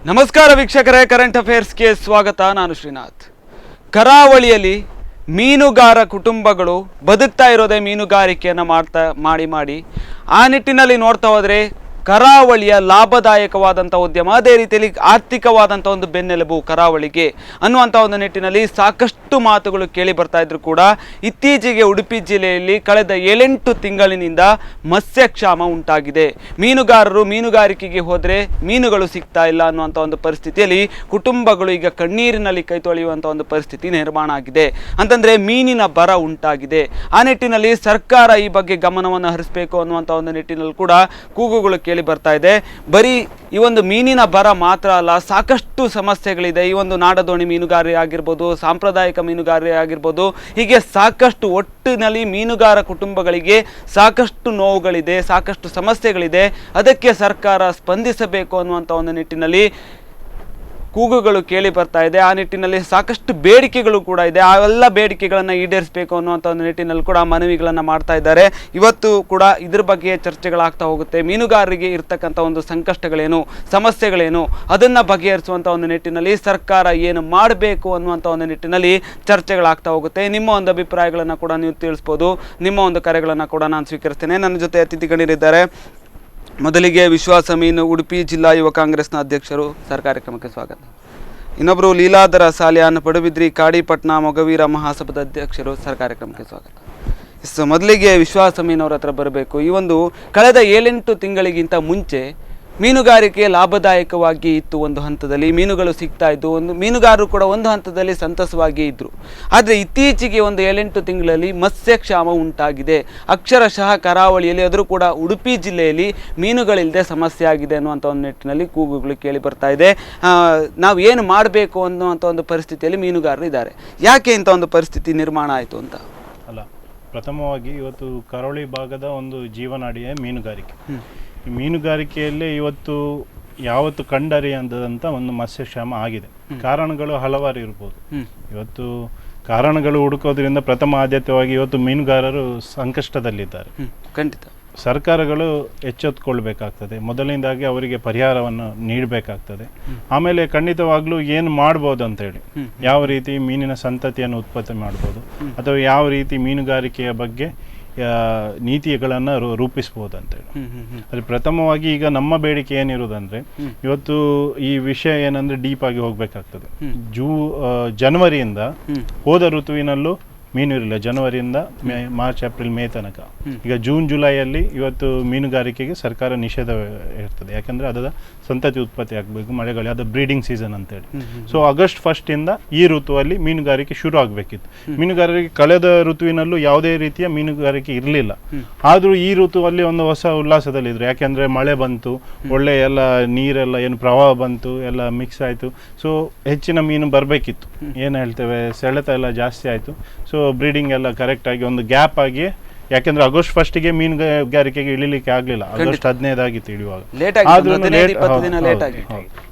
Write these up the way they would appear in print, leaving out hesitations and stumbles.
ನಮಸ್ಕಾರ ವೀಕ್ಷಕರೇ, ಕರೆಂಟ್ ಅಫೇರ್ಸ್ಗೆ ಸ್ವಾಗತ. ನಾನು ಶ್ರೀನಾಥ್. ಕರಾವಳಿಯಲ್ಲಿ ಮೀನುಗಾರ ಕುಟುಂಬಗಳು ಬದುಕ್ತಾ ಇರೋದೇ ಮೀನುಗಾರಿಕೆಯನ್ನು ಮಾಡಿ ಆ ನಿಟ್ಟಿನಲ್ಲಿ ನೋಡ್ತಾ ಹೋದರೆ ಕರಾವಳಿಯ ಲಾಭದಾಯಕವಾದಂಥ ಉದ್ಯಮ, ಅದೇ ರೀತಿಯಲ್ಲಿ ಆರ್ಥಿಕವಾದಂಥ ಒಂದು ಬೆನ್ನೆಲುಬು ಕರಾವಳಿಗೆ ಅನ್ನುವಂಥ ಒಂದು ನಿಟ್ಟಿನಲ್ಲಿ ಸಾಕಷ್ಟು ಮಾತುಗಳು ಕೇಳಿ ಬರ್ತಾ ಇದ್ರು ಕೂಡ ಇತ್ತೀಚೆಗೆ ಉಡುಪಿ ಜಿಲ್ಲೆಯಲ್ಲಿ ಕಳೆದ 7-8 ತಿಂಗಳಿನಿಂದ ಮತ್ಸ್ಯಕ್ಷಾಮ ಉಂಟಾಗಿದೆ. ಮೀನುಗಾರರು ಮೀನುಗಾರಿಕೆಗೆ ಹೋದರೆ ಮೀನುಗಳು ಸಿಗ್ತಾ ಇಲ್ಲ ಅನ್ನುವಂಥ ಒಂದು ಪರಿಸ್ಥಿತಿಯಲ್ಲಿ ಕುಟುಂಬಗಳು ಈಗ ಕಣ್ಣೀರಿನಲ್ಲಿ ಕೈ ತೊಳೆಯುವಂಥ ಒಂದು ಪರಿಸ್ಥಿತಿ ನಿರ್ಮಾಣ ಆಗಿದೆ. ಅಂತಂದರೆ ಮೀನಿನ ಬರ ಉಂಟಾಗಿದೆ. ಆ ನಿಟ್ಟಿನಲ್ಲಿ ಸರ್ಕಾರ ಈ ಬಗ್ಗೆ ಗಮನವನ್ನು ಹರಿಸಬೇಕು ಅನ್ನುವಂಥ ಒಂದು ನಿಟ್ಟಿನಲ್ಲಿ ಕೂಡ ಕೂಗುಗಳು ಕೇಳಿ ಬರ್ತಾ ಇದೆ. ಬರೀ ಈ ಒಂದು ಮೀನಿನ ಬರ ಮಾತ್ರ ಅಲ್ಲ, ಸಾಕಷ್ಟು ಸಮಸ್ಯೆಗಳಿದೆ. ಈ ಒಂದು ನಾಡದೋಣಿ ಮೀನುಗಾರಿಕೆ ಆಗಿರ್ಬೋದು, ಸಾಂಪ್ರದಾಯಿಕ ಮೀನುಗಾರಿಕೆ ಆಗಿರ್ಬೋದು, ಹೀಗೆ ಸಾಕಷ್ಟು ಒಟ್ಟಿನಲ್ಲಿ ಮೀನುಗಾರ ಕುಟುಂಬಗಳಿಗೆ ಸಾಕಷ್ಟು ನೋವುಗಳಿದೆ, ಸಾಕಷ್ಟು ಸಮಸ್ಯೆಗಳಿದೆ. ಅದಕ್ಕೆ ಸರ್ಕಾರ ಸ್ಪಂದಿಸಬೇಕು ಅನ್ನುವಂಥ ಒಂದು ನಿಟ್ಟಿನಲ್ಲಿ ಕೂಗುಗಳು ಕೇಳಿ ಬರ್ತಾ ಇದೆ. ಆ ನಿಟ್ಟಿನಲ್ಲಿ ಸಾಕಷ್ಟು ಬೇಡಿಕೆಗಳು ಕೂಡ ಇದೆ. ಅವೆಲ್ಲ ಬೇಡಿಕೆಗಳನ್ನು ಈಡೇರಿಸಬೇಕು ಅನ್ನುವಂಥ ಒಂದು ನಿಟ್ಟಿನಲ್ಲಿ ಕೂಡ ಮನವಿಗಳನ್ನು ಮಾಡ್ತಾ ಇದ್ದಾರೆ. ಇವತ್ತು ಕೂಡ ಇದ್ರ ಬಗ್ಗೆ ಚರ್ಚೆಗಳಾಗ್ತಾ ಹೋಗುತ್ತೆ. ಮೀನುಗಾರರಿಗೆ ಇರ್ತಕ್ಕಂಥ ಒಂದು ಸಂಕಷ್ಟಗಳೇನು, ಸಮಸ್ಯೆಗಳೇನು, ಅದನ್ನು ಬಗೆಹರಿಸುವಂಥ ಒಂದು ನಿಟ್ಟಿನಲ್ಲಿ ಸರ್ಕಾರ ಏನು ಮಾಡಬೇಕು ಅನ್ನುವಂಥ ಒಂದು ನಿಟ್ಟಿನಲ್ಲಿ ಚರ್ಚೆಗಳಾಗ್ತಾ ಹೋಗುತ್ತೆ. ನಿಮ್ಮ ಒಂದು ಅಭಿಪ್ರಾಯಗಳನ್ನು ಕೂಡ ನೀವು ತಿಳಿಸ್ಬೋದು. ನಿಮ್ಮ ಒಂದು ಕರೆಗಳನ್ನು ಕೂಡ ನಾನು ಸ್ವೀಕರಿಸ್ತೇನೆ. ನನ್ನ ಜೊತೆ ಅತಿಥಿ ಗಣ್ಯರಿದ್ದಾರೆ. ಮೊದಲಿಗೆ ವಿಶ್ವಾಸ ಮೀನು ಉಡುಪಿ ಜಿಲ್ಲಾ ಯುವ ಕಾಂಗ್ರೆಸ್ನ ಅಧ್ಯಕ್ಷರು, ಸರ್ ಕಾರ್ಯಕ್ರಮಕ್ಕೆ ಸ್ವಾಗತ. ಇನ್ನೊಬ್ಬರು ಲೀಲಾಧರ ಸಾಲಿಯಾನ್ ಪಡುಬಿದ್ರಿ ಕಾಡಿಪಟ್ನ ಮೊಗವೀರ ಮಹಾಸಭಾದ ಅಧ್ಯಕ್ಷರು, ಸರ್ ಕಾರ್ಯಕ್ರಮಕ್ಕೆ ಸ್ವಾಗತ. ಮೊದಲಿಗೆ ವಿಶ್ವಾಸ ಮೀನವ್ರ ಹತ್ರ ಬರಬೇಕು. ಈ ಒಂದು ಕಳೆದ 7-8 ತಿಂಗಳಿಗಿಂತ ಮುಂಚೆ ಮೀನುಗಾರಿಕೆ ಲಾಭದಾಯಕವಾಗಿ ಇತ್ತು. ಒಂದು ಹಂತದಲ್ಲಿ ಮೀನುಗಳು ಸಿಗ್ತಾ ಇದ್ದು, ಒಂದು ಮೀನುಗಾರರು ಕೂಡ ಒಂದು ಹಂತದಲ್ಲಿ ಸಂತಸವಾಗಿ ಇದ್ದರು. ಆದರೆ ಇತ್ತೀಚೆಗೆ ಒಂದು 7-8 ತಿಂಗಳಲ್ಲಿ ಮತ್ಸ್ಯಕ್ಷಾಮ ಉಂಟಾಗಿದೆ. ಅಕ್ಷರಶಃ ಕರಾವಳಿಯಲ್ಲಿ, ಆದರೂ ಕೂಡ ಉಡುಪಿ ಜಿಲ್ಲೆಯಲ್ಲಿ ಮೀನುಗಳಿಲ್ಲದೆ ಸಮಸ್ಯೆ ಆಗಿದೆ ಅನ್ನುವಂಥ ಒಂದು ನಿಟ್ಟಿನಲ್ಲಿ ಕೂಗುಗಳು ಕೇಳಿ ಬರ್ತಾ ಇದೆ. ನಾವು ಏನು ಮಾಡಬೇಕು ಅನ್ನುವಂಥ ಒಂದು ಪರಿಸ್ಥಿತಿಯಲ್ಲಿ ಮೀನುಗಾರರು ಇದ್ದಾರೆ. ಯಾಕೆ ಇಂಥ ಒಂದು ಪರಿಸ್ಥಿತಿ ನಿರ್ಮಾಣ ಆಯಿತು ಅಂತ? ಅಲ್ಲ, ಪ್ರಥಮವಾಗಿ ಇವತ್ತು ಕರಾವಳಿ ಭಾಗದ ಒಂದು ಜೀವನಾಡಿಯೇ ಮೀನುಗಾರಿಕೆ. ಈ ಮೀನುಗಾರಿಕೆಯಲ್ಲೇ ಇವತ್ತು ಯಾವತ್ತು ಕಂಡರಿಯಂತ ಒಂದು ಮತ್ಸ್ಯಕ್ಷಾಮ ಆಗಿದೆ. ಕಾರಣಗಳು ಹಲವಾರು ಇರ್ಬೋದು. ಇವತ್ತು ಕಾರಣಗಳು ಹುಡುಕೋದ್ರಿಂದ ಪ್ರಥಮ ಆದ್ಯತೆಯಾಗಿ ಇವತ್ತು ಮೀನುಗಾರರು ಸಂಕಷ್ಟದಲ್ಲಿದ್ದಾರೆ. ಖಂಡಿತ ಸರ್ಕಾರಗಳು ಎಚ್ಚೆತ್ತುಕೊಳ್ಬೇಕಾಗ್ತದೆ. ಮೊದಲನೇದಾಗಿ ಅವರಿಗೆ ಪರಿಹಾರವನ್ನು ನೀಡಬೇಕಾಗ್ತದೆ. ಆಮೇಲೆ ಖಂಡಿತವಾಗ್ಲೂ ಏನು ಮಾಡ್ಬೋದು ಅಂತೇಳಿ, ಯಾವ ರೀತಿ ಮೀನಿನ ಸಂತತಿಯನ್ನು ಉತ್ಪತ್ತಿ ಮಾಡ್ಬೋದು, ಅಥವಾ ಯಾವ ರೀತಿ ಮೀನುಗಾರಿಕೆಯ ಬಗ್ಗೆ ನೀತಿಗಳನ್ನು ರೂಪಿಸ್ಬೋದು ಅಂತೇಳಿ. ಅದು ಪ್ರಥಮವಾಗಿ ಈಗ ನಮ್ಮ ಬೇಡಿಕೆ ಏನಿರೋದಂದ್ರೆ, ಇವತ್ತು ಈ ವಿಷಯ ಏನಂದ್ರೆ ಡೀಪ್ ಆಗಿ ಹೋಗ್ಬೇಕಾಗ್ತದೆ. ಜನವರಿಯಿಂದ ಹೋದ ಋತುವಿನಲ್ಲೂ ಮೀನು ಇರಲಿಲ್ಲ. ಜನವರಿಯಿಂದ ಮಾರ್ಚ್, ಏಪ್ರಿಲ್, ಮೇ ತನಕ. ಈಗ ಜೂನ್, ಜುಲೈಯಲ್ಲಿ ಇವತ್ತು ಮೀನುಗಾರಿಕೆಗೆ ಸರ್ಕಾರ ನಿಷೇಧ ಇರ್ತದೆ. ಯಾಕಂದ್ರೆ ಅದರ ಸಂತತಿ ಉತ್ಪತ್ತಿ ಆಗಬೇಕು, ಮಳೆಗಾಲ, ಅದು ಬ್ರೀಡಿಂಗ್ ಸೀಸನ್ ಅಂತೇಳಿ. ಸೊ ಆಗಸ್ಟ್ 1 ಇಂದ ಈ ಋತುವಲ್ಲಿ ಮೀನುಗಾರಿಕೆ ಶುರು ಆಗಬೇಕಿತ್ತು. ಮೀನುಗಾರರಿಗೆ ಕಳೆದ ಋತುವಿನಲ್ಲೂ ಯಾವುದೇ ರೀತಿಯ ಮೀನುಗಾರಿಕೆ ಇರಲಿಲ್ಲ. ಆದರೂ ಈ ಋತುವಲ್ಲಿ ಒಂದು ಹೊಸ ಉಲ್ಲಾಸದಲ್ಲಿದ್ರು. ಯಾಕೆಂದ್ರೆ ಮಳೆ ಬಂತು, ಒಳ್ಳೆ ಎಲ್ಲ ನೀರೆಲ್ಲ ಏನು ಪ್ರವಾಹ ಬಂತು, ಎಲ್ಲ ಮಿಕ್ಸ್ ಆಯಿತು. ಸೊ ಹೆಚ್ಚಿನ ಮೀನು ಬರಬೇಕಿತ್ತು. ಏನು ಹೇಳ್ತೇವೆ, ಸೆಳೆತ ಎಲ್ಲ ಜಾಸ್ತಿ ಆಯಿತು. ಸೊ ಬ್ರೀಡಿಂಗ್ ಎಲ್ಲ ಕರೆಕ್ಟಾಗಿ ಒಂದು ಗ್ಯಾಪ್ ಆಗಿ, ಯಾಕೆಂದ್ರೆ ಆಗಸ್ಟ್ 1ಗೆ ಮೀನುಗಾರಿಕೆಗೆ ಇಳಿಲಿಕ್ಕೆ ಆಗಲಿಲ್ಲ. ಆಗಸ್ಟ್ 15 ಆಗಿತ್ತು ಇಳಿಯುವಾಗ.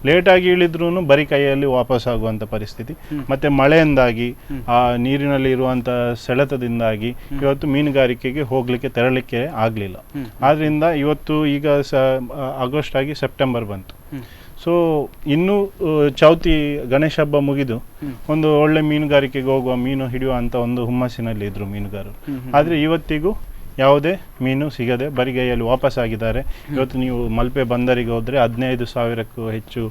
ಲೇಟ್ ಆಗಿ ಇಳಿದ್ರೂ ಬರೀ ಕೈಯಲ್ಲಿ ವಾಪಸ್ ಆಗುವಂತ ಪರಿಸ್ಥಿತಿ. ಮತ್ತೆ ಮಳೆಯಿಂದಾಗಿ, ಆ ನೀರಿನಲ್ಲಿ ಇರುವಂತ ಸೆಳೆತದಿಂದಾಗಿ ಇವತ್ತು ಮೀನುಗಾರಿಕೆಗೆ ತೆರಳಿಕ್ಕೆ ಆಗಲಿಲ್ಲ. ಆದ್ರಿಂದ ಇವತ್ತು ಈಗ ಆಗಸ್ಟ್ ಆಗಿ ಸೆಪ್ಟೆಂಬರ್ ಬಂತು. ಸೊ ಇನ್ನೂ ಚೌತಿ ಗಣೇಶ ಹಬ್ಬ ಮುಗಿದು ಒಂದು ಒಳ್ಳೆ ಮೀನುಗಾರಿಕೆಗೆ ಹೋಗುವ, ಮೀನು ಹಿಡಿಯುವ ಅಂತ ಒಂದು ಹುಮ್ಮಸ್ಸಿನಲ್ಲಿ ಇದ್ರು ಮೀನುಗಾರರು. ಆದರೆ ಇವತ್ತಿಗೂ ಯಾವುದೇ ಮೀನು ಸಿಗದೆ ಬರಿಗೈಯಲ್ಲಿ ವಾಪಸ್ ಆಗಿದ್ದಾರೆ. ಇವತ್ತು ನೀವು ಮಲ್ಪೆ ಬಂದರಿಗೆ ಹೋದರೆ 15,000ಕ್ಕೂ ಹೆಚ್ಚು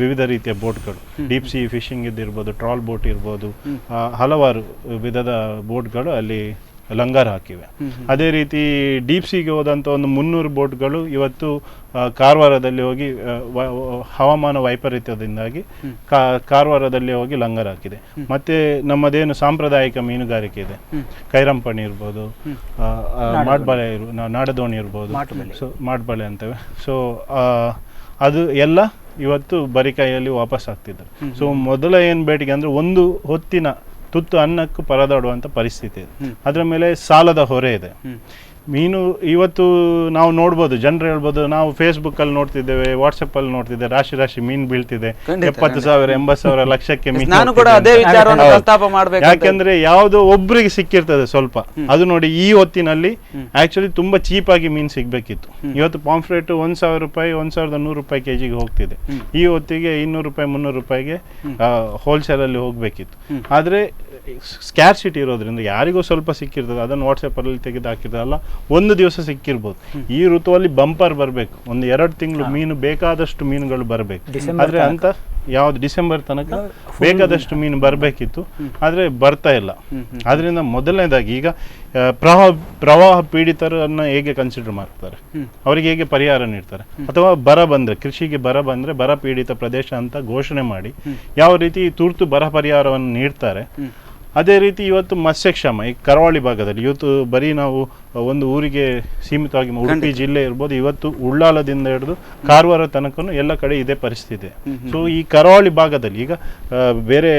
ವಿವಿಧ ರೀತಿಯ ಬೋಟ್ಗಳು, ಡೀಪ್ ಸಿ ಫಿಶಿಂಗ್ ಇದ್ದಿರ್ಬೋದು, ಟ್ರಾಲ್ ಬೋಟ್ ಇರ್ಬೋದು, ಹಲವಾರು ವಿಧದ ಬೋಟ್ಗಳು ಅಲ್ಲಿ ಲಂಗರ್ ಹಾಕಿವೆ. ಅದೇ ರೀತಿ ಡೀಪ್ ಸಿಗೆ ಹೋದಂಥ ಒಂದು 300 ಬೋಟ್ಗಳು ಇವತ್ತು ಕಾರವಾರದಲ್ಲಿ ಹೋಗಿ ಹವಾಮಾನ ವೈಪರೀತ್ಯದಿಂದಾಗಿ ಕಾರವಾರದಲ್ಲಿ ಹೋಗಿ ಲಂಗರ್ ಹಾಕಿದೆ. ಮತ್ತೆ ನಮ್ಮದೇನು ಸಾಂಪ್ರದಾಯಿಕ ಮೀನುಗಾರಿಕೆ ಇದೆ, ಕೈರಂಪಣಿ ಇರ್ಬೋದು, ಮಾಡ್ಬಳೆ ನಾಡದೋಣಿ ಇರ್ಬೋದು, ಸೊ ಮಾಡ್ಬಳೆ ಅಂತೇವೆ. ಸೊ ಅದು ಎಲ್ಲ ಇವತ್ತು ಬರಿಕೈಯಲ್ಲಿ ವಾಪಸ್ ಆಗ್ತಿದ್ದಾರೆ. ಸೊ ಮೊದಲ ಏನು ಬೇಡಿಕೆ ಅಂದರೆ, ಒಂದು ಹೊತ್ತಿನ ತುತ್ತು ಅನ್ನಕ್ಕೂ ಪರದಾಡುವಂಥ ಪರಿಸ್ಥಿತಿ ಇದೆ. ಅದರ ಮೇಲೆ ಸಾಲದ ಹೊರೆ ಇದೆ. ಮೀನು ಇವತ್ತು ನಾವು ನೋಡ್ಬೋದು, ಜನರು ಹೇಳ್ಬೋದು, ನಾವು ಫೇಸ್ಬುಕ್ಕಲ್ಲಿ ನೋಡ್ತಿದ್ದೇವೆ, ವಾಟ್ಸಪ್ಪಲ್ಲಿ ನೋಡ್ತಿದ್ದೇವೆ, ರಾಶಿ ಮೀನು ಬೀಳ್ತಿದೆ, 70,000 80,000 ಲಕ್ಷಕ್ಕೆ ಮೀನು. ನಾನು ಕೂಡ ಅದೇ ವಿಚಾರವನ್ನು ಪ್ರಸ್ತಾಪ ಮಾಡಬೇಕು. ಯಾಕೆಂದ್ರೆ ಯಾವುದೋ ಒಬ್ರಿಗೆ ಸಿಕ್ಕಿರ್ತದೆ ಸ್ವಲ್ಪ, ಅದು ನೋಡಿ ಈ ಹೊತ್ತಿನಲ್ಲಿ ಆಕ್ಚುಲಿ ತುಂಬಾ ಚೀಪ್ ಆಗಿ ಮೀನು ಸಿಗ್ಬೇಕಿತ್ತು. ಇವತ್ತು ಪಾಂಫ್ರೆಟ್ 1,000 ರೂಪಾಯಿ 1,100 ರೂಪಾಯಿ ಕೆಜಿಗೆ ಹೋಗ್ತಿದೆ. ಈ ಹೊತ್ತಿಗೆ 200 ರೂಪಾಯಿ 300 ರೂಪಾಯಿಗೆ ಹೋಲ್ಸೇಲ್ ಅಲ್ಲಿ ಹೋಗ್ಬೇಕಿತ್ತು. ಆದ್ರೆ ಸ್ಕ್ಯಾರ್ಸಿಟಿ ಇರೋದ್ರಿಂದ ಯಾರಿಗೂ ಸ್ವಲ್ಪ ಸಿಕ್ಕಿರ್ತದೆ, ಅದನ್ನು ವಾಟ್ಸಪ್ಪಲ್ಲಿ ತೆಗೆದು ಹಾಕಿರ್ತದಲ್ಲ, ಒಂದು ದಿವಸ ಸಿಕ್ಕಿರ್ಬೋದು. ಈ ಋತುವಲ್ಲಿ ಬಂಪರ್ ಬರಬೇಕು, 1-2 ತಿಂಗಳು ಮೀನು ಬೇಕಾದಷ್ಟು ಮೀನುಗಳು ಬರಬೇಕು. ಆದ್ರೆ ಅಂತ ಯಾವ್ದು ಡಿಸೆಂಬರ್ ತನಕ ಬೇಕಾದಷ್ಟು ಮೀನು ಬರಬೇಕಿತ್ತು, ಆದ್ರೆ ಬರ್ತಾ ಇಲ್ಲ. ಆದ್ರಿಂದ ಮೊದಲನೇದಾಗಿ ಈಗ ಪ್ರವಾಹ ಪೀಡಿತರನ್ನ ಹೇಗೆ ಕನ್ಸಿಡರ್ ಮಾಡ್ತಾರೆ, ಅವರಿಗೆ ಹೇಗೆ ಪರಿಹಾರ ನೀಡ್ತಾರೆ, ಅಥವಾ ಬರ ಬಂದ್ರೆ, ಕೃಷಿಗೆ ಬರ ಬಂದ್ರೆ ಬರ ಪೀಡಿತ ಪ್ರದೇಶ ಅಂತ ಘೋಷಣೆ ಮಾಡಿ ಯಾವ ರೀತಿ ತುರ್ತು ಬರ ಪರಿಹಾರವನ್ನು ನೀಡ್ತಾರೆ, ಅದೇ ರೀತಿ ಇವತ್ತು ಮತ್ಸ್ಯಕ್ಷೇಮ ಈ ಕರಾವಳಿ ಭಾಗದಲ್ಲಿ ಇವತ್ತು ಬರೀ ನಾವು ಒಂದು ಊರಿಗೆ ಸೀಮಿತವಾಗಿ ಉಡುಪಿ ಜಿಲ್ಲೆ ಇರ್ಬೋದು, ಇವತ್ತು ಉಳ್ಳಾಲದಿಂದ ಹಿಡಿದು ಕಾರವಾರ ತನಕನು ಎಲ್ಲ ಕಡೆ ಇದೇ ಪರಿಸ್ಥಿತಿ. ಸೊ ಈ ಕರಾವಳಿ ಭಾಗದಲ್ಲಿ ಈಗ ಬೇರೆ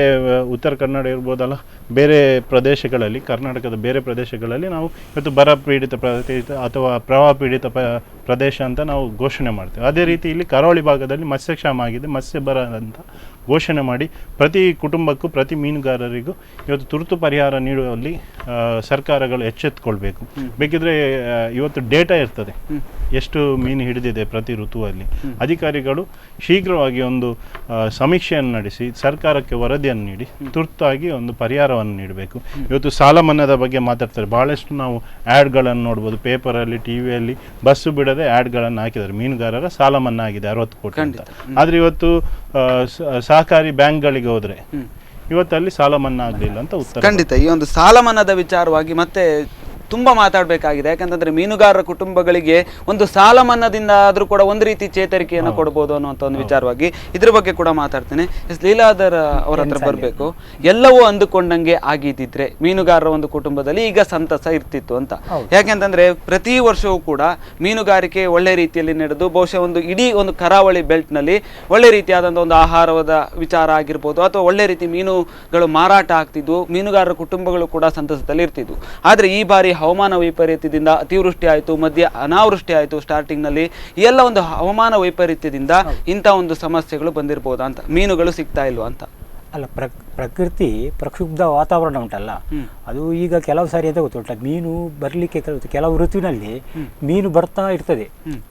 ಉತ್ತರ ಕನ್ನಡ ಇರ್ಬೋದಲ್ಲ, ಬೇರೆ ಪ್ರದೇಶಗಳಲ್ಲಿ, ಕರ್ನಾಟಕದ ಬೇರೆ ಪ್ರದೇಶಗಳಲ್ಲಿ ನಾವು ಇವತ್ತು ಬರ ಪೀಡಿತ ಪ್ರದೇಶ ಅಥವಾ ಪ್ರವಾಹ ಪೀಡಿತ ಪ್ರದೇಶ ಅಂತ ನಾವು ಘೋಷಣೆ ಮಾಡ್ತೇವೆ. ಅದೇ ರೀತಿ ಇಲ್ಲಿ ಕರಾವಳಿ ಭಾಗದಲ್ಲಿ ಮತ್ಸ್ಯಕ್ಷೇಮ ಆಗಿದೆ, ಮತ್ಸ್ಯ ಬರ ಅಂತ ಘೋಷಣೆ ಮಾಡಿ ಪ್ರತಿ ಕುಟುಂಬಕ್ಕೂ ಪ್ರತಿ ಮೀನುಗಾರರಿಗೂ ಇವತ್ತು ತುರ್ತು ಪರಿಹಾರ ನೀಡುವಲ್ಲಿ ಸರ್ಕಾರಗಳು ಎಚ್ಚೆತ್ತುಕೊಳ್ಬೇಕು. ಬೇಕಿದ್ರೆ ಇವತ್ತು ಡೇಟಾ ಇರ್ತದೆ, ಎಷ್ಟು ಮೀನು ಹಿಡಿದಿದೆ ಪ್ರತಿ ಋತುವಲ್ಲಿ. ಅಧಿಕಾರಿಗಳು ಶೀಘ್ರವಾಗಿ ಒಂದು ಸಮೀಕ್ಷೆಯನ್ನು ನಡೆಸಿ ಸರ್ಕಾರಕ್ಕೆ ವರದಿಯನ್ನು ನೀಡಿ ತುರ್ತಾಗಿ ಒಂದು ಪರಿಹಾರವನ್ನು ನೀಡಬೇಕು. ಇವತ್ತು ಸಾಲ ಮನ್ನಾದ ಬಗ್ಗೆ ಮಾತಾಡ್ತಾರೆ, ಬಹಳಷ್ಟು ನಾವು ಆ್ಯಡ್ಗಳನ್ನು ನೋಡ್ಬೋದು, ಪೇಪರಲ್ಲಿ ಟಿವಿಯಲ್ಲಿ ಬಸ್ಸು ಬಿಡದೆ ಆ್ಯಡ್ಗಳನ್ನು ಹಾಕಿದ್ದಾರೆ, ಮೀನುಗಾರರ ಸಾಲ ಮನ್ನಾ ಆಗಿದೆ 60 ಕೋಟಿ ಅಂತ. ಆದರೆ ಇವತ್ತು ಸಹಕಾರಿ ಬ್ಯಾಂಕ್ಗಳಿಗೆ ಹೋದ್ರೆ ಇವತ್ತಲ್ಲಿ ಸಾಲ ಮನ್ನಾ ಆಗಲಿಲ್ಲ ಅಂತ ಉತ್ತರ. ಖಂಡಿತ ಈ ಒಂದು ಸಾಲ ಮನ್ನಾದ ವಿಚಾರವಾಗಿ ಮತ್ತೆ ತುಂಬ ಮಾತಾಡಬೇಕಾಗಿದೆ. ಯಾಕಂತಂದ್ರೆ ಮೀನುಗಾರರ ಕುಟುಂಬಗಳಿಗೆ ಒಂದು ಸಾಲ ಮನ್ನಾದಿಂದ ಆದರೂ ಕೂಡ ಒಂದು ರೀತಿ ಚೇತರಿಕೆಯನ್ನು ಕೊಡ್ಬೋದು ಅನ್ನುವಂಥ ಒಂದು ವಿಚಾರವಾಗಿ ಇದ್ರ ಬಗ್ಗೆ ಕೂಡ ಮಾತಾಡ್ತೇನೆ. ಲೀಲಾಧರ್ ಅವರ ಹತ್ರ ಬರಬೇಕು. ಎಲ್ಲವೂ ಅಂದುಕೊಂಡಂಗೆ ಆಗಿದ್ದಿದ್ರೆ ಮೀನುಗಾರರ ಒಂದು ಕುಟುಂಬದಲ್ಲಿ ಈಗ ಸಂತಸ ಇರ್ತಿತ್ತು ಅಂತ. ಯಾಕೆಂತಂದ್ರೆ ಪ್ರತಿ ವರ್ಷವೂ ಕೂಡ ಮೀನುಗಾರಿಕೆ ಒಳ್ಳೆ ರೀತಿಯಲ್ಲಿ ನಡೆದು ಬಹುಶಃ ಒಂದು ಇಡೀ ಒಂದು ಕರಾವಳಿ ಬೆಲ್ಟ್ನಲ್ಲಿ ಒಳ್ಳೆ ರೀತಿಯಾದಂಥ ಒಂದು ಆಹಾರದ ವಿಚಾರ ಆಗಿರ್ಬೋದು, ಅಥವಾ ಒಳ್ಳೆ ರೀತಿ ಮೀನುಗಳು ಮಾರಾಟ ಆಗ್ತಿದ್ವು, ಮೀನುಗಾರರ ಕುಟುಂಬಗಳು ಕೂಡ ಸಂತಸದಲ್ಲಿ ಇರ್ತಿದ್ವು. ಆದರೆ ಈ ಬಾರಿ ಹವಾಮಾನ ವೈಪರೀತ್ಯದಿಂದ ಅತಿವೃಷ್ಟಿ ಆಯಿತು, ಮಧ್ಯೆ ಅನಾವೃಷ್ಟಿ ಆಯಿತು ಸ್ಟಾರ್ಟಿಂಗ್ನಲ್ಲಿ. ಈ ಎಲ್ಲ ಒಂದು ಹವಾಮಾನ ವೈಪರೀತ್ಯದಿಂದ ಇಂಥ ಒಂದು ಸಮಸ್ಯೆಗಳು ಬಂದಿರಬಹುದಾ ಅಂತ, ಮೀನುಗಳು ಸಿಗ್ತಾ ಇಲ್ವಾ ಅಂತ. ಅಲ್ಲ, ಪ್ರಕೃತಿ ಪ್ರಕ್ಷುಬ್ಧ ವಾತಾವರಣ ಉಂಟಲ್ಲ, ಅದು ಈಗ ಕೆಲವು ಸಾರಿ ಅಂತ ಗೊತ್ತುಂಟ, ಮೀನು ಬರಲಿಕ್ಕೆ ಕೆಲವು ಋತುವಿನಲ್ಲಿ ಮೀನು ಬರ್ತಾ ಇರ್ತದೆ.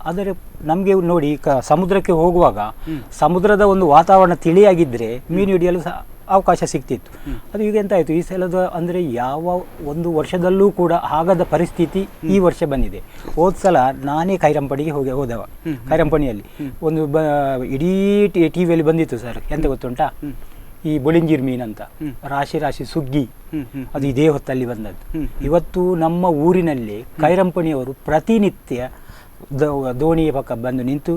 ಆದರೆ ನಮಗೆ ನೋಡಿ ಸಮುದ್ರಕ್ಕೆ ಹೋಗುವಾಗ ಸಮುದ್ರದ ಒಂದು ವಾತಾವರಣ ತಿಳಿಯಾಗಿದ್ದರೆ ಮೀನು ಹಿಡಿಯಲು ಅವಕಾಶ ಸಿಗ್ತಿತ್ತು. ಅದು ಈಗ ಎಂತ ಆಯಿತು, ಈ ಸಲದ ಅಂದರೆ ಯಾವ ಒಂದು ವರ್ಷದಲ್ಲೂ ಕೂಡ ಆಗದ ಪರಿಸ್ಥಿತಿ ಈ ವರ್ಷ ಬಂದಿದೆ. ಹೋದ ಸಲ ನಾನೇ ಕೈರಂಪಣಿಗೆ ಹೋದವ, ಕೈರಂಪಣಿಯಲ್ಲಿ ಒಂದು ಇಡೀ ಟಿವಿಯಲ್ಲಿ ಬಂದಿತ್ತು ಸರ್, ಎಂತ ಗೊತ್ತುಂಟಾ, ಈ ಬೊಳಿಂಜಿರ್ ಮೀನಂತ ರಾಶಿ ಸುಗ್ಗಿ, ಅದು ಇದೇ ಹೊತ್ತಲ್ಲಿ ಬಂದದ್ದು. ಇವತ್ತು ನಮ್ಮ ಊರಿನಲ್ಲಿ ಕೈರಂಪಣಿಯವರು ಪ್ರತಿನಿತ್ಯ ದೋಣಿಯ ಪಕ್ಕ ಬಂದು ನಿಂತು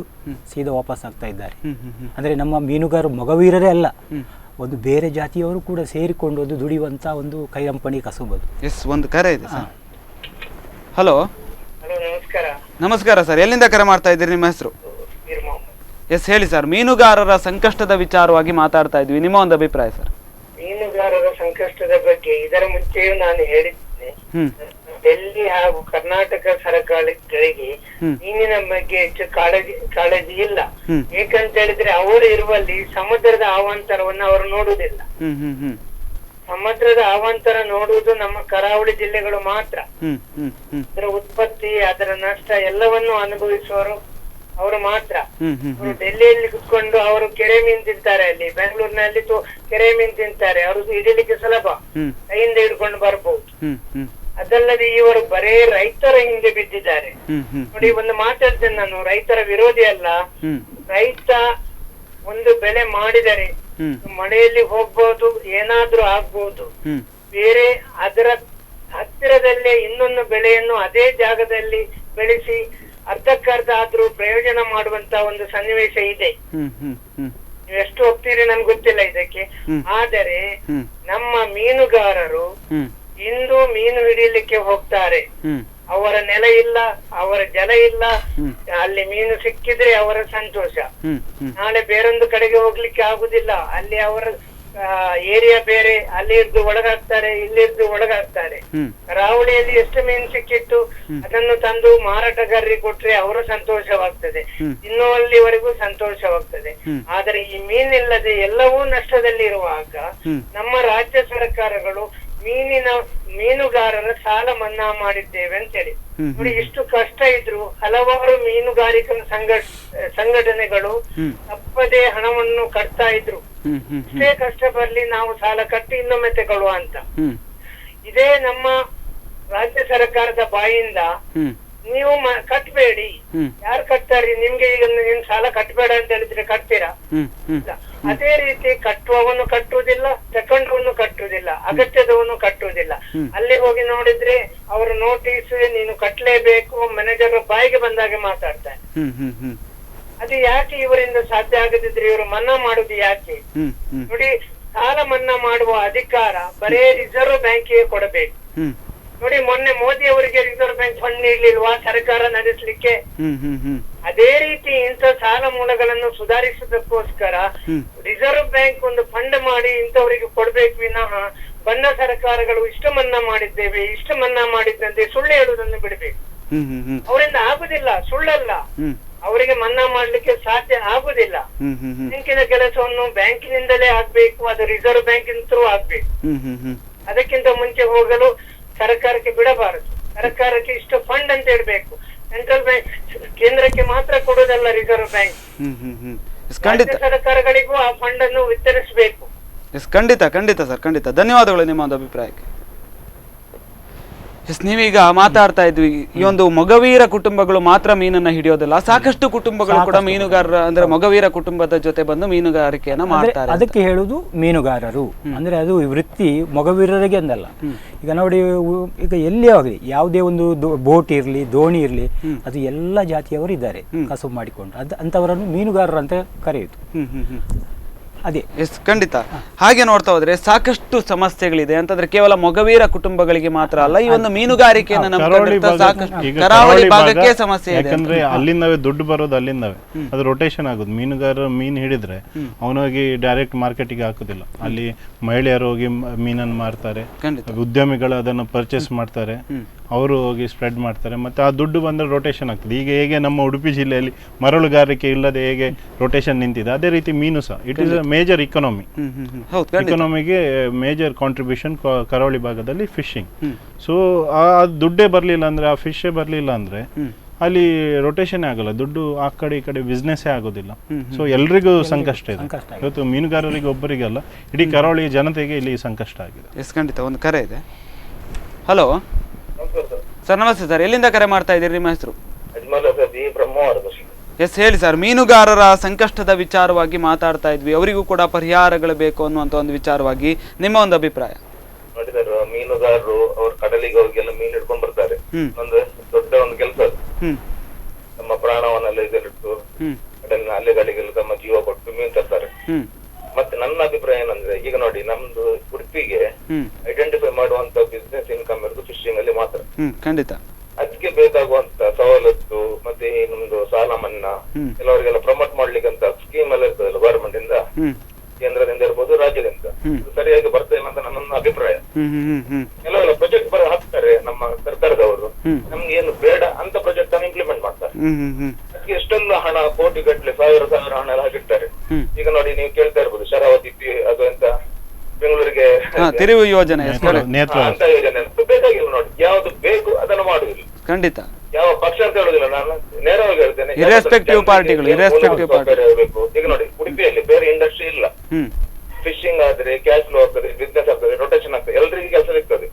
ಸೀದಾ ವಾಪಸ್ ಆಗ್ತಾ ಇದ್ದಾರೆ. ಅಂದರೆ ನಮ್ಮ ಮೀನುಗಾರರು ಮೊಗವೀರರೇ ಅಲ್ಲ, ಒಂದು ಬೇರೆ ಜಾತಿಯವರು ಕೂಡ ಸೇರಿಕೊಂಡು ಒಂದು ದುಡಿಯುವಂತ ಒಂದು ಕೈರಂಪಣಿ ಕಸುಬದು. ಎಸ್, ಒಂದು ಕರೆ ಇದೆ ಸರ್. ಹಲೋ. ನಮಸ್ಕಾರ. ನಮಸ್ಕಾರ ಸರ್, ಎಲ್ಲಿಂದ ಕರೆ ಮಾಡ್ತಾ ಇದ್ದೀರಿ, ನಿಮ್ಮ ಹೆಸರು? ಎಸ್ ಹೇಳಿ ಸರ್. ಮೀನುಗಾರರ ಸಂಕಷ್ಟದ ವಿಚಾರವಾಗಿ ಮಾತಾಡ್ತಾ ಇದ್ವಿ, ನಿಮ್ಮ ಒಂದು ಅಭಿಪ್ರಾಯ ಸರ್? ಮೀನುಗಾರರ ಸಂಕಷ್ಟದ ಬಗ್ಗೆ ಇದರ ಮುಂಚೆಯೂ ನಾನು ಹೇಳಿದ್ದೇನೆ. ಡೆಲ್ಲಿ ಹಾಗೂ ಕರ್ನಾಟಕ ಸರ್ಕಾರಗಳಿಗೆ ಮೀನಿನ ಬಗ್ಗೆ ಹೆಚ್ಚು ಕಾಳಜಿ ಇಲ್ಲ. ಏಕಂತ ಹೇಳಿದ್ರೆ ಅವರು ಇರುವಲ್ಲಿ ಸಮುದ್ರದ ಅವಾಂತರವನ್ನು ಅವರು ನೋಡುವುದಿಲ್ಲ. ಸಮುದ್ರದ ಅವಾಂತರ ನೋಡುವುದು ನಮ್ಮ ಕರಾವಳಿ ಜಿಲ್ಲೆಗಳು ಮಾತ್ರ. ಅದರ ಉತ್ಪತ್ತಿ, ಅದರ ನಷ್ಟ ಎಲ್ಲವನ್ನು ಅನುಭವಿಸುವವರು ಅವರು ಮಾತ್ರ. ಅವರು ಡೆಲ್ಲಿಯಲ್ಲಿ ಕುತ್ಕೊಂಡು ಅವರು ಕೆರೆ ಮೀನ್ ತಿಂತಾರೆ, ಅಲ್ಲಿ ಬೆಂಗಳೂರಿನಲ್ಲಿ ಕೆರೆ ಮೀನ್ ತಿಂತಾರೆ, ಅವರು ಹಿಡಿಲಿಕ್ಕೆ ಸುಲಭ, ಕೈಯಿಂದ ಹಿಡ್ಕೊಂಡು ಬರ್ಬಹುದು. ಅದಲ್ಲದೆ ಇವರು ಬರೇ ರೈತರ ಹಿಂದೆ ಬಿದ್ದಿದ್ದಾರೆ. ನೋಡಿ, ಒಂದು ಮಾತಾಡ್ತೇನೆ ನಾನು, ರೈತರ ವಿರೋಧಿ ಅಲ್ಲ. ರೈತ ಒಂದು ಬೆಳೆ ಮಾಡಿದರೆ ಮಳೆಯಲ್ಲಿ ಹೋಗ್ಬಹುದು, ಏನಾದ್ರೂ ಆಗ್ಬಹುದು, ಬೇರೆ ಅದರ ಹತ್ತಿರದಲ್ಲೇ ಇನ್ನೊಂದು ಬೆಳೆಯನ್ನು ಅದೇ ಜಾಗದಲ್ಲಿ ಬೆಳೆಸಿ ಅರ್ಧಕ್ಕರ್ಧ ಆದ್ರೂ ಪ್ರಯೋಜನ ಮಾಡುವಂತ ಒಂದು ಸನ್ನಿವೇಶ ಇದೆ. ನೀವು ಎಷ್ಟು ಹೋಗ್ತೀರಿ ನನ್ಗೆ ಗೊತ್ತಿಲ್ಲ ಇದಕ್ಕೆ. ಆದರೆ ನಮ್ಮ ಮೀನುಗಾರರು ಇಂದು ಮೀನು ಹಿಡಿಯಲಿಕ್ಕೆ ಹೋಗ್ತಾರೆ. ಅವರ ನೆಲ ಇಲ್ಲ, ಅವರ ಜಲ ಇಲ್ಲ, ಅಲ್ಲಿ ಮೀನು ಸಿಕ್ಕಿದ್ರೆ ಅವರ ಸಂತೋಷ. ನಾಳೆ ಬೇರೊಂದು ಕಡೆಗೆ ಹೋಗ್ಲಿಕ್ಕೆ ಆಗುದಿಲ್ಲ, ಅಲ್ಲಿ ಅವರ ಏರಿಯಾ ಬೇರೆ, ಅಲ್ಲಿದ್ದು ಒಳಗಾಗ್ತಾರೆ, ಇಲ್ಲಿದ್ದು ಒಳಗಾಗ್ತಾರೆ. ಹ್ಮ್ ಕರಾವಳಿಯಲ್ಲಿ ಎಷ್ಟು ಮೀನು ಸಿಕ್ಕಿತ್ತು ಅದನ್ನು ತಂದು ಮಾರಾಟಗಾರರಿಗೆ ಕೊಟ್ರೆ ಅವರ ಸಂತೋಷವಾಗ್ತದೆ, ಇನ್ನು ಅಲ್ಲಿವರೆಗೂ ಸಂತೋಷವಾಗ್ತದೆ. ಆದರೆ ಈ ಮೀನಿಲ್ಲದೆ ಎಲ್ಲವೂ ನಷ್ಟದಲ್ಲಿ ಇರುವಾಗ ನಮ್ಮ ರಾಜ್ಯ ಸರ್ಕಾರಗಳು ಮೀನುಗಾರರ ಸಾಲ ಮನ್ನಾ ಮಾಡಿದ್ದೇವೆ ಅಂತೇಳಿ. ನೋಡಿ, ಇಷ್ಟು ಕಷ್ಟ ಇದ್ರು ಹಲವಾರು ಮೀನುಗಾರಿಕಾ ಸಂಘಟನೆಗಳು ತಪ್ಪದೇ ಹಣವನ್ನು ಕಟ್ತಾ ಇದ್ರು. ಇಷ್ಟೇ ಕಷ್ಟ ಬರ್ಲಿ, ನಾವು ಸಾಲ ಕಟ್ಟಿ ಇನ್ನೊಮ್ಮೆ ತಗೊಳ್ಳುವ ಅಂತ. ಇದೇ ನಮ್ಮ ರಾಜ್ಯ ಸರ್ಕಾರದ ಬಾಯಿಂದ ನೀವು ಕಟ್ಬೇಡಿ, ಯಾರು ಕಟ್ತಾರಿ? ನಿಮ್ಗೆ ಈಗ ನಿಮ್ ಸಾಲ ಕಟ್ಬೇಡ ಅಂತ ಹೇಳಿದ್ರೆ ಕಟ್ತೀರಾ? ಅದೇ ರೀತಿ ಕಟ್ಟುವವನು ಕಟ್ಟುವುದಿಲ್ಲ, ತಕೊಂಡವನು ಕಟ್ಟುವುದಿಲ್ಲ, ಅಗತ್ಯದವನು ಕಟ್ಟುವುದಿಲ್ಲ. ಅಲ್ಲಿ ಹೋಗಿ ನೋಡಿದ್ರೆ ಅವರು ನೋಟಿಸ್ ನೀನು ಕಟ್ಲೇಬೇಕು, ಮ್ಯಾನೇಜರ್ ಬಾಯಿಗೆ ಬಂದಾಗೆ ಮಾತಾಡ್ತಾರೆ. ಅದು ಯಾಕೆ ಇವರಿಂದ ಸಾಧ್ಯ ಆಗದಿದ್ರೆ ಇವರು ಮನ್ನಾ ಮಾಡುದು ಯಾಕೆ? ನೋಡಿ, ಸಾಲ ಮನ್ನಾ ಮಾಡುವ ಅಧಿಕಾರ ಬರೇ ರಿಸರ್ವ್ ಬ್ಯಾಂಕಿಗೆ ಕೊಡಬೇಕು. ನೋಡಿ, ಮೊನ್ನೆ ಮೋದಿ ಅವರಿಗೆ ರಿಸರ್ವ್ ಬ್ಯಾಂಕ್ ಫಂಡ್ ನೀಡಲಿಲ್ವಾ ಸರ್ಕಾರ ನಡೆಸಲಿಕ್ಕೆ? ಅದೇ ರೀತಿ ಇಂಥ ಸಾಲ ಮೂಲಗಳನ್ನು ಸುಧಾರಿಸುವುದಕ್ಕೋಸ್ಕರ ರಿಸರ್ವ್ ಬ್ಯಾಂಕ್ ಒಂದು ಫಂಡ್ ಮಾಡಿ ಇಂಥವರಿಗೆ ಕೊಡ್ಬೇಕು ವಿನಃ ಬಣ್ಣ ಸರ್ಕಾರಗಳು ಇಷ್ಟು ಮನ್ನಾ ಮಾಡಿದ್ದೇವೆ, ಇಷ್ಟು ಮನ್ನಾ ಮಾಡಿದ್ದಂತೆ ಸುಳ್ಳು ಹೇಳುವುದನ್ನು ಬಿಡಬೇಕು. ಅವರಿಂದ ಆಗುದಿಲ್ಲ, ಸುಳ್ಳಲ್ಲ. ಅವರಿಗೆ ಮನ್ನಾ ಮಾಡ್ಲಿಕ್ಕೆ ಸಾಧ್ಯ ಆಗುದಿಲ್ಲ. ಬ್ಯಾಂಕಿನ ಕೆಲಸವನ್ನು ಬ್ಯಾಂಕಿನಿಂದಲೇ ಆಗ್ಬೇಕು, ಅದು ರಿಸರ್ವ್ ಬ್ಯಾಂಕಿನ ಥ್ರೂ ಆಗ್ಬೇಕು. ಅದಕ್ಕಿಂತ ಮುಂಚೆ ಹೋಗಲು ಸರ್ಕಾರಕ್ಕೆ ಬಿಡಬಾರದು. ಸರ್ಕಾರಕ್ಕೆ ಇಷ್ಟು ಫಂಡ್ ಅಂತ ಹೇಳ್ಬೇಕು. ಸೆಂಟ್ರಲ್ ಬ್ಯಾಂಕ್ ಕೇಂದ್ರಕ್ಕೆ ಮಾತ್ರ ಕೊಡುವುದಲ್ಲ ರಿಸರ್ವ್ ಬ್ಯಾಂಕ್, ರಾಜ್ಯ ಸರ್ಕಾರಗಳಿಗೂ ಆ ಫಂಡ್ ಅನ್ನು ವಿತರಿಸಬೇಕು. ಖಂಡಿತ ಖಂಡಿತ ಸರ್, ಖಂಡಿತ. ಧನ್ಯವಾದಗಳು ನಿಮ್ಮ ಒಂದು ಅಭಿಪ್ರಾಯಕ್ಕೆ. ನೀವೀಗ ಮಾತಾಡ್ತಾ ಇದ್ವಿ, ಈ ಒಂದು ಮೊಗವೀರ ಕುಟುಂಬಗಳು ಮಾತ್ರ ಮೀನನ್ನ ಹಿಡಿಯೋದಿಲ್ಲ, ಸಾಕಷ್ಟು ಕುಟುಂಬಗಳು ಕೂಡ ಮೀನುಗಾರರ ಅಂದ್ರೆ ಮೊಗವೀರ ಕುಟುಂಬದ ಜೊತೆ ಬಂದು ಮೀನುಗಾರಿಕೆಯನ್ನ ಮಾಡ್ತಾರೆ. ಅದಕ್ಕೆ ಹೇಳುದು ಮೀನುಗಾರರು ಅಂದ್ರೆ ಅದು ವೃತ್ತಿ ಮೊಗವೀರರಿಗೆ ಅಂದಲ್ಲ. ಈಗ ನೋಡಿ, ಈಗ ಎಲ್ಲಿ ಆಗಲಿ ಯಾವುದೇ ಒಂದು ಬೋಟ್ ಇರ್ಲಿ, ದೋಣಿ ಇರ್ಲಿ, ಅದು ಎಲ್ಲ ಜಾತಿಯವರು ಇದ್ದಾರೆ ಕಸುಬು ಮಾಡಿಕೊಂಡು. ಅಂತವರನ್ನು ಮೀನುಗಾರರು ಅಂತ ಕರೆಯುದು. ಅದೇ ಖಂಡಿತ. ಹಾಗೆ ನೋಡ್ತಾ ಹೋದ್ರೆ ಸಾಕಷ್ಟು ಸಮಸ್ಯೆಗಳಿದೆ ಅಂತಂದ್ರೆ ಕೇವಲ ಮೊಗವೀರ ಕುಟುಂಬಗಳಿಗೆ ಮಾತ್ರ ಅಲ್ಲ, ಈ ಒಂದು ಮೀನುಗಾರಿಕೆಯನ್ನು ಕರಾವಳಿ ಭಾಗಕ್ಕೆ ಸಮಸ್ಯೆ ಇದೆ. ಯಾಕಂದ್ರೆ ಅಲ್ಲಿಂದವೇ ದುಡ್ಡು ಬರೋದು, ಅಲ್ಲಿಂದವೇ ಅದು ರೊಟೇಷನ್ ಆಗುದು. ಮೀನುಗಾರರು ಮೀನು ಹಿಡಿದ್ರೆ ಅವನೋಗಿ ಡೈರೆಕ್ಟ್ ಮಾರ್ಕೆಟಿಗೆ ಹಾಕುದಿಲ್ಲ, ಅಲ್ಲಿ ಮಹಿಳೆಯರು ಹೋಗಿ ಮೀನನ್ನು ಮಾರ್ತಾರೆ, ಉದ್ಯಮಿಗಳು ಅದನ್ನು ಪರ್ಚೇಸ್ ಮಾಡ್ತಾರೆ, ಅವರು ಹೋಗಿ ಸ್ಪ್ರೆಡ್ ಮಾಡ್ತಾರೆ, ಮತ್ತೆ ಆ ದುಡ್ಡು ಬಂದ್ರೆ ರೊಟೇಷನ್ ಆಗ್ತದೆ. ಈಗ ಹೇಗೆ ನಮ್ಮ ಉಡುಪಿ ಜಿಲ್ಲೆಯಲ್ಲಿ ಮರಳುಗಾರಿಕೆ ಇಲ್ಲದೆ ಹೇಗೆ ರೊಟೇಷನ್ ನಿಂತಿದೆ, ಅದೇ ರೀತಿ ಮೀನು ಸಹ ಇಟ್ ಇಸ್ ಮೇಜರ್ ಇಕಾನಮಿಗೆ ಮೇಜರ್ ಕಾಂಟ್ರಿಬ್ಯೂಷನ್ ಕರಾವಳಿ ಭಾಗದಲ್ಲಿ ಫಿಶಿಂಗ್. ಸೊ ಆ ದುಡ್ಡೇ ಬರಲಿಲ್ಲ ಅಂದ್ರೆ, ಆ ಫಿಶೇ ಬರಲಿಲ್ಲ ಅಂದ್ರೆ ಅಲ್ಲಿ ರೊಟೇಷನ್ ಆಗಲ್ಲ, ದುಡ್ಡು ಆ ಕಡೆ ಈ ಕಡೆ ಬಿಸ್ನೆಸ್ಸೇ ಆಗೋದಿಲ್ಲ. ಸೊ ಎಲ್ರಿಗೂ ಸಂಕಷ್ಟ ಇದೆ ಇವತ್ತು, ಮೀನುಗಾರರಿಗೆ ಒಬ್ಬರಿಗಲ್ಲ, ಇಡೀ ಕರಾವಳಿ ಜನತೆಗೆ ಇಲ್ಲಿ ಸಂಕಷ್ಟ ಆಗಿದೆ. ಎಸ್ ಖಂಡಿತ. ಒಂದು ಕರೆ ಇದೆ. ಹಲೋ ಸರ್, ನಮಸ್ತೆ ಸರ್, ಎಲ್ಲಿಂದ ಕರೆ ಮಾಡ್ತಾ ಇದ್ದೀರಿ? ನಿಮ್ಮ ಹೆಸರು? ಎಸ್ ಹೇಳಿ ಸರ್. ಮೀನುಗಾರರ ಸಂಕಷ್ಟದ ವಿಚಾರವಾಗಿ ಮಾತಾಡ್ತಾ ಇದ್ವಿ, ಅವರಿಗೂ ಕೂಡ ಪರಿಹಾರಗಳು ಬೇಕು ಅನ್ನುವಂತ ಒಂದು ವಿಚಾರವಾಗಿ ನಿಮ್ಮ ಒಂದು ಅಭಿಪ್ರಾಯ? ನೋಡಿದರು, ಮೀನುಗಾರರು ಅವ್ರ ಕಡಲಿಗೆ ಹೋಗಿಲ್ಲ ಮೀನು ಹಿಡ್ಕೊಂಡ್ ಬರ್ತಾರೆ. ಒಂದು ದೊಡ್ಡ ಒಂದು ಕೆಲಸ ಅದು. ತಮ್ಮ ಪ್ರಾಣವನ್ನೆಲ್ಲ ಇದಲ್ಲಿಟ್ಟು ಕಡಲಿನ ಅಲೆಗಳಿಗೆಲ್ಲ ತಮ್ಮ ಜೀವ ಕೊಟ್ಟು ಮೀನು ತರ್ತಾರೆ. ಮತ್ತೆ ನನ್ನ ಅಭಿಪ್ರಾಯ ಏನಂದ್ರೆ, ಈಗ ನೋಡಿ ನಮ್ದು ಉಡುಪಿಗೆ ಐಡೆಂಟಿಫೈ ಮಾಡುವಂತ ಬಿಸ್ನೆಸ್ ಇನ್ಕಮ್ ಇರೋದು ಫಿಶಿಂಗ್ ಅಲ್ಲಿ ಮಾತ್ರ. ಖಂಡಿತ. ಅದಕ್ಕೆ ಬೇಕಾಗುವಂತ ಸವಲತ್ತು ಮತ್ತೆ ನಮ್ದು ಸಾಲ ಮನ್ನಾ, ಕೆಲವರಿಗೆಲ್ಲ ಪ್ರಮೋಟ್ ಮಾಡ್ಲಿಕ್ಕೆ ಅಂತ ಸ್ಕೀಮ್ ಎಲ್ಲ ಇರ್ತದಲ್ಲ ಗವರ್ಮೆಂಟ್ ಇಂದ, ಕೇಂದ್ರದಿಂದ ಇರ್ಬೋದು ರಾಜ್ಯದಿಂದ, ಸರಿಯಾಗಿ ಬರ್ತಾ ಇಲ್ಲ ಅಂತ ನನ್ನ ಅಭಿಪ್ರಾಯ. ಕೆಲವೆಲ್ಲ ಪ್ರಾಜೆಕ್ಟ್ ಹಾಕ್ತಾರೆ ನಮ್ಮ ಸರ್ಕಾರದವರು, ನಮ್ಗೆ ಏನು ಬೇಡ ಅಂತ ಪ್ರಾಜೆಕ್ಟ್ ಅನ್ನು ಇಂಪ್ಲಿಮೆಂಟ್ ಮಾಡ್ತಾರೆ. ಅದಕ್ಕೆ ಎಷ್ಟೊಂದು ಹಣ, ಕೋಟಿ ಗಟ್ಟಲೆ, ಸಾವಿರ ಹಣ ಎಲ್ಲ ಹಾಕಿರ್ತಾರೆ. ಈಗ ನೋಡಿ, ನೀವು ಕೇಳ್ತಾ ಇರ್ಬೋದು ಶರಾವತಿ ಅದು ಅಂತ ಬೆಂಗಳೂರಿಗೆ ತಿರುವು ಯೋಜನೆ ಅಂತ ಯೋಜನೆ ಬೇಕಾಗಿಲ್ಲ. ನೋಡಿ, ಯಾವ್ದು ಬೇಕು ಅದನ್ನು ಮಾಡುದಿಲ್ಲ. ಖಂಡಿತ. ಯಾವ ಪಕ್ಷ ಅಂತ ಹೇಳುದಿಲ್ಲ, ನಾನು ನೇರವಾಗಿ ಹೇಳ್ತೇನೆ, ಇರ್ರೆಸ್ಪೆಕ್ಟಿವ್ ಪಾರ್ಟಿಗಳು ಇರಬೇಕು. ಈಗ ನೋಡಿ, ಉಡುಪಿಯಲ್ಲಿ ಬೇರೆ ಇಂಡಸ್ಟ್ರಿ ಇಲ್ಲ. ಫಿಶಿಂಗ್ ಆದ್ರೆ ಕ್ಯಾಶ್ ಫ್ಲೋ ಆಗ್ತದೆ, ಬಿಸ್ನೆಸ್ ಆಗ್ತದೆ, ರೊಟೇಷನ್ ಆಗ್ತದೆ, ಎಲ್ರಿಗೂ ಕೆಲಸ ಸಿಗ್ತದೆ.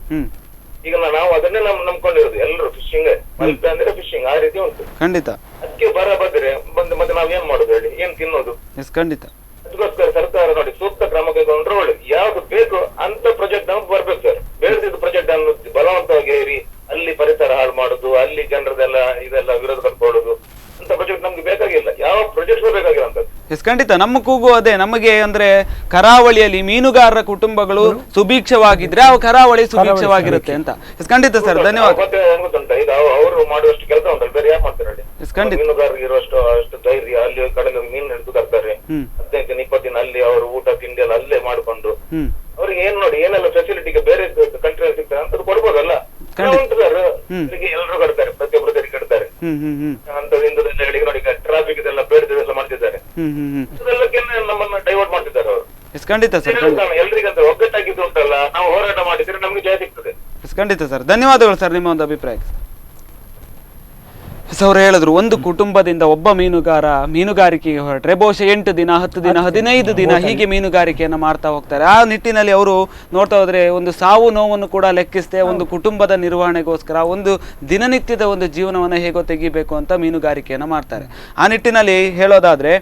ಈಗ ನಾವು ಅದನ್ನೇ ನಂಬ್ಕೊಂಡಿರೋದು ಎಲ್ಲರೂ, ಫಿಶಿಂಗ್ ಮಲ್ಪೆ ಅಂದ್ರೆ ಫಿಶಿಂಗ್, ಆ ರೀತಿ ಉಂಟು. ಖಂಡಿತ. ಅದಕ್ಕೆ ಬದ್ರೆ ಮತ್ತೆ ನಾವ್ ಏನ್ ಮಾಡುದು ಹೇಳಿ, ಏನ್ ತಿನ್ನೋದು? ಖಂಡಿತ. ಅದಕ್ಕೋಸ್ಕರ ಸರ್ಕಾರ ನೋಡಿ ಸೂಕ್ತ ಕ್ರಮ ಕೈಗೊಂಡ್ರೆ ಒಳ್ಳೇದು. ಯಾವ್ದು ಬೇಕು ಅಂತ ಪ್ರಾಜೆಕ್ಟ್ ನಮ್ಗೆ ಬರ್ಬೇಕು ಸರ್. ಬೇಡದಿದ್ದು ಪ್ರಾಜೆಕ್ಟ್ ಅನ್ನು ಬಲವಂತವಾಗಿ ಏರಿ ಅಲ್ಲಿ ಪರಿಸರ ಹಾಳು ಮಾಡುದು, ಅಲ್ಲಿ ಜನರದೆಲ್ಲ ಇದೆಲ್ಲ ವಿರೋಧ ಕಟ್ಕೊಳ್ಳೋದು ಅಂತ ಪ್ರಾಜೆಕ್ಟ್ ನಮ್ಗೆ ಬೇಕಾಗಿಲ್ಲ. ಯಾವ ಪ್ರಾಜೆಕ್ಟ್ ಬೇಕಾಗಿಲ್ಲ ಅಂತ. ಎಸ್ ಖಂಡಿತ. ನಮ್ಮ ಕೂಗು ಅದೇ, ನಮಗೆ ಅಂದ್ರೆ ಕರಾವಳಿಯಲ್ಲಿ ಮೀನುಗಾರರ ಕುಟುಂಬಗಳು ಸುಭಿಕ್ಷವಾಗಿದ್ರೆ ಆ ಕರಾವಳಿ ಸುಭಿಕ್ಷವಾಗಿರುತ್ತೆ ಅಂತ. ಎಸ್ ಖಂಡಿತ ಸರ್, ಧನ್ಯವಾದ. ಮತ್ತೆ ಗೊತ್ತುಂಟ, ಈಗ ಅವರು ಮಾಡುವಷ್ಟು ಕೆಲಸ ಉಂಟಲ್ಲ, ಬೇರೆ ಯಾರು ಮಾಡ್ತಾರೆ ಹೇಳಿ? ಮೀನುಗಾರರಿಗೆ ಇರುವಷ್ಟು ಅಷ್ಟು ಧೈರ್ಯ, ಅಲ್ಲಿ ಕಡಲ ಮೀನು ಹಿಡಿದು ತರ್ತಾರೆ. 15 ದಿನ 20 ದಿನ ಅಲ್ಲಿ ಅವರು ಊಟ ತಿಂಡಿ ಎಲ್ಲ ಅಲ್ಲೇ ಮಾಡ್ಕೊಂಡು ಹ್ಮ್ ಅವ್ರಿಗೆ ಏನ್ ನೋಡಿ ಏನೆಲ್ಲ ಫೆಸಿಲಿಟಿಗೆ ಬೇರೆ ಕಂಟ್ರಿ ಸಿಗ್ತದೆ ಅಂತ ಕೊಡ್ಬೋದಲ್ಲ. ಉಂಟು ಸರ್, ಎಲ್ಲರೂ ಕಟ್ತಾರೆ, ಪ್ರತಿಯೊಬ್ಬರು ತೆರಿಗೆ ಕಟ್ತಾರೆ ಅಂತ ಹಿಂದೂದಲ್ಲಿ ಹೇಳಿ ನೋಡಿ ಟ್ರಾಫಿಕ್ ಇದೆಲ್ಲ ಬೇಡದೆಲ್ಲ ಮಾಡ್ತಿದ್ದಾರೆ. ಅದೆಲ್ಲಕ್ಕೆ ನಮ್ಮನ್ನ ಡೈವರ್ಟ್ ಮಾಡ್ತಿದ್ದಾರೆ ಅವರು. ಖಂಡಿತ ಸರ್, ಎಲ್ರಿಗಂತ ಒಗ್ಗಟ್ಟಾಗಿದ್ದು ಉಂಟಲ್ಲ, ನಾವು ಹೋರಾಟ ಮಾಡಿದ್ರೆ ನಮ್ಗೆ ಜಯ ಸಿಗ್ತದೆ. ಖಂಡಿತ ಸರ್, ಧನ್ಯವಾದಗಳು ಸರ್ ನಿಮ್ಮ ಒಂದು ಅಭಿಪ್ರಾಯಕ್ಕೆ. ಅವರು ಹೇಳಿದ್ರು, ಒಂದು ಕುಟುಂಬದಿಂದ ಒಬ್ಬ ಮೀನುಗಾರ ಮೀನುಗಾರಿಕೆಗೆ ಹೊರಟ್ರೆ ಬಹುಶಃ 8 ದಿನ 10 ದಿನ 15 ದಿನ ಹೀಗೆ ಮೀನುಗಾರಿಕೆಯನ್ನು ಮಾಡ್ತಾ ಹೋಗ್ತಾರೆ. ಆ ನಿಟ್ಟಿನಲ್ಲಿ ಅವರು ನೋಡ್ತಾ ಹೋದ್ರೆ ಒಂದು ಸಾವು ನೋವನ್ನು ಕೂಡ ಲೆಕ್ಕಿಸದೆ ಒಂದು ಕುಟುಂಬದ ನಿರ್ವಹಣೆಗೋಸ್ಕರ ಒಂದು ದಿನನಿತ್ಯದ ಒಂದು ಜೀವನವನ್ನು ಹೇಗೋ ತೆಗಿಬೇಕು ಅಂತ ಮೀನುಗಾರಿಕೆಯನ್ನು ಮಾಡ್ತಾರೆ. ಆ ನಿಟ್ಟಿನಲ್ಲಿ ಹೇಳೋದಾದ್ರೆ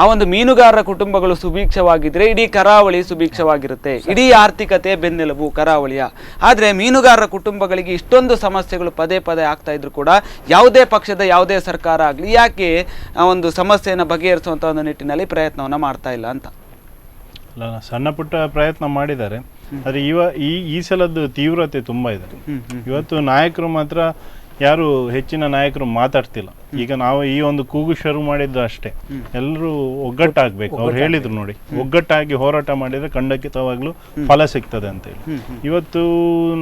ಆ ಒಂದು ಮೀನುಗಾರರ ಕುಟುಂಬಗಳು ಸುಭಿಕ್ಷವಾಗಿದ್ರೆ ಇಡೀ ಕರಾವಳಿ ಸುಭಿಕ್ಷವಾಗಿರುತ್ತೆ. ಇಡೀ ಆರ್ಥಿಕತೆ ಬೆನ್ನೆಲುಬು ಕರಾವಳಿಯ. ಆದರೆ ಮೀನುಗಾರರ ಕುಟುಂಬಗಳಿಗೆ ಇಷ್ಟೊಂದು ಸಮಸ್ಯೆಗಳು ಪದೇ ಪದೇ ಆಗ್ತಾ ಇದ್ರು ಕೂಡ ಯಾವುದೇ ಪಕ್ಷದ ಯಾವುದೇ ಸರ್ಕಾರ ಆಗಲಿ ಯಾಕೆ ಆ ಒಂದು ಸಮಸ್ಯೆಯನ್ನು ಬಗೆಹರಿಸುವಂಥ ಒಂದು ನಿಟ್ಟಿನಲ್ಲಿ ಪ್ರಯತ್ನವನ್ನು ಮಾಡ್ತಾ ಇಲ್ಲ ಅಂತ. ಅಲ್ಲ, ಸಣ್ಣ ಪುಟ್ಟ ಪ್ರಯತ್ನ ಮಾಡಿದ್ದಾರೆ, ಆದರೆ ಈ ಸಲದ್ದು ತೀವ್ರತೆ ತುಂಬ ಇದೆ. ಇವತ್ತು ನಾಯಕರು ಮಾತ್ರ ಯಾರು ಹೆಚ್ಚಿನ ನಾಯಕರು ಮಾತಾಡ್ತಿಲ್ಲ. ಈಗ ನಾವು ಈ ಒಂದು ಕೂಗು ಶುರು ಮಾಡಿದ್ದು ಅಷ್ಟೇ, ಎಲ್ಲರೂ ಒಗ್ಗಟ್ಟಾಗಬೇಕು. ಅವ್ರು ಹೇಳಿದ್ರು ನೋಡಿ, ಒಗ್ಗಟ್ಟಾಗಿ ಹೋರಾಟ ಮಾಡಿದ್ರೆ ಖಂಡಿತವಾಗ್ಲೂ ಫಲ ಸಿಗ್ತದೆ ಅಂತೇಳಿ. ಇವತ್ತು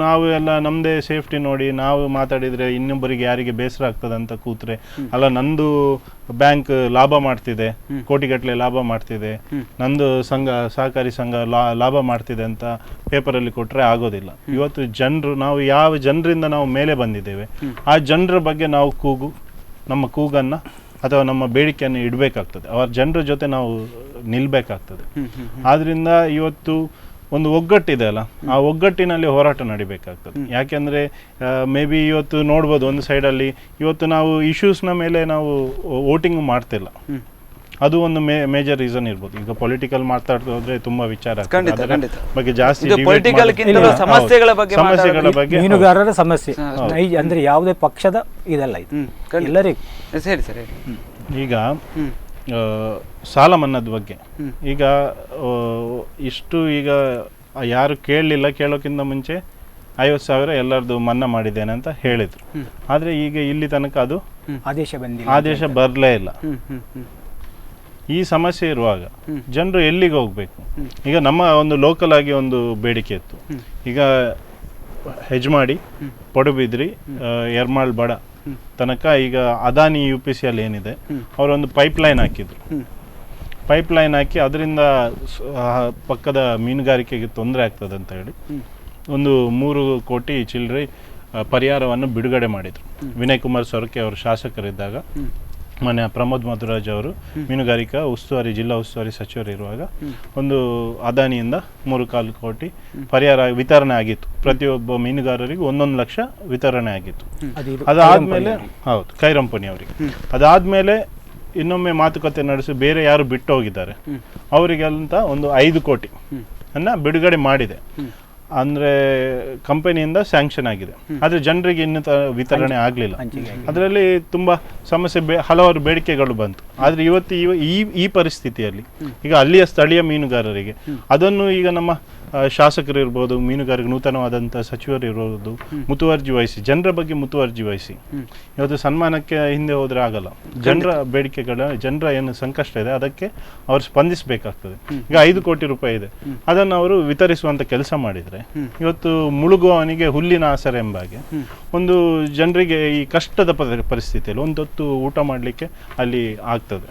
ನಾವು ಎಲ್ಲ ನಮ್ಮದೇ ಸೇಫ್ಟಿ ನೋಡಿ ನಾವು ಮಾತಾಡಿದರೆ ಇನ್ನೊಬ್ಬರಿಗೆ ಯಾರಿಗೆ ಬೇಸರ ಆಗ್ತದೆ ಅಂತ ಕೂತ್ರೆ, ಅಲ್ಲ ನಂದು ಬ್ಯಾಂಕ್ ಲಾಭ ಮಾಡ್ತಿದೆ, ಕೋಟಿಗಟ್ಟಲೆ ಲಾಭ ಮಾಡ್ತಿದೆ, ನಂದು ಸಂಘ ಸಹಕಾರಿ ಸಂಘ ಲಾಭ ಮಾಡ್ತಿದೆ ಅಂತ ಪೇಪರಲ್ಲಿ ಕೊಟ್ಟರೆ ಆಗೋದಿಲ್ಲ. ಇವತ್ತು ಜನರು, ನಾವು ಯಾವ ಜನರಿಂದ ನಾವು ಮೇಲೆ ಬಂದಿದ್ದೇವೆ ಆ ಜನರ ಬಗ್ಗೆ ನಾವು ನಮ್ಮ ಕೂಗನ್ನು ಅಥವಾ ನಮ್ಮ ಬೇಡಿಕೆಯನ್ನು ಇಡಬೇಕಾಗ್ತದೆ. ಅವರ ಜನರ ಜೊತೆ ನಾವು ನಿಲ್ಬೇಕಾಗ್ತದೆ. ಆದ್ರಿಂದ ಇವತ್ತು ಒಂದು ಒಗ್ಗಟ್ಟಿದೆ ಅಲ್ಲ, ಆ ಒಗ್ಗಟ್ಟಿನಲ್ಲಿ ಹೋರಾಟ ನಡಿಬೇಕಾಗ್ತದೆ. ಯಾಕೆಂದರೆ ಮೇ ಬಿ ಇವತ್ತು ನೋಡ್ಬೋದು, ಒಂದು ಸೈಡಲ್ಲಿ ಇವತ್ತು ನಾವು ಇಶ್ಯೂಸ್ನ ಮೇಲೆ ನಾವು ವೋಟಿಂಗ್ ಮಾಡ್ತಿಲ್ಲ. ಅದು ಒಂದು ಮೇಜರ್ ರೀಸನ್ ಇರ್ಬೋದು. ಈಗ ಪೊಲಿಟಿಕಲ್ ಮಾತಾಡ್ತಾ ಹೋದ್ರೆ ತುಂಬಾ ವಿಚಾರ ಬಗ್ಗೆ ಜಾಸ್ತಿ ಸಮಸ್ಯೆಗಳ ಬಗ್ಗೆ ಮೀನುಗಾರರ ಸಮಸ್ಯೆ ಅಂದ್ರೆ ಯಾವುದೇ ಪಕ್ಷದ ಇದಲ್ಲ, ಇದು ಎಲ್ಲರಿಗೂ. ಸರಿ ಸರಿ. ಈಗ ಸಾಲ ಮನ್ನಾದ ಬಗ್ಗೆ ಈಗ ಇಷ್ಟು ಈಗ ಯಾರು ಕೇಳಲಿಲ್ಲ, ಕೇಳೋಕ್ಕಿಂತ ಮುಂಚೆ 50,000 ಎಲ್ಲರದು ಮನ್ನಾ ಮಾಡಿದ್ದೇನೆ ಅಂತ ಹೇಳಿದ್ರು. ಆದರೆ ಈಗ ಇಲ್ಲಿ ತನಕ ಅದು ಆದೇಶ ಬರಲೇ ಇಲ್ಲ. ಈ ಸಮಸ್ಯೆ ಇರುವಾಗ ಜನರು ಎಲ್ಲಿಗೆ ಹೋಗ್ಬೇಕು? ಈಗ ನಮ್ಮ ಒಂದು ಲೋಕಲ್ ಆಗಿ ಒಂದು ಬೇಡಿಕೆ ಇತ್ತು. ಈಗ ಹೆಜ್ಮಾಡಿ, ಪಡುಬಿದ್ರಿ, ಯರ್ಮಾಳ್ ಬಡ ತನಕ ಈಗ ಅದಾನಿ UPCL ಏನಿದೆ ಅವರೊಂದು ಪೈಪ್ಲೈನ್ ಹಾಕಿದ್ರು. ಪೈಪ್ಲೈನ್ ಹಾಕಿ ಅದರಿಂದ ಪಕ್ಕದ ಮೀನುಗಾರಿಕೆಗೆ ತೊಂದರೆ ಆಗ್ತದೆ ಅಂತ ಹೇಳಿ ಒಂದು 3 ಕೋಟಿ ಚಿಲ್ಲರೆ ಪರಿಹಾರವನ್ನು ಬಿಡುಗಡೆ ಮಾಡಿದರು. ವಿನಯ್ ಕುಮಾರ್ ಸೊರಕೆ ಅವರು ಶಾಸಕರಿದ್ದಾಗ, ಮೊನ್ನೆ ಪ್ರಮೋದ್ ಮಧುರಾಜ್ ಅವರು ಮೀನುಗಾರಿಕಾ ಜಿಲ್ಲಾ ಉಸ್ತುವಾರಿ ಸಚಿವರು ಇರುವಾಗ ಒಂದು ಅದಾನಿಯಿಂದ 3.25 ಕೋಟಿ ಪರಿಹಾರ ವಿತರಣೆ ಆಗಿತ್ತು. ಪ್ರತಿಯೊಬ್ಬ ಮೀನುಗಾರರಿಗೂ 1 ಲಕ್ಷ ವಿತರಣೆ ಆಗಿತ್ತು. ಅದಾದ್ಮೇಲೆ ಹೌದು, ಕೈರಂಪನಿ ಅವರಿಗೆ. ಅದಾದ್ಮೇಲೆ ಇನ್ನೊಮ್ಮೆ ಮಾತುಕತೆ ನಡೆಸಿ ಬೇರೆ ಯಾರು ಬಿಟ್ಟು ಹೋಗಿದ್ದಾರೆ ಅವರಿಗೆಂತ ಒಂದು 5 ಕೋಟಿ ಅನ್ನ ಬಿಡುಗಡೆ ಮಾಡಿದೆ. ಅಂದರೆ ಕಂಪನಿಯಿಂದ ಸ್ಯಾಂಕ್ಷನ್ ಆಗಿದೆ, ಆದರೆ ಜನರಿಗೆ ಇನ್ನೂ ವಿತರಣೆ ಆಗಲಿಲ್ಲ. ಅದರಲ್ಲಿ ತುಂಬ ಸಮಸ್ಯೆ, ಹಲವಾರು ಬೇಡಿಕೆಗಳು ಬಂತು. ಆದರೆ ಇವತ್ತು ಈ ಪರಿಸ್ಥಿತಿಯಲ್ಲಿ ಈಗ ಅಲ್ಲಿಯ ಸ್ಥಳೀಯ ಮೀನುಗಾರರಿಗೆ ಅದನ್ನು ಈಗ ನಮ್ಮ ಶಾಸಕರು ಇರ್ಬೋದು, ಮೀನುಗಾರಿಕೆ ನೂತನವಾದಂಥ ಸಚಿವರು ಇರ್ಬೋದು, ಮುತುವರ್ಜಿ ವಹಿಸಿ ಜನರ ಬಗ್ಗೆ ಮುತುವರ್ಜಿ ವಹಿಸಿ ಇವತ್ತು ಸನ್ಮಾನಕ್ಕೆ ಹಿಂದೆ ಹೋದರೆ ಆಗಲ್ಲ. ಜನರ ಬೇಡಿಕೆಗಳ, ಜನರ ಏನು ಸಂಕಷ್ಟ ಇದೆ ಅದಕ್ಕೆ ಅವರು ಸ್ಪಂದಿಸಬೇಕಾಗ್ತದೆ. ಈಗ 5 ಕೋಟಿ ರೂಪಾಯಿ ಇದೆ, ಅದನ್ನು ಅವರು ವಿತರಿಸುವಂಥ ಕೆಲಸ ಮಾಡಿದರೆ ಇವತ್ತು ಮುಳುಗುವವನಿಗೆ ಹುಲ್ಲಿನ ಆಸರೆ ಎಂಬಾಗೆ ಒಂದು ಜನರಿಗೆ ಈ ಕಷ್ಟದ ಪರಿಸ್ಥಿತಿಯಲ್ಲಿ ಒಂದೊತ್ತು ಊಟ ಮಾಡಲಿಕ್ಕೆ ಅಲ್ಲಿ ಆಗ್ತದೆ.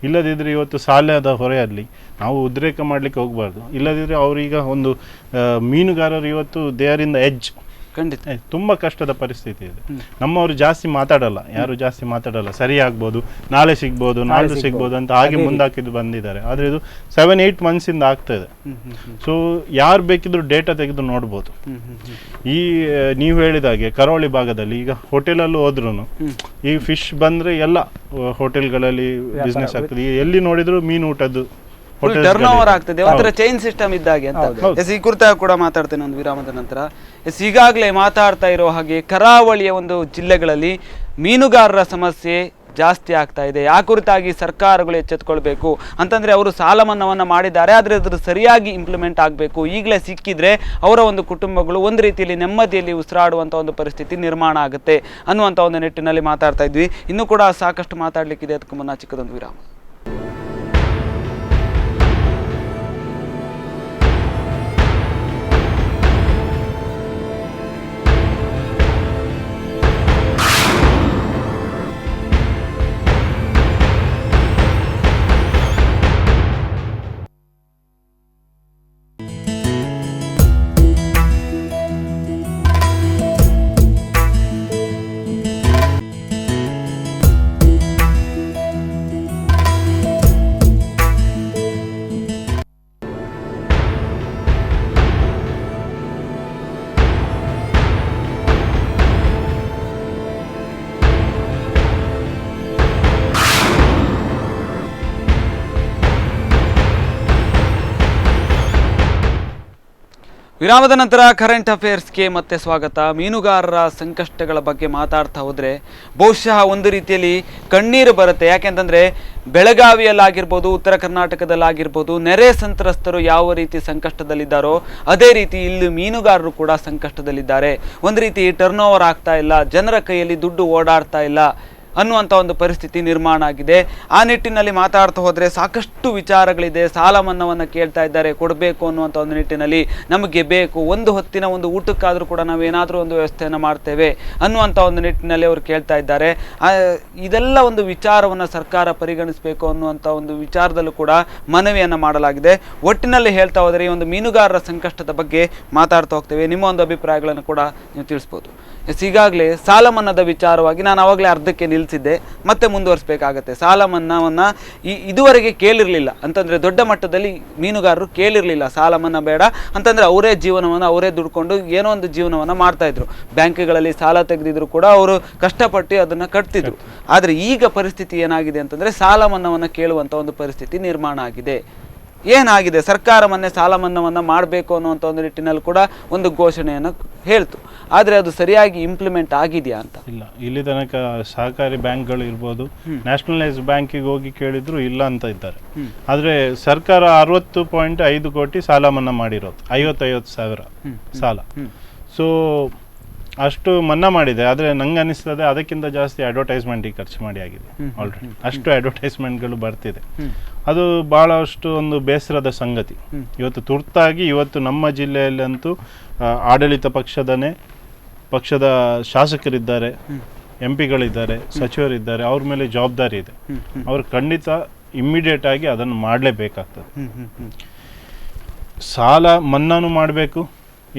ಇಲ್ಲದಿದ್ದರೆ ಇವತ್ತು ಸಾಲದ ಹೊರೆಯಲ್ಲಿ ನಾವು ಉದ್ರೇಕ ಮಾಡಲಿಕ್ಕೆ ಹೋಗಬಾರ್ದು. ಇಲ್ಲದಿದ್ದರೆ ಅವರೀಗ ಒಂದು ಮೀನುಗಾರರು ಇವತ್ತು ದೇವರಿಂದ ಎಜ್ ಖಂಡಿತ ತುಂಬ ಕಷ್ಟದ ಪರಿಸ್ಥಿತಿ ಇದೆ. ನಮ್ಮವರು ಜಾಸ್ತಿ ಮಾತಾಡಲ್ಲ, ಯಾರು ಜಾಸ್ತಿ ಮಾತಾಡಲ್ಲ. ಸರಿ ಆಗ್ಬೋದು, ನಾಳೆ ಸಿಗ್ಬೋದು, ನಾಳೆ ಸಿಗ್ಬೋದು ಅಂತ ಹಾಗೆ ಮುಂದಾಕಿದ್ದು ಬಂದಿದ್ದಾರೆ. ಆದರೆ ಇದು 7-8 ಮಂತ್ಸಿಂದ ಆಗ್ತದೆ. ಸೊ ಯಾರು ಬೇಕಿದ್ರು ಡೇಟಾ ತೆಗೆದು ನೋಡ್ಬೋದು. ಈ ನೀವು ಹೇಳಿದಾಗೆ ಕರಾವಳಿ ಭಾಗದಲ್ಲಿ ಈಗ ಹೋಟೆಲಲ್ಲೂ ಹೋದ್ರೂ ಈ ಫಿಶ್ ಬಂದರೆ ಎಲ್ಲ ಹೋಟೆಲ್ಗಳಲ್ಲಿ ಬಿಸ್ನೆಸ್ ಆಗ್ತದೆ. ಎಲ್ಲಿ ನೋಡಿದ್ರು ಮೀನು ಊಟದ್ದು ಟರ್ನ್ ಓವರ್ ಆಗ್ತದೆ, ಒಂಥರ ಚೈನ್ ಸಿಸ್ಟಮ್ ಇದ್ದಾಗೆ ಅಂತ. ಈ ಕುರಿತಾಗಿ ಕೂಡ ಮಾತಾಡ್ತೇನೆ ಒಂದು ವಿರಾಮದ ನಂತರ. ಈಗಾಗಲೇ ಮಾತಾಡ್ತಾ ಇರೋ ಹಾಗೆ ಕರಾವಳಿಯ ಒಂದು ಜಿಲ್ಲೆಗಳಲ್ಲಿ ಮೀನುಗಾರರ ಸಮಸ್ಯೆ ಜಾಸ್ತಿ ಆಗ್ತಾ ಇದೆ. ಆ ಕುರಿತಾಗಿ ಸರ್ಕಾರಗಳು ಎಚ್ಚೆತ್ತುಕೊಳ್ಬೇಕು. ಅಂತಂದ್ರೆ ಅವರು ಸಾಲ ಮನ್ನಾವನ್ನು ಮಾಡಿದ್ದಾರೆ, ಆದರೆ ಅದ್ರ ಸರಿಯಾಗಿ ಇಂಪ್ಲಿಮೆಂಟ್ ಆಗಬೇಕು. ಈಗಲೇ ಸಿಕ್ಕಿದ್ರೆ ಅವರ ಒಂದು ಕುಟುಂಬಗಳು ಒಂದು ರೀತಿಯಲ್ಲಿ ನೆಮ್ಮದಿಯಲ್ಲಿ ಉಸಿರಾಡುವಂಥ ಒಂದು ಪರಿಸ್ಥಿತಿ ನಿರ್ಮಾಣ ಆಗುತ್ತೆ ಅನ್ನುವಂಥ ಒಂದು ನಿಟ್ಟಿನಲ್ಲಿ ಮಾತಾಡ್ತಾ ಇದ್ವಿ. ಇನ್ನೂ ಕೂಡ ಸಾಕಷ್ಟು ಮಾತಾಡಲಿಕ್ಕಿದೆ. ಅದಕ್ಕೂ ಮುನ್ನ ಚಿಕ್ಕದೊಂದು ವಿರಾಮ. ವಿರಾಮದ ನಂತರ ಕರೆಂಟ್ ಅಫೇರ್ಸ್ಗೆ ಮತ್ತೆ ಸ್ವಾಗತ. ಮೀನುಗಾರರ ಸಂಕಷ್ಟಗಳ ಬಗ್ಗೆ ಮಾತಾಡ್ತಾ ಹೋದರೆ ಬಹುಶಃ ಒಂದು ರೀತಿಯಲ್ಲಿ ಕಣ್ಣೀರು ಬರುತ್ತೆ. ಯಾಕೆಂತಂದರೆ ಬೆಳಗಾವಿಯಲ್ಲಾಗಿರ್ಬೋದು, ಉತ್ತರ ಕರ್ನಾಟಕದಲ್ಲಾಗಿರ್ಬೋದು, ನೆರೆ ಸಂತ್ರಸ್ತರು ಯಾವ ರೀತಿ ಸಂಕಷ್ಟದಲ್ಲಿದ್ದಾರೋ ಅದೇ ರೀತಿ ಇಲ್ಲಿ ಮೀನುಗಾರರು ಕೂಡ ಸಂಕಷ್ಟದಲ್ಲಿದ್ದಾರೆ. ಒಂದು ರೀತಿ ಟರ್ನ್ ಓವರ್ ಆಗ್ತಾ ಇಲ್ಲ, ಜನರ ಕೈಯಲ್ಲಿ ದುಡ್ಡು ಓಡಾಡ್ತಾ ಇಲ್ಲ ಅನ್ನುವಂಥ ಒಂದು ಪರಿಸ್ಥಿತಿ ನಿರ್ಮಾಣ ಆಗಿದೆ. ಆ ನಿಟ್ಟಿನಲ್ಲಿ ಮಾತಾಡ್ತಾ ಹೋದರೆ ಸಾಕಷ್ಟು ವಿಚಾರಗಳಿದೆ. ಸಾಲ ಮನ್ನಾವನ್ನು ಕೇಳ್ತಾ ಇದ್ದಾರೆ, ಕೊಡಬೇಕು ಅನ್ನುವಂಥ ಒಂದು ನಿಟ್ಟಿನಲ್ಲಿ ನಮಗೆ ಬೇಕು, ಒಂದು ಹೊತ್ತಿನ ಒಂದು ಊಟಕ್ಕಾದರೂ ಕೂಡ ನಾವೇನಾದರೂ ಒಂದು ವ್ಯವಸ್ಥೆಯನ್ನು ಮಾಡ್ತೇವೆ ಅನ್ನುವಂಥ ಒಂದು ನಿಟ್ಟಿನಲ್ಲಿ ಅವರು ಕೇಳ್ತಾ ಇದ್ದಾರೆ. ಇದೆಲ್ಲ ಒಂದು ವಿಚಾರವನ್ನು ಸರ್ಕಾರ ಪರಿಗಣಿಸಬೇಕು ಅನ್ನುವಂಥ ಒಂದು ವಿಚಾರದಲ್ಲೂ ಕೂಡ ಮನವಿಯನ್ನು ಮಾಡಲಾಗಿದೆ. ಒಟ್ಟಿನಲ್ಲಿ ಹೇಳ್ತಾ ಹೋದರೆ ಈ ಒಂದು ಮೀನುಗಾರರ ಸಂಕಷ್ಟದ ಬಗ್ಗೆ ಮಾತಾಡ್ತಾ ಹೋಗ್ತೇವೆ. ನಿಮ್ಮ ಒಂದು ಅಭಿಪ್ರಾಯಗಳನ್ನು ಕೂಡ ನೀವು ತಿಳಿಸ್ಬೋದು. ಈಗಾಗಲೇ ಸಾಲ ಮನ್ನಾದ ವಿಚಾರವಾಗಿ ನಾನು ಆವಾಗಲೇ ಅರ್ಧಕ್ಕೆ ನಿಲ್ಲಿಸಿದ್ದೆ, ಮತ್ತೆ ಮುಂದುವರಿಸಬೇಕಾಗತ್ತೆ. ಸಾಲ ಮನ್ನಾವನ್ನು ಇದುವರೆಗೆ ಕೇಳಿರಲಿಲ್ಲ ಅಂತಂದರೆ, ದೊಡ್ಡ ಮಟ್ಟದಲ್ಲಿ ಮೀನುಗಾರರು ಕೇಳಿರಲಿಲ್ಲ ಸಾಲ ಮನ್ನಾ ಬೇಡ ಅಂತಂದರೆ ಅವರೇ ಜೀವನವನ್ನು ಅವರೇ ದುಡ್ಕೊಂಡು ಏನೋ ಒಂದು ಜೀವನವನ್ನು ಮಾಡ್ತಾಯಿದ್ರು. ಬ್ಯಾಂಕ್ಗಳಲ್ಲಿ ಸಾಲ ತೆಗೆದಿದ್ರು ಕೂಡ ಅವರು ಕಷ್ಟಪಟ್ಟು ಅದನ್ನು ಕಟ್ತಿದ್ರು. ಆದರೆ ಈಗ ಪರಿಸ್ಥಿತಿ ಏನಾಗಿದೆ ಅಂತಂದರೆ ಸಾಲ ಮನ್ನಾವನ್ನು ಕೇಳುವಂಥ ಒಂದು ಪರಿಸ್ಥಿತಿ ನಿರ್ಮಾಣ ಆಗಿದೆ. ಏನಾಗಿದೆ, ಸರ್ಕಾರ ಮೊನ್ನೆ ಸಾಲ ಮನ್ನಾವನ್ನು ಮಾಡಬೇಕು ಅನ್ನುವಂಥ ಒಂದು ನಿಟ್ಟಿನಲ್ಲಿ ಕೂಡ ಒಂದು ಘೋಷಣೆಯನ್ನು ಹೇಳ್ತು. ಆದರೆ ಅದು ಸರಿಯಾಗಿ ಇಂಪ್ಲಿಮೆಂಟ್ ಆಗಿದೆಯಾ ಅಂತ ಇಲ್ಲ. ಇಲ್ಲಿ ತನಕ ಸಹಕಾರಿ ಬ್ಯಾಂಕ್ಗಳು ಇರ್ಬೋದು, ನ್ಯಾಷನಲೈಸ್ ಬ್ಯಾಂಕಿಗೆ ಹೋಗಿ ಕೇಳಿದ್ರು ಇಲ್ಲ ಅಂತ ಇದ್ದಾರೆ. ಆದರೆ ಸರ್ಕಾರ 60.5 ಕೋಟಿ ಸಾಲ ಮನ್ನಾ ಮಾಡಿರೋದು, 50 ಸಾವಿರ ಸಾಲ. ಸೊ ಅಷ್ಟು ಮನ್ನಾ ಮಾಡಿದೆ. ಆದರೆ ನಂಗೆ ಅನಿಸ್ತದೆ ಅದಕ್ಕಿಂತ ಜಾಸ್ತಿ ಅಡ್ವರ್ಟೈಸ್ಮೆಂಟಿಗೆ ಖರ್ಚು ಮಾಡಿ ಆಗಿದೆ ಆಲ್ರೆಡಿ. ಅಷ್ಟು ಅಡ್ವರ್ಟೈಸ್ಮೆಂಟ್ಗಳು ಬರ್ತಿದೆ. ಅದು ಭಾಳಷ್ಟು ಒಂದು ಬೇಸರದ ಸಂಗತಿ. ಇವತ್ತು ತುರ್ತಾಗಿ ಇವತ್ತು ನಮ್ಮ ಜಿಲ್ಲೆಯಲ್ಲಂತೂ ಆಡಳಿತ ಪಕ್ಷದ ಶಾಸಕರಿದ್ದಾರೆ, MP ಗಳಿದ್ದಾರೆ, ಸಚಿವರಿದ್ದಾರೆ, ಅವ್ರ ಮೇಲೆ ಜವಾಬ್ದಾರಿ ಇದೆ. ಅವ್ರು ಖಂಡಿತ ಇಮ್ಮಿಡಿಯೇಟ್ ಆಗಿ ಅದನ್ನು ಮಾಡಲೇಬೇಕಾಗ್ತದೆ. ಸಾಲ ಮನ್ನಾನು ಮಾಡಬೇಕು.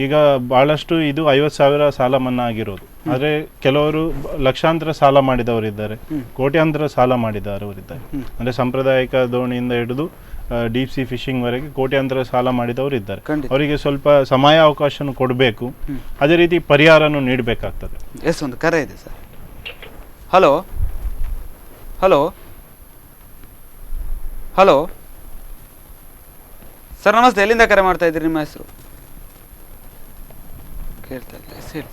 ಈಗ ಭಾಳಷ್ಟು ಇದು 50 ಸಾವಿರ ಸಾಲ ಮನ್ನಾ ಆಗಿರೋದು. ಆದರೆ ಕೆಲವರು ಲಕ್ಷಾಂತರ ಸಾಲ ಮಾಡಿದವರಿದ್ದಾರೆ, ಕೋಟ್ಯಾಂತರ ಸಾಲ ಮಾಡಿದವರಿದ್ದಾರೆ. ಅಂದರೆ ಸಾಂಪ್ರದಾಯಿಕ ದೋಣಿಯಿಂದ ಹಿಡಿದು ಡೀಪ್ ಸಿ ಫಿಶಿಂಗ್ವರೆಗೆ ಕೋಟ್ಯಾಂತರ ಸಾಲ ಮಾಡಿದವರು ಇದ್ದಾರೆ. ಅವರಿಗೆ ಸ್ವಲ್ಪ ಸಮಯಾವಕಾಶನೂ ಕೊಡಬೇಕು, ಅದೇ ರೀತಿ ಪರಿಹಾರನೂ ನೀಡಬೇಕಾಗ್ತದೆ. ಎಸ್, ಒಂದು ಕರೆ ಇದೆ sir. Hello hello hello sir, ನಮಸ್ತೆ. ಎಲ್ಲಿಂದ ಕರೆ ಮಾಡ್ತಾ ಇದ್ದೀರಿ? ನಿಮ್ಮ ಹೆಸರು ಕೇಳ್ತಾ ಇಲ್ಲ.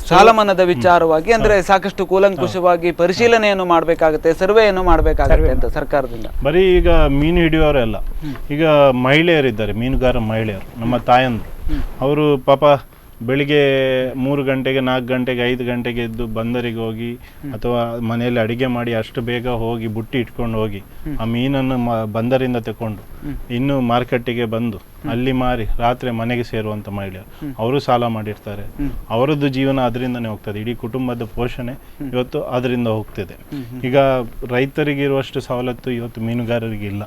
ಸಾಲ ಮನ್ನಾದ ವಿಚಾರವಾಗಿ ಅಂದ್ರೆ ಸಾಕಷ್ಟು ಕೂಲಂಕುಷವಾಗಿ ಪರಿಶೀಲನೆಯನ್ನು ಮಾಡಬೇಕಾಗುತ್ತೆ, ಸರ್ವೆಯನ್ನು ಮಾಡಬೇಕಾಗುತ್ತೆ ಅಂತ ಸರ್ಕಾರದಿಂದ. ಬರೀ ಈಗ ಮೀನು ಹಿಡಿಯೋರೆಲ್ಲ, ಈಗ ಮಹಿಳೆಯರಿದ್ದಾರೆ, ಮೀನುಗಾರ ಮಹಿಳೆಯರು, ನಮ್ಮ ತಾಯಂದ್ರು, ಅವರು ಪಾಪ ಬೆಳಿಗ್ಗೆ 3 ಗಂಟೆಗೆ 4 ಗಂಟೆಗೆ 5 ಗಂಟೆಗೆ ಎದ್ದು ಬಂದರಿಗೆ ಹೋಗಿ ಅಥವಾ ಮನೆಯಲ್ಲಿ ಅಡಿಗೆ ಮಾಡಿ ಅಷ್ಟು ಬೇಗ ಹೋಗಿ ಬುಟ್ಟಿ ಇಟ್ಕೊಂಡು ಹೋಗಿ ಆ ಮೀನನ್ನು ಬಂದರಿಂದ ತಗೊಂಡು ಇನ್ನು ಮಾರ್ಕೆಟಿಗೆ ಬಂದು ಅಲ್ಲಿ ಮಾರಿ ರಾತ್ರಿ ಮನೆಗೆ ಸೇರುವಂಥ ಮಹಿಳೆಯರು, ಅವರು ಸಾಲ ಮಾಡಿರ್ತಾರೆ. ಅವರದ್ದು ಜೀವನ ಅದರಿಂದನೇ ಹೋಗ್ತದೆ. ಇಡೀ ಕುಟುಂಬದ ಪೋಷಣೆ ಇವತ್ತು ಅದರಿಂದ ಹೋಗ್ತಿದೆ. ಈಗ ರೈತರಿಗಿರುವಷ್ಟು ಸವಲತ್ತು ಇವತ್ತು ಮೀನುಗಾರರಿಗೆ ಇಲ್ಲ.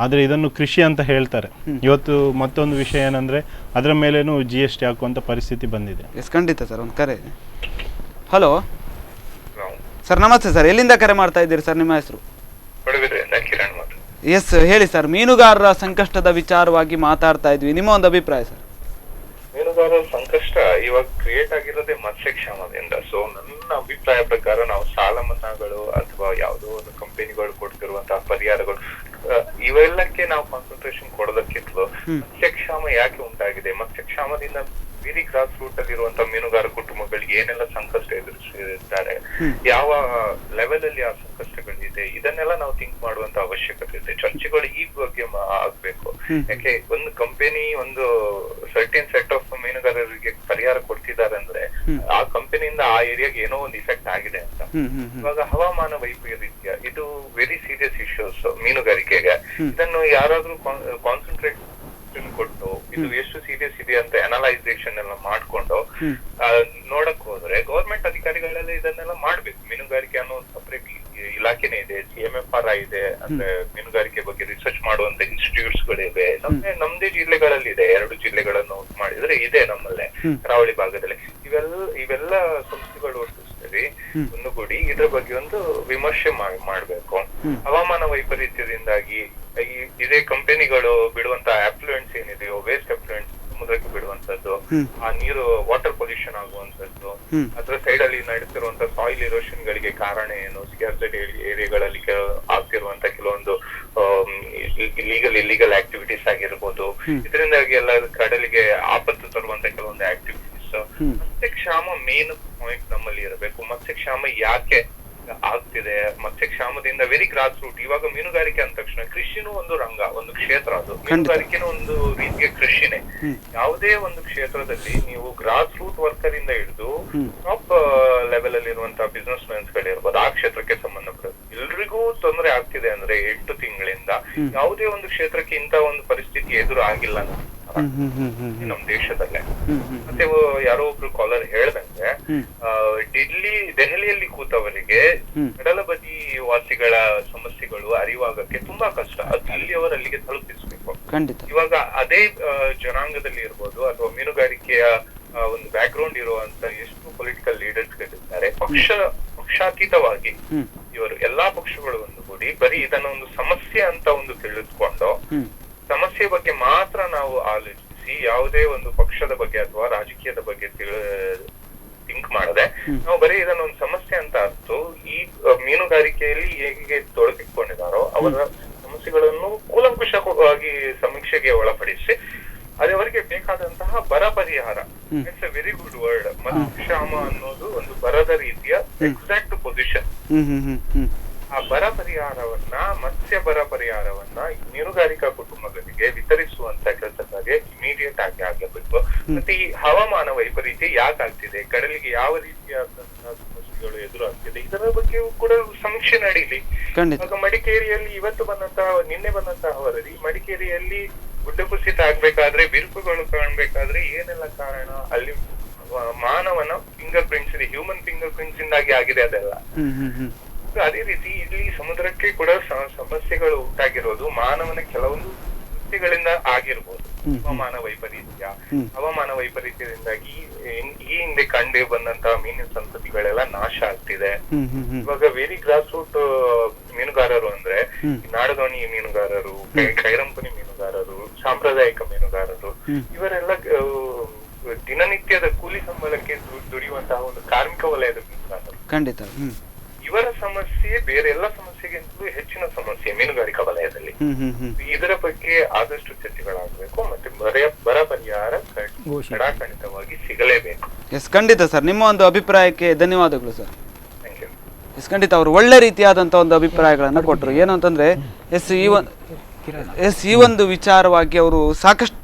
ಆದರೆ ಇದನ್ನು ಕೃಷಿ ಅಂತ ಹೇಳ್ತಾರೆ. ಇವತ್ತು ಮತ್ತೊಂದು ವಿಷಯ ಏನಂದ್ರೆ ಅದರ ಮೇಲೇನು GST ಹಾಕುವಂತ ಪರಿಸ್ಥಿತಿ ಬಂದಿದೆ. ಎಸ್, ಖಂಡಿತ ಸರ್. ಒಂದು ಕರೆ. ಹಲೋ ಸರ್, ನಮಸ್ತೆ ಸರ್. ಎಲ್ಲಿಂದ ಕರೆ ಮಾಡ್ತಾ ಇದ್ದೀರಿ ಸರ್? ನಿಮ್ಮ ಹೆಸರು? ಎಸ್, ಹೇಳಿ ಸರ್. ಮೀನುಗಾರರ ಸಂಕಷ್ಟದ ವಿಚಾರವಾಗಿ ಮಾತಾಡ್ತಾ ಇದ್ವಿ, ನಿಮ್ಮ ಒಂದು ಅಭಿಪ್ರಾಯ ಸರ್? ಮೀನುಗಾರರ ಸಂಕಷ್ಟ ಇವಾಗ ಕ್ರಿಯೇಟ್ ಆಗಿರೋದೇ ಮತ್ಸ್ಯಕ್ಷಾಮದಿಂದ. ಸೊ ನನ್ನ ಅಭಿಪ್ರಾಯ ಪ್ರಕಾರ ನಾವು ಸಾಲ ಮನ್ನಾಗಳು ಅಥವಾ ಯಾವುದೋ ಒಂದು ಕಂಪನಿಗಳು ಕೊಡ್ತಿರುವಂತಹ ಪರಿಹಾರಗಳು ಇವೆಲ್ಲಕ್ಕೆ ನಾವು ಕಾನ್ಸಂಟ್ರೇಷನ್ ಕೊಡೋದಕ್ಕಿಂತಲೂ ಮತ್ಸ್ಯಕ್ಷಾಮ ಯಾಕೆ ಉಂಟಾಗಿದೆ, ಮತ್ಸ್ಯಕ್ಷಾಮದಿಂದ ಬೀದಿ ಗ್ರಾಸ್ ರೂಟ್ ಅಲ್ಲಿರುವಂತಹ ಮೀನುಗಾರ ಕುಟುಂಬಗಳಿಗೆ ಏನೆಲ್ಲ ಸಂಕಷ್ಟ ಎದುರಿಸಿದ್ದಾರೆ, ಯಾವ ಲೆವೆಲ್ ಅಲ್ಲಿ ಆ ಸಂಕಷ್ಟಗಳಿದೆ, ಇದನ್ನೆಲ್ಲ ನಾವು ಥಿಂಕ್ ಮಾಡುವಂತ ಅವಶ್ಯಕತೆ ಇದೆ. ಚರ್ಚೆಗಳು ಈ ಬಗ್ಗೆ ಆಗ್ಬೇಕು. ಯಾಕೆ ಒಂದು ಕಂಪನಿ ಒಂದು ಸರ್ಟನ್ ಸೆಟ್ ಆಫ್ ಮೀನುಗಾರರಿಗೆ ಪರಿಹಾರ ಕೊಡ್ತಿದ್ದಾರೆ ಅಂದ್ರೆ ಆ ಕಂಪನಿಯಿಂದ ಆ ಏರಿಯಾಗೆ ಏನೋ ಒಂದು ಇಫೆಕ್ಟ್ ಆಗಿದೆ ಅಂತ. ಇವಾಗ ಹವಾಮಾನ ವೈಪರೀತ್ಯ ಇದು ವೆರಿ ಸೀರಿಯಸ್ ಇಶ್ಯೂಸ್ ಮೀನುಗಾರಿಕೆಗೆ. ಇದನ್ನು ಯಾರಾದ್ರೂ ಕಾನ್ಸಂಟ್ರೇಟ್ ಕೊಟ್ಟು ಇದು ಎಷ್ಟು ಸೀರಿಯಸ್ ಇದೆ ಅಂತ ಅನಲೈಸೇಷನ್ ಎಲ್ಲ ಮಾಡ್ಕೊಂಡು ನೋಡಕ್ ಹೋದ್ರೆ ಗವರ್ಮೆಂಟ್ ಅಧಿಕಾರಿಗಳೆಲ್ಲ ಇದನ್ನೆಲ್ಲ ಮಾಡ್ಬೇಕು. ಮೀನುಗಾರಿಕೆ ಅನ್ನೋ ಸಪರೇಟ್ ಇಲಾಖೆನೇ ಇದೆ, CMFRI ಇದೆ, ಅಂದ್ರೆ ಮೀನುಗಾರಿಕೆ ಬಗ್ಗೆ ರಿಸರ್ಚ್ ಮಾಡುವಂತ ಇನ್ಸ್ಟಿಟ್ಯೂಟ್ಸ್ ಗಳಿವೆ. ನಮ್ದೇ ಜಿಲ್ಲೆಗಳಲ್ಲಿ ಇದೆ, 2 ಜಿಲ್ಲೆಗಳನ್ನು ಮಾಡಿದ್ರೆ ಇದೆ ನಮ್ಮಲ್ಲೇ ಕರಾವಳಿ ಭಾಗದಲ್ಲಿ. ಇವೆಲ್ಲ ಸಂಸ್ಥೆಗಳು ಒಟ್ಟು ಸೇರಿ ಒಂದುಗೂಡಿ ಇದ್ರ ಬಗ್ಗೆ ಒಂದು ವಿಮರ್ಶೆ ಮಾಡ್ಬೇಕು. ಹವಾಮಾನ ವೈಪರೀತ್ಯದಿಂದಾಗಿ ಇದೇ ಕಂಪನಿಗಳು ಬಿಡುವಂತ ಅಫ್ಲುಯೆಂಟ್ಸ್ ಏನಿದೆಯೋ, ವೇಸ್ಟ್ ಅಫ್ಲುಯೆಂಟ್ಸ್ ಸಮುದ್ರಕ್ಕೆ ಬಿಡುವಂತದ್ದು, ಆ ನೀರು ವಾಟರ್ ಪೊಲ್ಯೂಷನ್ ಆಗುವಂತದ್ದು, ಅದ್ರ ಸೈಡ್ ಅಲ್ಲಿ ನಡೆಸಿರುವಂತ ಸಾಯಿಲ್ ಇರೋಷನ್ ಗಳಿಗೆ ಕಾರಣ ಏನು, ಸ್ಕ್ಯಾರ್ಸಿಟಿ ಏರಿಯಾಗಳಲ್ಲಿ ಆಗ್ತಿರುವಂತ ಕೆಲವೊಂದು ಇಲ್ಲಿಗಲ್ ಆಕ್ಟಿವಿಟೀಸ್ ಆಗಿರ್ಬೋದು, ಇದರಿಂದಾಗಿ ಎಲ್ಲ ಕಡಲಿಗೆ ಆಪತ್ತು ತರುವಂತ ಕೆಲವೊಂದು ಆಕ್ಟಿವಿಟೀಸ್. ಮತ್ಸ್ಯಕ್ಷಾಮ ಮೇನ್ ಪಾಯಿಂಟ್ ನಮ್ಮಲ್ಲಿ ಇರಬೇಕು. ಮತ್ಸ್ಯಕ್ಷಾಮ ಯಾಕೆ ಆಗ್ತಿದೆ, ಮತ್ಸ್ಯಕ್ಷಾಮದಿಂದ ವೆರಿ ಗ್ರಾಸ್ ರೂಟ್. ಇವಾಗ ಮೀನುಗಾರಿಕೆ ಅಂದ ತಕ್ಷಣ ಕೃಷಿನೂ ಒಂದು ರಂಗ, ಒಂದು ಕ್ಷೇತ್ರ. ಅದು ಮೀನುಗಾರಿಕೆನೂ ಒಂದು ರೀತಿಯ ಕೃಷಿನೇ. ಯಾವುದೇ ಒಂದು ಕ್ಷೇತ್ರದಲ್ಲಿ ನೀವು ಗ್ರಾಸ್ ರೂಟ್ ವರ್ಕರ್ ಇಂದ ಹಿಡಿದು ಟಾಪ್ ಲೆವೆಲ್ ಅಲ್ಲಿ ಇರುವಂತಹ ಬಿಸ್ನೆಸ್ ಮ್ಯಾನ್ಸ್ ಗಳಿರ್ಬೋದು, ಆ ಕ್ಷೇತ್ರಕ್ಕೆ ಸಂಬಂಧಪಟ್ಟ ಎಲ್ರಿಗೂ ತೊಂದರೆ ಆಗ್ತಿದೆ ಅಂದ್ರೆ 8 ತಿಂಗಳಿಂದ ಯಾವುದೇ ಒಂದು ಕ್ಷೇತ್ರಕ್ಕೆ ಇಂತ ಒಂದು ಪರಿಸ್ಥಿತಿ ಎದುರು ಆಗಿಲ್ಲ ನಮ್ ದೇಶದಲ್ಲೇ. ಮತ್ತೆ ಯಾರೋ ಒಬ್ರು ಕಾಲರ್ ಹೇಳ್ದಂಗೆ ದೆಹಲಿಯಲ್ಲಿ ಕೂತವರಿಗೆ ಕಡಲ ಬದಿ ವಾಸಿಗಳ ಸಮಸ್ಯೆಗಳು ಅರಿವಾಗಕ್ಕೆ ತುಂಬಾ ಕಷ್ಟ. ಅದು ಇಲ್ಲಿಯವರು ಅಲ್ಲಿಗೆ ತಲುಪಿಸ್ಬೇಕು. ಇವಾಗ ಅದೇ ಜನಾಂಗದಲ್ಲಿ ಇರ್ಬೋದು ಅಥವಾ ಮೀನುಗಾರಿಕೆಯ ಒಂದು ಬ್ಯಾಕ್ ಗ್ರೌಂಡ್ ಇರುವಂತ ಎಷ್ಟು ಪೊಲಿಟಿಕಲ್ ಲೀಡರ್ಸ್ ಗಳಿದ್ದಾರೆ, ಪಕ್ಷಾತೀತವಾಗಿ ಇವರು ಎಲ್ಲಾ ಪಕ್ಷಗಳು ಒಂದು ಕೂಡಿ ಬರೀ ಇದನ್ನ ಒಂದು ಸಮಸ್ಯೆ ಅಂತ ಒಂದು ತಿಳಿದುಕೊಂಡು ಸಮಸ್ಯೆ ಬಗ್ಗೆ ಮಾತ್ರ ನಾವು ಆಲೋಚಿಸಿ ಯಾವುದೇ ಒಂದು ಪಕ್ಷದ ಬಗ್ಗೆ ಅಥವಾ ರಾಜಕೀಯದ ಬಗ್ಗೆ ಥಿಂಕ್ ಮಾಡದೆ ನಾವು ಬರೀ ಇದನ್ನ ಒಂದು ಸಮಸ್ಯೆ ಅಂತ ಅರ್ಥ ಈ ಮೀನುಗಾರಿಕೆಯಲ್ಲಿ ಹೇಗೆ ತೊಡಗಿಕೊಂಡಿದ್ದಾರೋ ಅವರ ಸಮಸ್ಯೆಗಳನ್ನು ಕೂಲಂಕುಷವಾಗಿ ಸಮೀಕ್ಷೆಗೆ ಒಳಪಡಿಸಿ ಅವರಿಗೆ ಬೇಕಾದಂತಹ ಬರ ಪರಿಹಾರ, it's a very good word. ಮತ್ಸ್ಯಕ್ಷಾಮ ಅನ್ನೋದು ಒಂದು ಬರದ ರೀತಿಯ ಎಕ್ಸಾಕ್ಟ್ ಪೊಸಿಷನ್. ಆ ಬರ ಪರಿಹಾರವನ್ನ, ಮತ್ಸ್ಯ ಬರ ಪರಿಹಾರವನ್ನ ಮೀನುಗಾರಿಕಾ ಕುಟುಂಬಗಳಿಗೆ ವಿತರಿಸುವಂತ ಕೆಲಸಕ್ಕೆ ಇಮಿಡಿಯೇಟ್ ಆಗಿ ಆಗಬೇಕು. ಮತ್ತೆ ಈ ಹವಾಮಾನ ವೈಪರೀತ್ಯ ಯಾಕಾಗ್ತಿದೆ, ಕಡಲಿಗೆ ಯಾವ ರೀತಿಯಾದಂತಹ ಸಮಸ್ಯೆಗಳು ಎದುರಾಗ್ತಿದೆ, ಇದರ ಬಗ್ಗೆಯೂ ಕೂಡ ಸಮೀಕ್ಷೆ ನಡೀಲಿ. ಇವಾಗ ಮಡಿಕೇರಿಯಲ್ಲಿ ನಿನ್ನೆ ಬಂದಂತಹ ವರದಿ, ಮಡಿಕೇರಿಯಲ್ಲಿ ಗುಡ್ಡ ಕುಸಿತ ಆಗ್ಬೇಕಾದ್ರೆ, ಬಿರುಕುಗಳು ಕಾಣ್ಬೇಕಾದ್ರೆ ಏನೆಲ್ಲ ಕಾರಣ, ಅಲ್ಲಿ ಮಾನವನ ಫಿಂಗರ್ ಪ್ರಿಂಟ್ಸ್ ಇದೆ, ಹ್ಯೂಮನ್ ಫಿಂಗರ್ ಪ್ರಿಂಟ್ಸ್ ಇಂದಾಗಿ ಆಗಿದೆ ಅದೆಲ್ಲ. ಅದೇ ರೀತಿ ಇಲ್ಲಿ ಸಮುದ್ರಕ್ಕೆ ಕೂಡ ಸಮಸ್ಯೆಗಳು ಉಂಟಾಗಿರೋದು ಮಾನವನ ಕೆಲವೊಂದು ಕೃತ್ಯಗಳಿಂದ ಆಗಿರ್ಬೋದು. ಹವಾಮಾನ ವೈಪರೀತ್ಯದಿಂದಾಗಿ ಈ ಹಿಂದೆ ಕಂಡು ಬಂದಂತಹ ಮೀನಿನ ಸಂತತಿಗಳೆಲ್ಲ ನಾಶ ಆಗ್ತಿದೆ. ಇವಾಗ ವೆರಿ ಗ್ರಾಸ್ ರೂಟ್ ಮೀನುಗಾರರು ಅಂದ್ರೆ ನಾಡದೋಣಿ ಮೀನುಗಾರರು, ಕೈರಂಪನಿ ಮೀನುಗಾರರು, ಸಾಂಪ್ರದಾಯಿಕ ಮೀನುಗಾರರು, ಇವರೆಲ್ಲ ದಿನನಿತ್ಯದ ಕೂಲಿ ಸಂಬಳಕ್ಕೆ ದುಡಿಯುವಂತಹ ಒಂದು ಕಾರ್ಮಿಕ ವಲಯದ ಮೀನುಗಾರರು. ಖಂಡಿತ ಇವರ ಸಮಸ್ಯೆ ಬೇರೆ ಎಲ್ಲ ಸಮಸ್ಯೆಗಿಂತಲೂ ಹೆಚ್ಚಿನ ಸಮಸ್ಯೆ ಮೀನುಗಾರಿಕಾ ವಲಯದಲ್ಲಿ. ಇದರ ಬಗ್ಗೆ ಆದಷ್ಟು ಚರ್ಚೆಗಳಾಗಬೇಕು. ಮತ್ತೆ ಬರ ಪರಿಹಾರ ಕಡಾಖಂಡಿತವಾಗಿ ಸಿಗಲೇಬೇಕು. ಎಸ್, ಖಂಡಿತ ಸರ್. ನಿಮ್ಮ ಒಂದು ಅಭಿಪ್ರಾಯಕ್ಕೆ ಧನ್ಯವಾದಗಳು ಸರ್. Thank you. ಎಸ್, ಖಂಡಿತ ಅವರು ಒಳ್ಳೆ ರೀತಿಯಾದಂಥ ಒಂದು ಅಭಿಪ್ರಾಯಗಳನ್ನು ಕೊಟ್ಟರು. ಏನು ಅಂತಂದರೆ ಈ ಒಂದು ವಿಚಾರವಾಗಿ ಅವರು ಸಾಕಷ್ಟು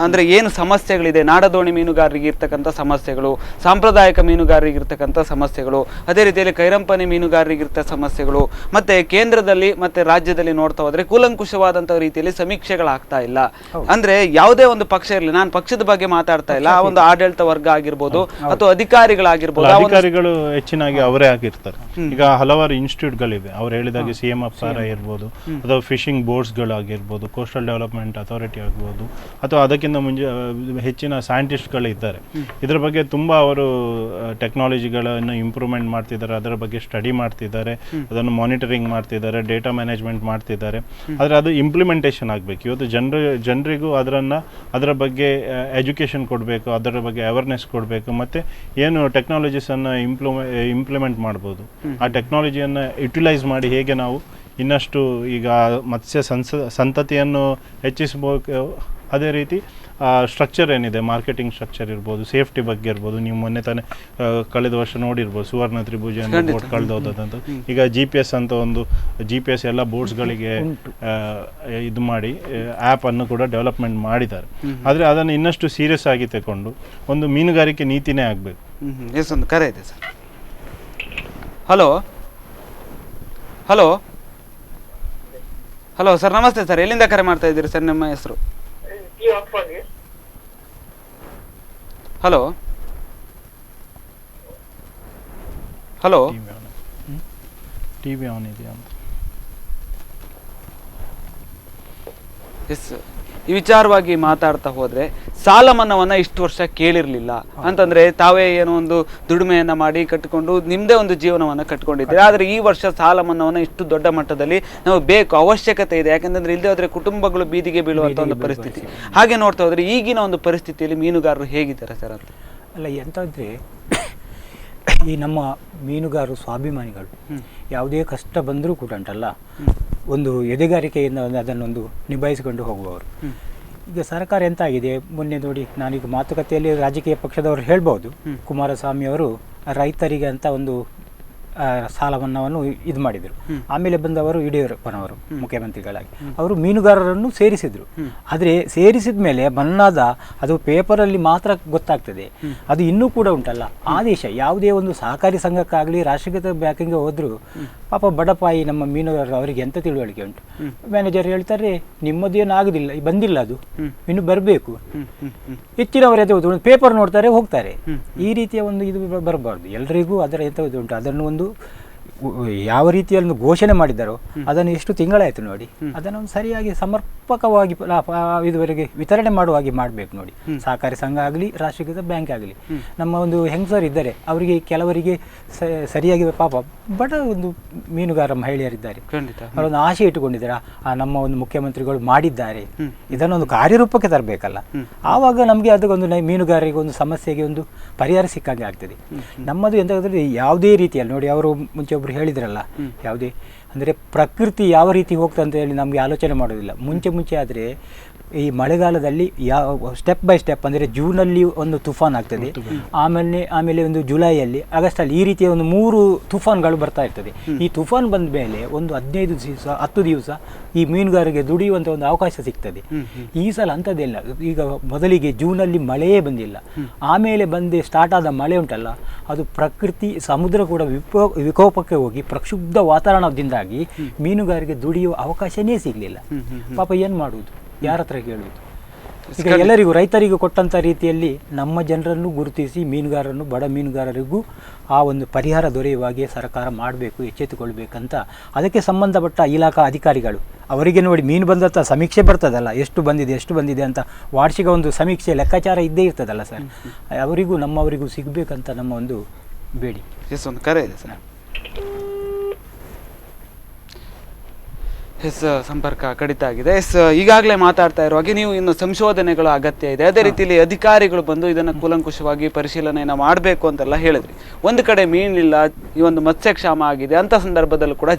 ಅಂದರೆ ಏನು ಸಮಸ್ಯೆಗಳಿದೆ, ನಾಡದೋಣಿ ಮೀನುಗಾರರಿಗೆ ಇರ್ತಕ್ಕಂಥ ಸಮಸ್ಯೆಗಳು, ಸಾಂಪ್ರದಾಯಿಕ ಮೀನುಗಾರರಿಗೆ ಇರ್ತಕ್ಕಂಥ ಸಮಸ್ಯೆಗಳು, ಅದೇ ರೀತಿಯಲ್ಲಿ ಕೈರಂಪನಿ ಮೀನುಗಾರರಿಗೆ ಇರ್ತ ಸಮಸ್ಯೆಗಳು, ಮತ್ತು ಕೇಂದ್ರದಲ್ಲಿ ಮತ್ತು ರಾಜ್ಯದಲ್ಲಿ ನೋಡ್ತಾ ಹೋದರೆ ಕೂಲಂಕುಷವಾದಂಥ ರೀತಿಯಲ್ಲಿ ಸಮೀಕ್ಷೆಗಳಾಗ್ತಾ ಇಲ್ಲ. ಅಂದರೆ ಯಾವುದೇ ಒಂದು ಪಕ್ಷ ಇರಲಿ, ನಾನು ಪಕ್ಷದ ಬಗ್ಗೆ ಮಾತಾಡ್ತಾ ಇಲ್ಲ, ಆ ಒಂದು ಆಡಳಿತ ವರ್ಗ ಆಗಿರ್ಬೋದು ಅಥವಾ ಅಧಿಕಾರಿಗಳಾಗಿರ್ಬೋದು, ಅಧಿಕಾರಿಗಳು ಹೆಚ್ಚಿನಾಗಿ ಅವರೇ ಆಗಿರ್ತಾರೆ. ಈಗ ಹಲವಾರು ಇನ್ಸ್ಟಿಟ್ಯೂಟ್ಗಳಿವೆ, ಅವ್ರು ಹೇಳಿದಾಗೆ CMFR ಇರ್ಬೋದು ಅಥವಾ ಫಿಶಿಂಗ್ ಬೋರ್ಡ್ಸ್ಗಳಾಗಿರ್ಬೋದು, ಕೋಸ್ಟಲ್ ಡೆವಲಪ್ಮೆಂಟ್ ಅಥಾರಿಟಿ ಆಗ್ಬೋದು, ಅಥವಾ ಅದಕ್ಕಿಂತ ಹೆಚ್ಚಿನ ಸೈಂಟಿಸ್ಟ್ಗಳು ಇದ್ದಾರೆ. ಇದರ ಬಗ್ಗೆ ತುಂಬ ಅವರು ಟೆಕ್ನಾಲಜಿಗಳನ್ನು ಇಂಪ್ರೂವ್ಮೆಂಟ್ ಮಾಡ್ತಿದ್ದಾರೆ, ಅದರ ಬಗ್ಗೆ ಸ್ಟಡಿ ಮಾಡ್ತಿದ್ದಾರೆ, ಅದನ್ನು ಮಾನಿಟರಿಂಗ್ ಮಾಡ್ತಿದ್ದಾರೆ, ಡೇಟಾ ಮ್ಯಾನೇಜ್ಮೆಂಟ್ ಮಾಡ್ತಿದ್ದಾರೆ. ಆದರೆ ಅದು ಇಂಪ್ಲಿಮೆಂಟೇಷನ್ ಆಗಬೇಕು. ಇವತ್ತು ಜನರಿಗೂ ಅದರ ಬಗ್ಗೆ ಎಜುಕೇಷನ್ ಕೊಡಬೇಕು, ಅದರ ಬಗ್ಗೆ ಅವೇರ್ನೆಸ್ ಕೊಡಬೇಕು. ಮತ್ತು ಏನು ಟೆಕ್ನಾಲಜೀಸನ್ನು ಇಂಪ್ಲಿಮೆಂಟ್ ಮಾಡ್ಬೋದು, ಆ ಟೆಕ್ನಾಲಜಿಯನ್ನು ಯುಟಿಲೈಸ್ ಮಾಡಿ ಹೇಗೆ ನಾವು ಇನ್ನಷ್ಟು ಈಗ ಮತ್ಸ್ಯ ಸಂತತಿಯನ್ನು ಹೆಚ್ಚಿಸಬೇಕು. ಅದೇ ರೀತಿ ಸ್ಟ್ರಕ್ಚರ್ ಏನಿದೆ, ಮಾರ್ಕೆಟಿಂಗ್ ಸ್ಟ್ರಕ್ಚರ್ ಇರ್ಬೋದು, ಸೇಫ್ಟಿ ಬಗ್ಗೆ ಇರ್ಬೋದು. ನೀವು ಮೊನ್ನೆ ತಾನೇ ಕಳೆದ ವರ್ಷ ನೋಡಿರ್ಬೋದು, ಸುವರ್ಣ ತ್ರಿಭುಜ ಬೋಟ್ ಕಳೆದೋದಂತ. ಈಗ GPS ಅಂತ ಒಂದು GPS ಎಲ್ಲ ಬೋಟ್ಸ್ಗಳಿಗೆ ಇದು ಮಾಡಿ ಆ್ಯಪನ್ನು ಕೂಡ ಡೆವಲಪ್ಮೆಂಟ್ ಮಾಡಿದ್ದಾರೆ. ಆದರೆ ಅದನ್ನು ಇನ್ನಷ್ಟು ಸೀರಿಯಸ್ ಆಗಿ ತಗೊಂಡು ಒಂದು ಮೀನುಗಾರಿಕೆ ನೀತಿನೇ ಆಗಬೇಕು. ಎಸ್, ಒಂದು ಕರೆ ಇದೆ sir. Hello hello hello sir, ನಮಸ್ತೆ ಸರ್. ಎಲ್ಲಿಂದ ಕರೆ ಮಾಡ್ತಾ ಇದ್ದೀರಿ ಸರ್? ನಿಮ್ಮ ಹೆಸರು? ಹಲೋ ಹಲೋ ಟಿವಿ ಆನ್ ಇದೆಯಾ ಅಂತ. ಎಸ್, ಈ ವಿಚಾರವಾಗಿ ಮಾತಾಡ್ತಾ ಹೋದರೆ ಸಾಲ ಮನ್ನಾವನ್ನು ಇಷ್ಟು ವರ್ಷ ಕೇಳಿರಲಿಲ್ಲ. ಅಂತಂದರೆ ತಾವೇ ಏನೋ ಒಂದು ದುಡಿಮೆಯನ್ನು ಮಾಡಿ ಕಟ್ಟಿಕೊಂಡು ನಿಮ್ಮದೇ ಒಂದು ಜೀವನವನ್ನು ಕಟ್ಕೊಂಡಿದ್ದೀರಿ. ಆದರೆ ಈ ವರ್ಷ ಸಾಲ ಮನ್ನಾವನ್ನು ಇಷ್ಟು ದೊಡ್ಡ ಮಟ್ಟದಲ್ಲಿ ನಾವು ಬೇಕು, ಅವಶ್ಯಕತೆ ಇದೆ. ಯಾಕೆಂದರೆ ಇಲ್ಲದೆ ಹೋದರೆ ಕುಟುಂಬಗಳು ಬೀದಿಗೆ ಬೀಳುವಂಥ ಒಂದು ಪರಿಸ್ಥಿತಿ. ಹಾಗೆ ನೋಡ್ತಾ ಹೋದರೆ ಈಗಿನ ಒಂದು ಪರಿಸ್ಥಿತಿಯಲ್ಲಿ ಮೀನುಗಾರರು ಹೇಗಿದ್ದಾರೆ ಸರ್ ಅಂತ? ಅಲ್ಲ, ಎಂತಂದರೆ ಈ ನಮ್ಮ ಮೀನುಗಾರರು ಸ್ವಾಭಿಮಾನಿಗಳು. ಯಾವುದೇ ಕಷ್ಟ ಬಂದರೂ ಕೂಡ ಉಂಟಲ್ಲ, ಒಂದು ಎದೆಗಾರಿಕೆಯಿಂದ ಅದನ್ನೊಂದು ನಿಭಾಯಿಸಿಕೊಂಡು ಹೋಗುವವರು. ಈಗ ಸರ್ಕಾರ ಎಂತ ಆಗಿದೆ, ಮೊನ್ನೆ ನೋಡಿ ನಾನೀಗ ಮಾತುಕತೆಯಲ್ಲಿ ರಾಜಕೀಯ ಪಕ್ಷದವರು ಹೇಳ್ಬೋದು, ಕುಮಾರಸ್ವಾಮಿ ಅವರು ರೈತರಿಗೆ ಅಂತ ಒಂದು ಸಾಲ ಮನ್ನಾವನ್ನು ಇದು ಮಾಡಿದರು. ಆಮೇಲೆ ಬಂದವರು ಯಡಿಯೂರಪ್ಪನವರು ಮುಖ್ಯಮಂತ್ರಿಗಳಾಗಿ ಅವರು ಮೀನುಗಾರರನ್ನು ಸೇರಿಸಿದರು. ಆದರೆ ಸೇರಿಸಿದ ಮೇಲೆ ಮನ್ನಾದ ಅದು ಪೇಪರಲ್ಲಿ ಮಾತ್ರ ಗೊತ್ತಾಗ್ತದೆ, ಅದು ಇನ್ನೂ ಕೂಡ ಉಂಟಲ್ಲ ಆದೇಶ. ಯಾವುದೇ ಒಂದು ಸಹಕಾರಿ ಸಂಘಕ್ಕಾಗಲಿ ರಾಷ್ಟ್ರೀಕೃತ ಬ್ಯಾಂಕಿಗೆ ಹೋದರೂ ಪಾಪ ಬಡಪಾಯಿ ನಮ್ಮ ಮೀನುಗಾರರು ಅವರಿಗೆ ಎಂತ ತಿಳುವಳಿಕೆ ಉಂಟು. ಮ್ಯಾನೇಜರ್ ಹೇಳ್ತಾರೆ ನಿಮ್ಮದೇನು ಆಗುದಿಲ್ಲ, ಬಂದಿಲ್ಲ, ಅದು ಇನ್ನು ಬರಬೇಕು. ಹೆಚ್ಚಿನವರು ಎದ್ದು ಪೇಪರ್ ನೋಡ್ತಾರೆ ಹೋಗ್ತಾರೆ. ಈ ರೀತಿಯ ಒಂದು ಇದು ಬರಬಾರ್ದು. ಎಲ್ಲರಿಗೂ ಅದರ ಎಂತ ಉಂಟು, ಅದನ್ನು ಒಂದು ಯಾವ ರೀತಿಯಲ್ಲಿ ಘೋಷಣೆ ಮಾಡಿದ್ದಾರೋ ಅದನ್ನು ಎಷ್ಟು ತಿಂಗಳಾಯಿತು ನೋಡಿ, ಅದನ್ನು ಸರಿಯಾಗಿ ಸಮರ್ಪಕವಾಗಿ ಇದುವರೆಗೆ ವಿತರಣೆ ಮಾಡುವ ಹಾಗೆ ಮಾಡಬೇಕು ನೋಡಿ. ಸಹಕಾರಿ ಸಂಘ ಆಗಲಿ ರಾಷ್ಟ್ರೀಕೃತ ಬ್ಯಾಂಕ್ ಆಗಲಿ. ನಮ್ಮ ಒಂದು ಹೆಂಗಸರು ಇದ್ದಾರೆ, ಅವರಿಗೆ ಕೆಲವರಿಗೆ ಸರಿಯಾಗಿ ಪಾಪ ಬಡ ಒಂದು ಮೀನುಗಾರ ಮಹಿಳೆಯರಿದ್ದಾರೆ, ಅವರೊಂದು ಆಸೆ ಇಟ್ಟುಕೊಂಡಿದ್ದಾರೆ, ನಮ್ಮ ಒಂದು ಮುಖ್ಯಮಂತ್ರಿಗಳು ಮಾಡಿದ್ದಾರೆ, ಇದನ್ನೊಂದು ಕಾರ್ಯರೂಪಕ್ಕೆ ತರಬೇಕಲ್ಲ. ಆವಾಗ ನಮಗೆ ಅದಕ್ಕೊಂದು ಮೀನುಗಾರರಿಗೆ ಒಂದು ಸಮಸ್ಯೆಗೆ ಒಂದು ಪರಿಹಾರ ಸಿಕ್ಕಂಗೆ ಆಗ್ತದೆ. ನಮ್ಮದು ಎಂತ ಯಾವುದೇ ರೀತಿಯಲ್ಲಿ ನೋಡಿ, ಅವರು ಮುಂಚೆ ಒಬ್ರು ಹೇಳಿದ್ರಲ್ಲ, ಯಾವುದೇ ಅಂದರೆ ಪ್ರಕೃತಿ ಯಾವ ರೀತಿ ಹೋಗ್ತದೆ ಅಂತ ಹೇಳಿ ನಮಗೆ ಆಲೋಚನೆ ಮಾಡೋದಿಲ್ಲ. ಮುಂಚೆ ಆದರೆ ಈ ಮಳೆಗಾಲದಲ್ಲಿ ಯಾವ ಸ್ಟೆಪ್ ಬೈ ಸ್ಟೆಪ್ ಅಂದರೆ ಜೂನಲ್ಲಿ ಒಂದು ತುಫಾನ್ ಆಗ್ತದೆ, ಆಮೇಲೆ ಒಂದು ಜುಲೈಯಲ್ಲಿ, ಆಗಸ್ಟಲ್ಲಿ, ಈ ರೀತಿಯ ಒಂದು 3 ತುಫಾನ್ಗಳು ಬರ್ತಾ ಇರ್ತದೆ. ಈ ತುಫಾನ್ ಬಂದ ಮೇಲೆ ಒಂದು 15 ದಿವಸ 10 ದಿವಸ ಈ ಮೀನುಗಾರರಿಗೆ ದುಡಿಯುವಂಥ ಒಂದು ಅವಕಾಶ ಸಿಗ್ತದೆ. ಈ ಸಲ ಅಂಥದ್ದಿಲ್ಲ. ಈಗ ಮೊದಲಿಗೆ ಜೂನಲ್ಲಿ ಮಳೆಯೇ ಬಂದಿಲ್ಲ, ಆಮೇಲೆ ಸ್ಟಾರ್ಟ್ ಆದ ಮಳೆ ಉಂಟಲ್ಲ, ಅದು ಪ್ರಕೃತಿ ಸಮುದ್ರ ಕೂಡ ವಿಕೋಪಕ್ಕೆ ಹೋಗಿ ಪ್ರಕ್ಷುಬ್ಧ ವಾತಾವರಣದಿಂದಾಗಿ ಮೀನುಗಾರರಿಗೆ ದುಡಿಯುವ ಅವಕಾಶನೇ ಸಿಗಲಿಲ್ಲ. ಪಾಪ ಏನು ಮಾಡುವುದು, ಯಾರ ಹತ್ರ ಕೇಳುವುದು? ಈಗ ಎಲ್ಲರಿಗೂ ರೈತರಿಗೂ ಕೊಟ್ಟಂಥ ರೀತಿಯಲ್ಲಿ ನಮ್ಮ ಜನರನ್ನು ಗುರುತಿಸಿ ಮೀನುಗಾರರನ್ನು ಬಡ ಮೀನುಗಾರರಿಗೂ ಆ ಒಂದು ಪರಿಹಾರ ದೊರೆಯುವ ಹಾಗೆ ಸರ್ಕಾರ ಮಾಡಬೇಕು, ಎಚ್ಚೆತ್ತುಕೊಳ್ಬೇಕಂತ ಅದಕ್ಕೆ ಸಂಬಂಧಪಟ್ಟ ಇಲಾಖಾ ಅಧಿಕಾರಿಗಳು ಅವರಿಗೆ ನೋಡಿ ಮೀನು ಬಂದಂಥ ಸಮೀಕ್ಷೆ ಬರ್ತದಲ್ಲ, ಎಷ್ಟು ಬಂದಿದೆ ಅಂತ ವಾರ್ಷಿಕ ಒಂದು ಸಮೀಕ್ಷೆ ಲೆಕ್ಕಾಚಾರ ಇದ್ದೇ ಇರ್ತದಲ್ಲ ಸರ್, ಅವರಿಗೂ ನಮ್ಮವರಿಗೂ ಸಿಗಬೇಕಂತ ನಮ್ಮ ಒಂದು ಬೇಡಿ. ಒಂದು ಕರೆ ಇದೆ ಸರ್. ಸಂಪರ್ಕ ಕಡಿತ ಆಗಿದೆ. ಈಗಾಗಲೇ ಮಾತಾಡ್ತಾ ಇರುವಾಗೆ ನೀವು ಇನ್ನು ಸಂಶೋಧನೆಗಳ ಅಗತ್ಯ ಇದೆ, ಅದೇ ರೀತಿಯಲ್ಲಿ ಅಧಿಕಾರಿಗಳು ಬಂದು ಇದನ್ನು ಕೂಲಂಕುಷವಾಗಿ ಪರಿಶೀಲನೆಯನ್ನು ಮಾಡಬೇಕು ಅಂತೆಲ್ಲ ಹೇಳಿದ್ರಿ. ಒಂದು ಕಡೆ ಮೀನಿಲ್ಲ, ಈ ಒಂದು ಮತ್ಸ್ಯಕ್ಷಾಮ ಆಗಿದೆ ಅಂತ ಸಂದರ್ಭದಲ್ಲೂ ಕೂಡ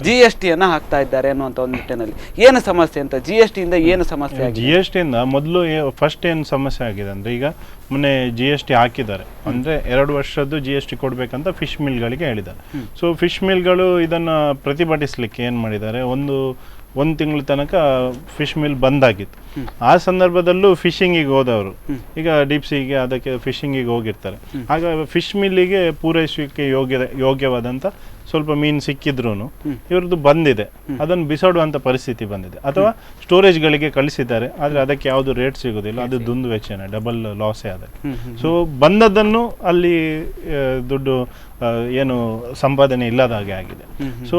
GSTಯನ್ನು ಹಾಕ್ತಾ ಇದ್ದಾರೆ ಅನ್ನುವಂಥ ಒಂದು ನಿಟ್ಟಿನಲ್ಲಿ ಏನು ಸಮಸ್ಯೆ ಅಂತ, GSTಯಿಂದ ಏನು ಸಮಸ್ಯೆ ಆಗಿದೆ? GSTಯಿಂದ ಮೊದಲು ಫಸ್ಟ್ ಏನು ಸಮಸ್ಯೆ ಆಗಿದೆ ಅಂದರೆ, ಈಗ ಮೊನ್ನೆ GST ಹಾಕಿದ್ದಾರೆ ಅಂದರೆ 2 ವರ್ಷದ್ದು GST ಕೊಡಬೇಕಂತ ಫಿಶ್ ಮಿಲ್ಗಳಿಗೆ ಹೇಳಿದ್ದಾರೆ. ಸೊ ಫಿಶ್ ಮಿಲ್ಗಳು ಇದನ್ನು ಪ್ರತಿಭಟಿಸಲಿಕ್ಕೆ ಏನು ಮಾಡಿದ್ದಾರೆ, ಒಂದು ತಿಂಗಳ ತನಕ ಫಿಶ್ ಮಿಲ್ ಬಂದಾಗಿತ್ತು. ಆ ಸಂದರ್ಭದಲ್ಲೂ ಫಿಶಿಂಗಿಗೆ ಹೋದವರು ಈಗ ಡೀಪ್ಸಿಗೆ ಅದಕ್ಕೆ ಫಿಶಿಂಗಿಗೆ ಹೋಗಿರ್ತಾರೆ. ಆಗ ಫಿಶ್ ಮಿಲ್ಲಿಗೆ ಪೂರೈಸಲಿಕ್ಕೆ ಯೋಗ್ಯವಾದಂಥ ಸ್ವಲ್ಪ ಮೀನು ಸಿಕ್ಕಿದ್ರು ಇವ್ರದ್ದು ಬಂದಿದೆ, ಅದನ್ನು ಬಿಸಾಡುವಂಥ ಪರಿಸ್ಥಿತಿ ಬಂದಿದೆ, ಅಥವಾ ಸ್ಟೋರೇಜ್ಗಳಿಗೆ ಕಳಿಸಿದ್ದಾರೆ, ಆದರೆ ಅದಕ್ಕೆ ಯಾವುದು ರೇಟ್ ಸಿಗೋದಿಲ್ಲ, ಅದು ದುಂದು ವೆಚ್ಚನೇ, ಡಬಲ್ ಲಾಸೇ ಆದ. ಸೊ ಬಂದದ್ದನ್ನು ಅಲ್ಲಿ ದುಡ್ಡು ಏನು ಸಂಪಾದನೆ ಇಲ್ಲದ ಹಾಗೆ ಆಗಿದೆ. ಸೊ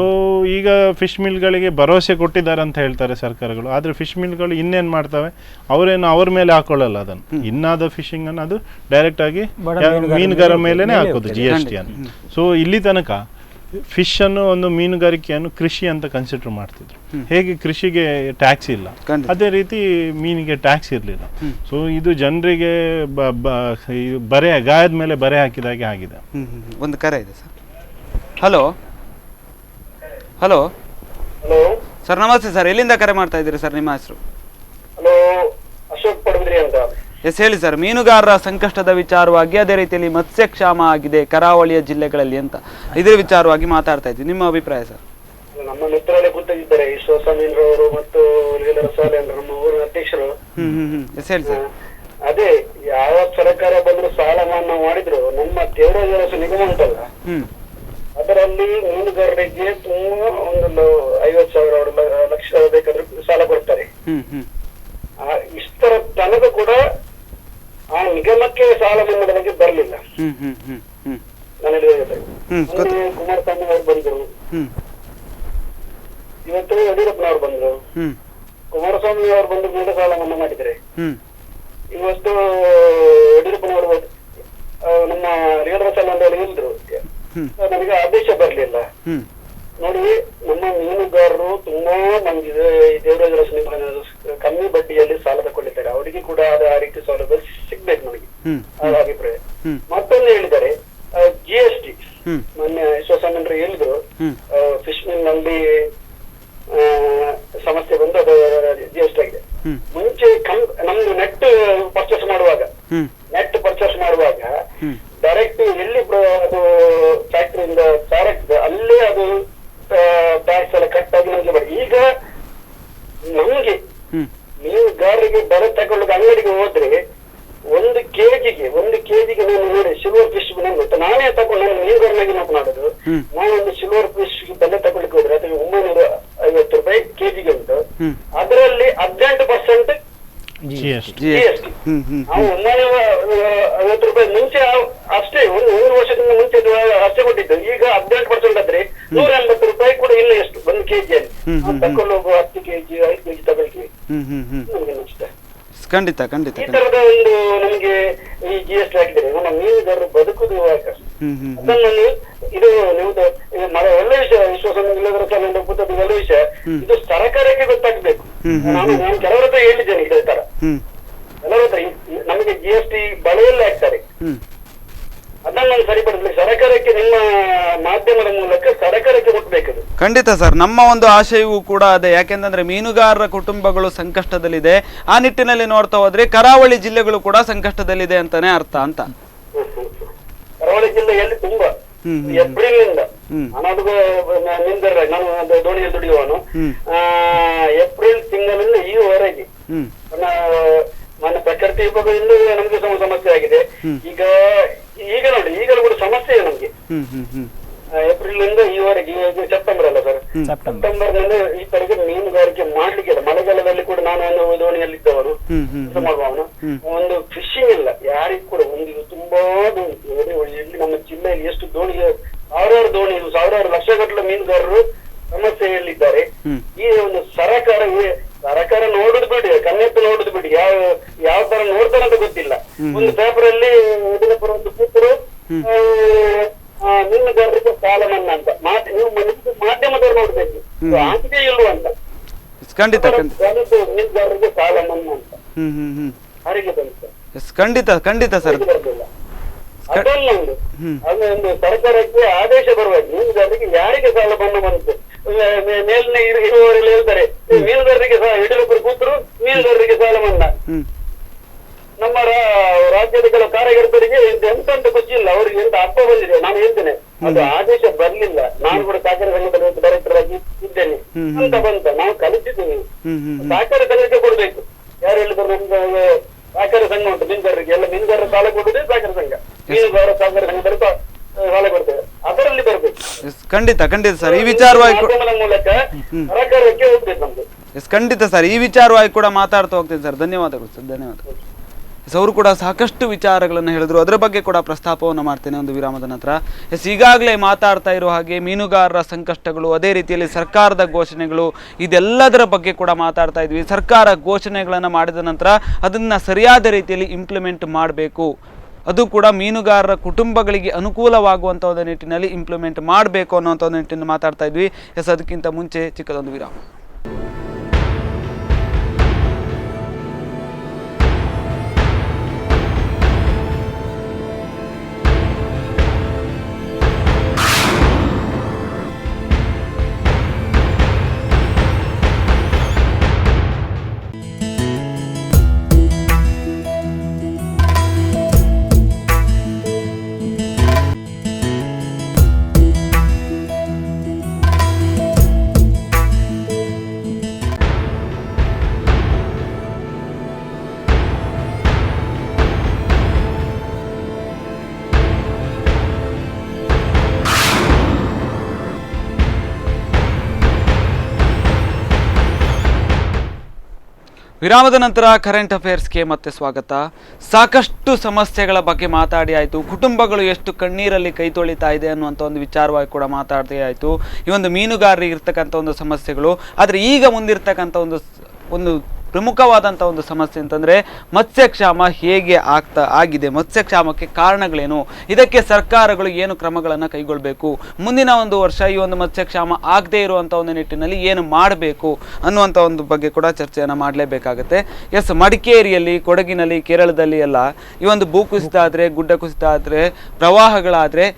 ಈಗ ಫಿಶ್ ಮಿಲ್ಗಳಿಗೆ ಭರವಸೆ ಕೊಟ್ಟಿದ್ದಾರೆ ಅಂತ ಹೇಳ್ತಾರೆ ಸರ್ಕಾರಗಳು, ಆದರೆ ಫಿಶ್ ಮಿಲ್ಗಳು ಇನ್ನೇನು ಮಾಡ್ತವೆ, ಅವ್ರ ಮೇಲೆ ಹಾಕೊಳ್ಳಲ್ಲ ಅದನ್ನು, ಇನ್ನಾದ ಫಿಶಿಂಗ್ ಅನ್ನು ಅದು ಡೈರೆಕ್ಟ್ ಆಗಿ ಮೀನುಗಾರ ಮೇಲೇನೆ ಹಾಕೋದು GST ಅನ್ನು. ಸೊ ಇಲ್ಲಿ ತನಕ ಫಿಶ್ ಅನ್ನು ಒಂದು ಮೀನುಗಾರಿಕೆಯನ್ನು ಕೃಷಿ ಅಂತ ಕನ್ಸಿಡರ್ ಮಾಡ್ತಿದ್ರು. ಹೇಗೆ ಕೃಷಿಗೆ ಟ್ಯಾಕ್ಸ್ ಇಲ್ಲ, ಅದೇ ರೀತಿ ಮೀನಿಗೆ ಟ್ಯಾಕ್ಸ್ ಇರಲಿಲ್ಲ. ಸೊ ಇದು ಜನರಿಗೆ ಗಾಯದ ಮೇಲೆ ಬರೆ ಹಾಕಿದಾಗೆ ಆಗಿದೆ. ಒಂದು ಕರೆ ಇದೆ ಸರ್. ಹಲೋ ಸರ್, ನಮಸ್ತೆ ಸರ್, ಎಲ್ಲಿಂದ ಕರೆ ಮಾಡ್ತಾ ಇದ್ದೀರಿ ಸರ್? ನಿಮ್ಮ ಹೆಸರು? ಹಲೋ, ಅಶೋಕ್ ಪಡುದ್ರಿ ಅಂತ. ಎಸ್, ಹೇಳಿ ಸರ್. ಮೀನುಗಾರರ ಸಂಕಷ್ಟದ ವಿಚಾರವಾಗಿ, ಅದೇ ರೀತಿಯಲ್ಲಿ ಮತ್ಸ್ಯಕ್ಷಾಮ ಆಗಿದೆ ಕರಾವಳಿಯ ಜಿಲ್ಲೆಗಳಲ್ಲಿ ಅಂತ, ಇದ್ರ ವಿಚಾರವಾಗಿ ಮಾತಾಡ್ತಾ ಇದ್ದೀವಿ. ನಿಮ್ಮ ಅಭಿಪ್ರಾಯ ಸರ್? ನಮ್ಮ ಮಿತ್ರರೇ ಕೂತಿದ್ದಾರೆ, ವಿಶ್ವಸಾಮೀನ್ರವರು ಮತ್ತು ನಮ್ಮ ಊರಿನ ಅಧ್ಯಕ್ಷರು. ಎಸ್, ಹೇಳಿ ಸರ್. ಅದೇ ಯಾವ ಸರ್ಕಾರ ಬಂದ್ರು ಸಾಲ ಮನ್ನಾ ಮಾಡಿದ್ರು, ನಮ್ಮ ದೇವರಾಜ ಅರಸು ನಿಗಮ ಉಂಟಲ್ಲ, ಅದರಲ್ಲಿ ಮೀನುಗಾರರಿಗೆ ತುಂಬಾ ಒಂದು 50,000 ಲಕ್ಷ ಬೇಕಾದ್ರೆ ಸಾಲ ಕೊಡ್ತಾರೆ. ಇಷ್ಟರ ತನಕ ಕೂಡ ಆ ನಿಗಮಕ್ಕೆ ಸಾಲ ಮನ್ನಾ ಬಗ್ಗೆ ಬರಲಿಲ್ಲ. ಕುಮಾರಸ್ವಾಮಿ ಅವರು ಬಂದ್ರು, ಇವತ್ತು ಯಡಿಯೂರಪ್ಪನವ್ರು ಬಂದ್ರು. ಕುಮಾರಸ್ವಾಮಿ ಅವರು ಬಂದು ಮೇಲೆ ಸಾಲ ಮನ್ನಾ ಮಾಡಿದ್ರೆ, ಇವತ್ತು ಯಡಿಯೂರಪ್ಪನವರು ನಮ್ಮ ರೇಣುಕಾ ಸಾಲ ಇದ್ರು, ನನಗೆ ಆದೇಶ ಬರ್ಲಿಲ್ಲ. ನೋಡಿ, ನಮ್ಮ ಮೀನುಗಾರರು ತುಂಬಾ ನಮ್ಗೆ ದೇವರಾಜ ಅರಸು ಕಮ್ಮಿ ಬಡ್ಡಿಯಲ್ಲಿ ಸಾಲ ತಗೊಂಡಿದ್ದಾರೆ, ಅವರಿಗೆ ಕೂಡ ಆ ರೀತಿ ಸೌಲಭ್ಯ ಸಿಗ್ಬೇಕು ನನಗೆ, ಅಭಿಪ್ರಾಯ. ಮತ್ತೊಂದು ಹೇಳಿದ್ದಾರೆ GST, ಮೊನ್ನೆ ವಿಶ್ವಸಾಮೀನ್ರು ಹೇಳಿದ್ರು, ಫಿಶ್ ಮಿಲ್ ನಲ್ಲಿ ಮುಂಚೆ ನಮ್ದು ನೆಟ್ ಪರ್ಚೇಸ್ ಮಾಡುವಾಗ ಡೈರೆಕ್ಟ್ ಎಲ್ಲಿ ಅದು ಫ್ಯಾಕ್ಟರಿಯಿಂದ ಡೈರೆಕ್ಟ್ ಅಲ್ಲೇ ಅದು ಟ್ಯಾಕ್ಸ್ ಎಲ್ಲ ಕಟ್ ಆಗಿ ನಮ್ಗೆ ಬರ್ತದೆ. ಈಗ ನಮ್ಗೆ ಮೀನುಗಾರರಿಗೆ ಬೆಲೆ ತಗೊಳ್ಳೋದು ಅಂಗಡಿಗೆ ಹೋದ್ರೆ ಒಂದು ಕೆಜಿಗೆ ನಾನು ನೋಡಿ ಸಿಲ್ವರ್ ಫಿಶ್ ನಾನೇ ತಗೊಂಡು ನಾನು ಮೀನುಗಾರನಾಗಿ ಮಾತನಾಡೋದು. ನಾನು ಒಂದು ಸಿಲ್ವರ್ ಫಿಶ್ ಬೆಲೆ ತಗೊಳ್ಳಿಕ್ಕೆ ಹೋದ್ರೆ ಅದಕ್ಕೆ 950 ರೂಪಾಯಿ ಕೆಜಿಗೆ ಉಂಟು. ಅದರಲ್ಲಿ 18% GST. ನಾವು 950 ರೂಪಾಯಿ ಮುಂಚೆ ಅಷ್ಟೇ ಒಂದು ವರ್ಷದಿಂದ ಮುಂಚೆ ಅಷ್ಟೇ ಕೊಟ್ಟಿದ್ದು. ಈಗ 18% ಆದ್ರೆ 180 ರೂಪಾಯಿ ಕೂಡ ಇಲ್ಲ ಎಷ್ಟು ಒಂದು ಕೆಜಿಯಲ್ಲಿ ತಕೊಂಡು ಹೋಗುವ 10 ಕೆಜಿ 5 ಕೆಜಿ ತಗೊಳ್ಳಿ ನಮ್ಗೆ ನಷ್ಟ. ಖಂಡಿತ ಈ ತರದ ಒಂದು ನಮ್ಗೆ ಈ GST ಹಾಕಿದ್ರೆ ನಮ್ಮ ಮೀನುಗಾರರು ಬದುಕುದು ಇವಾಗ. ಅದನ್ನು ಇದು ನಿಮ್ದು ಒಳ್ಳೆ ವಿಷಯ, ವಿಶ್ವಾಸ ಕೂತದ್ದು ಒಳ್ಳೆ ವಿಷಯ. ಇದು ಸರ್ಕಾರಕ್ಕೆ ಗೊತ್ತಾಗ್ಬೇಕು. ನಾನು ಕೆಲವರ ಹತ್ರ ಹೇಳಿದ್ದೇನೆ ಇದೇ ತರ, ಕೆಲವರ ಹತ್ರ ನಮಗೆ GST ಬಳೆಯಲ್ಲೇ ಹಾಕ್ತಾರೆ. ಅದನ್ನು ಸರಿಪಡಿಸ್ಲಿಕ್ಕೆ ಸರ್ಕಾರಕ್ಕೆ ನಿಮ್ಮ ಮಾಧ್ಯಮದ ಮೂಲಕ ಸರ್ಕಾರಕ್ಕೆ ಮುಟ್ಬೇಕದು. ಖಂಡಿತ ಸರ್, ನಮ್ಮ ಒಂದು ಆಶಯವೂ ಕೂಡ ಅದೇ. ಯಾಕೆಂತಂದ್ರೆ ಮೀನುಗಾರರ ಕುಟುಂಬಗಳು ಸಂಕಷ್ಟದಲ್ಲಿದೆ. ಆ ನಿಟ್ಟಿನಲ್ಲಿ ನೋಡ್ತಾ ಹೋದ್ರೆ ಕರಾವಳಿ ಜಿಲ್ಲೆಗಳು ಕೂಡ ಸಂಕಷ್ಟದಲ್ಲಿದೆ ಅಂತಾನೆ ಅರ್ಥ ಅಂತ. ಕರಾವಳಿ ಜಿಲ್ಲೆಯಲ್ಲಿ ತುಂಬಾ ಏಪ್ರಿಲ್ ನಿಂದ ನಾನು ದೋಣಿಯಲ್ಲಿ ದುಡಿಯುವವನು. ಏಪ್ರಿಲ್ ತಿಂಗಳಿಂದ ಈವರೆಗೆ ನನ್ನ ಪ್ರಕೃತಿ ವಿಭಾಗದಿಂದ ನಮ್ಗೆ ಸಮಸ್ಯೆ ಆಗಿದೆ. ಈಗ ನೋಡಿ ಈಗಲೂ ಕೂಡ ಸಮಸ್ಯೆ ಇದೆ ನಮ್ಗೆ. ಏಪ್ರಿಲ್ ನಿಂದ ಈವರೆಗೆ ಸೆಪ್ಟೆಂಬರ್ ಅಲ್ಲ ಸರ್, ಸೆಪ್ಟೆಂಬರ್ ನಿಂದ ಈ ತರಗೆ ಮೀನುಗಾರಿಕೆ ಮಾಡ್ಲಿಕ್ಕೆ ಇಲ್ಲ. ಮಳೆಗಾಲದಲ್ಲಿ ಕೂಡ ನಾನು ಒಂದು ದೋಣಿಯಲ್ಲಿದ್ದವನು, ಕೆಲಸ ಮಾಡುವವನು. ಒಂದು ಫಿಶಿಂಗ್ ಇಲ್ಲ ಯಾರಿಗೂ ಕೂಡ. ಒಂದು ತುಂಬಾ ಇಲ್ಲಿ ನಮ್ಮ ಜಿಲ್ಲೆಯಲ್ಲಿ ಎಷ್ಟು ದೋಣಿ, ಸಾವಿರಾರು ಲಕ್ಷಗಟ್ಟಲೆ ಮೀನುಗಾರರು ಸಮಸ್ಯೆಯಲ್ಲಿದ್ದಾರೆ. ಈ ಒಂದು ಸರ್ಕಾರ ನೋಡುದು ಬಿಡಿ, ಕಣ್ಣೆತ್ತು ನೋಡುದು ಬಿಡಿ, ಯಾವ ತರ ನೋಡ್ತಾರೆ ಅಂತ ಗೊತ್ತಿಲ್ಲ. ಒಂದು ಪೇಪರ್ ಅಲ್ಲಿ ಒಂದು ಕೂತರು ಮೀನುಗಾರರಿಗೆ ಸಾಲ ಮನ್ನಾ ಅಂತ ನೀವು ಮಾಧ್ಯಮದವ್ರು ನೋಡ್ಬೇಕು, ಆಗಿದೆ ಇಲ್ವ ಅಂತ. ಮೀನುಗಾರರಿಗೆ ಸಾಲ ಮನ್ನಾ ಅಂತ ಯಾರಿಗೆ ಬಂತು? ಖಂಡಿತ ಸರ್. ಅದೊಂದು ಸರ್ಕಾರಕ್ಕೆ ಆದೇಶ ಬರುವಾಗ ಮೀನುಗಾರರಿಗೆ ಯಾರಿಗೆ ಸಾಲ ಮನ್ನಾ ಬಂತು ಮೇಲಿನ ಇರುವವರೆಲ್ಲ ಹೇಳ್ತಾರೆ ಮೀನುಗಾರರಿಗೆ ಯಡಿಯೂರಪ್ಪರು ಕೂತರು ಮೀನುಗಾರರಿಗೆ ಸಾಲ ಮನ್ನಾ. ನಮ್ಮ ರಾಜ್ಯದ ಕೆಲವು ಕಾರ್ಯಕರ್ತರಿಗೆ ಎಂತ ಅಂತ ಗೊತ್ತಿಲ್ಲ, ಅವ್ರಿಗೆ ಎಂತ ಅರ್ಥ ಬಂದಿದೆ. ನಾನು ಹೇಳ್ತೇನೆ ಅದು ಆದೇಶ ಬರ್ಲಿಲ್ಲ. ನಾನು ಕೂಡ ಸಹಕಾರ ಸಂಘದ ಡೈರೆಕ್ಟರ್ ಆಗಿ ಇದ್ದೇನೆ ಅಂತ ಬಂತ. ನಾವು ಕಲಿತಿದ್ದೀವಿ ಸಹಕಾರ ಸಂಘಕ್ಕೆ ಕೊಡ್ಬೇಕು. ಯಾರು ಹೇಳಿದ್ರು ನಮ್ಗೆ ಸಹಕಾರ ಸಂಘ ಉಂಟು ಮೀನುಗಾರರಿಗೆ, ಎಲ್ಲ ಮೀನುಗಾರರ ಸಾಲ ಕೊಡುದೇ ಸಹಕಾರ ಸಂಘ, ಮೀನುಗಾರ ಸಹಕಾರ ಸಂಘದಲ್ಲಿ ಸಾಲ ಕೊಡ್ತೇವೆ, ಅದರಲ್ಲಿ ಬರ್ಬೇಕು. ಖಂಡಿತ ಸರ್, ಈ ವಿಚಾರವಾಗಿ ಮೂಲಕ ಸರ್ಕಾರಕ್ಕೆ ಹೋಗ್ಬೇಕು ನಮ್ದು. ಖಂಡಿತ ಸರ್, ಈ ವಿಚಾರವಾಗಿ ಕೂಡ ಮಾತಾಡ್ತಾ ಹೋಗ್ತೀನಿ ಸರ್. ಧನ್ಯವಾದಗಳು ಸರ್, ಧನ್ಯವಾದಗಳು. ಅವರು ಕೂಡ ಸಾಕಷ್ಟು ವಿಚಾರಗಳನ್ನು ಹೇಳಿದ್ರು, ಅದರ ಬಗ್ಗೆ ಕೂಡ ಪ್ರಸ್ತಾಪವನ್ನು ಮಾಡ್ತೇನೆ ಒಂದು ವಿರಾಮದ ನಂತರ. ಈಗಾಗಲೇ ಮಾತಾಡ್ತಾ ಇರೋ ಹಾಗೆ ಮೀನುಗಾರರ ಸಂಕಷ್ಟಗಳು, ಅದೇ ರೀತಿಯಲ್ಲಿ ಸರ್ಕಾರದ ಘೋಷಣೆಗಳು, ಇದೆಲ್ಲದರ ಬಗ್ಗೆ ಕೂಡ ಮಾತಾಡ್ತಾ ಇದ್ವಿ. ಸರ್ಕಾರ ಘೋಷಣೆಗಳನ್ನು ಮಾಡಿದ ನಂತರ ಅದನ್ನು ಸರಿಯಾದ ರೀತಿಯಲ್ಲಿ ಇಂಪ್ಲಿಮೆಂಟ್ ಮಾಡಬೇಕು, ಅದು ಕೂಡ ಮೀನುಗಾರರ ಕುಟುಂಬಗಳಿಗೆ ಅನುಕೂಲವಾಗುವಂಥ ಒಂದು ನಿಟ್ಟಿನಲ್ಲಿ ಇಂಪ್ಲಿಮೆಂಟ್ ಮಾಡಬೇಕು ಅನ್ನೋಂಥ ಒಂದು ನಿಟ್ಟಿನಲ್ಲಿ ಮಾತಾಡ್ತಾ ಇದ್ವಿ. ಅದಕ್ಕಿಂತ ಮುಂಚೆ ಚಿಕ್ಕದೊಂದು ವಿರಾಮ. ವಿರಾಮದ ನಂತರ ಕರೆಂಟ್ ಅಫೇರ್ಸ್ಗೆ ಮತ್ತೆ ಸ್ವಾಗತ. ಸಾಕಷ್ಟು ಸಮಸ್ಯೆಗಳ ಬಗ್ಗೆ ಮಾತಾಡಿ ಆಯಿತು, ಕುಟುಂಬಗಳು ಎಷ್ಟು ಕಣ್ಣೀರಲ್ಲಿ ಕೈ ತೊಳಿತಾ ಇದೆ ಅನ್ನುವಂಥ ಒಂದು ವಿಚಾರವಾಗಿ ಕೂಡ ಮಾತಾಡದೇ ಆಯಿತು. ಈ ಒಂದು ಮೀನುಗಾರರಿಗೆ ಇರ್ತಕ್ಕಂಥ ಒಂದು ಸಮಸ್ಯೆಗಳು. ಆದರೆ ಈಗ ಮುಂದಿರ್ತಕ್ಕಂಥ ಒಂದು ಪ್ರಮುಖವಾದಂಥ ಒಂದು ಸಮಸ್ಯೆ ಅಂತಂದರೆ ಮತ್ಸ್ಯಕ್ಷಾಮ ಹೇಗೆ ಆಗಿದೆ, ಮತ್ಸ್ಯಕ್ಷಾಮಕ್ಕೆ ಕಾರಣಗಳೇನು, ಇದಕ್ಕೆ ಸರ್ಕಾರಗಳು ಏನು ಕ್ರಮಗಳನ್ನು ಕೈಗೊಳ್ಳಬೇಕು, ಮುಂದಿನ ಒಂದು ವರ್ಷ ಈ ಒಂದು ಮತ್ಸ್ಯಕ್ಷಾಮ ಆಗದೇ ಇರುವಂಥ ಒಂದು ನಿಟ್ಟಿನಲ್ಲಿ ಏನು ಮಾಡಬೇಕು ಅನ್ನುವಂಥ ಒಂದು ಬಗ್ಗೆ ಕೂಡ ಚರ್ಚೆಯನ್ನು ಮಾಡಲೇಬೇಕಾಗುತ್ತೆ. ಮಡಿಕೇರಿಯಲ್ಲಿ, ಕೊಡಗಿನಲ್ಲಿ, ಕೇರಳದಲ್ಲಿ ಎಲ್ಲ ಈ ಒಂದು ಭೂಕುಸಿತ ಆದರೆ, ಗುಡ್ಡ ಕುಸಿತ ಆದರೆ, ಪ್ರವಾಹಗಳಾದರೆ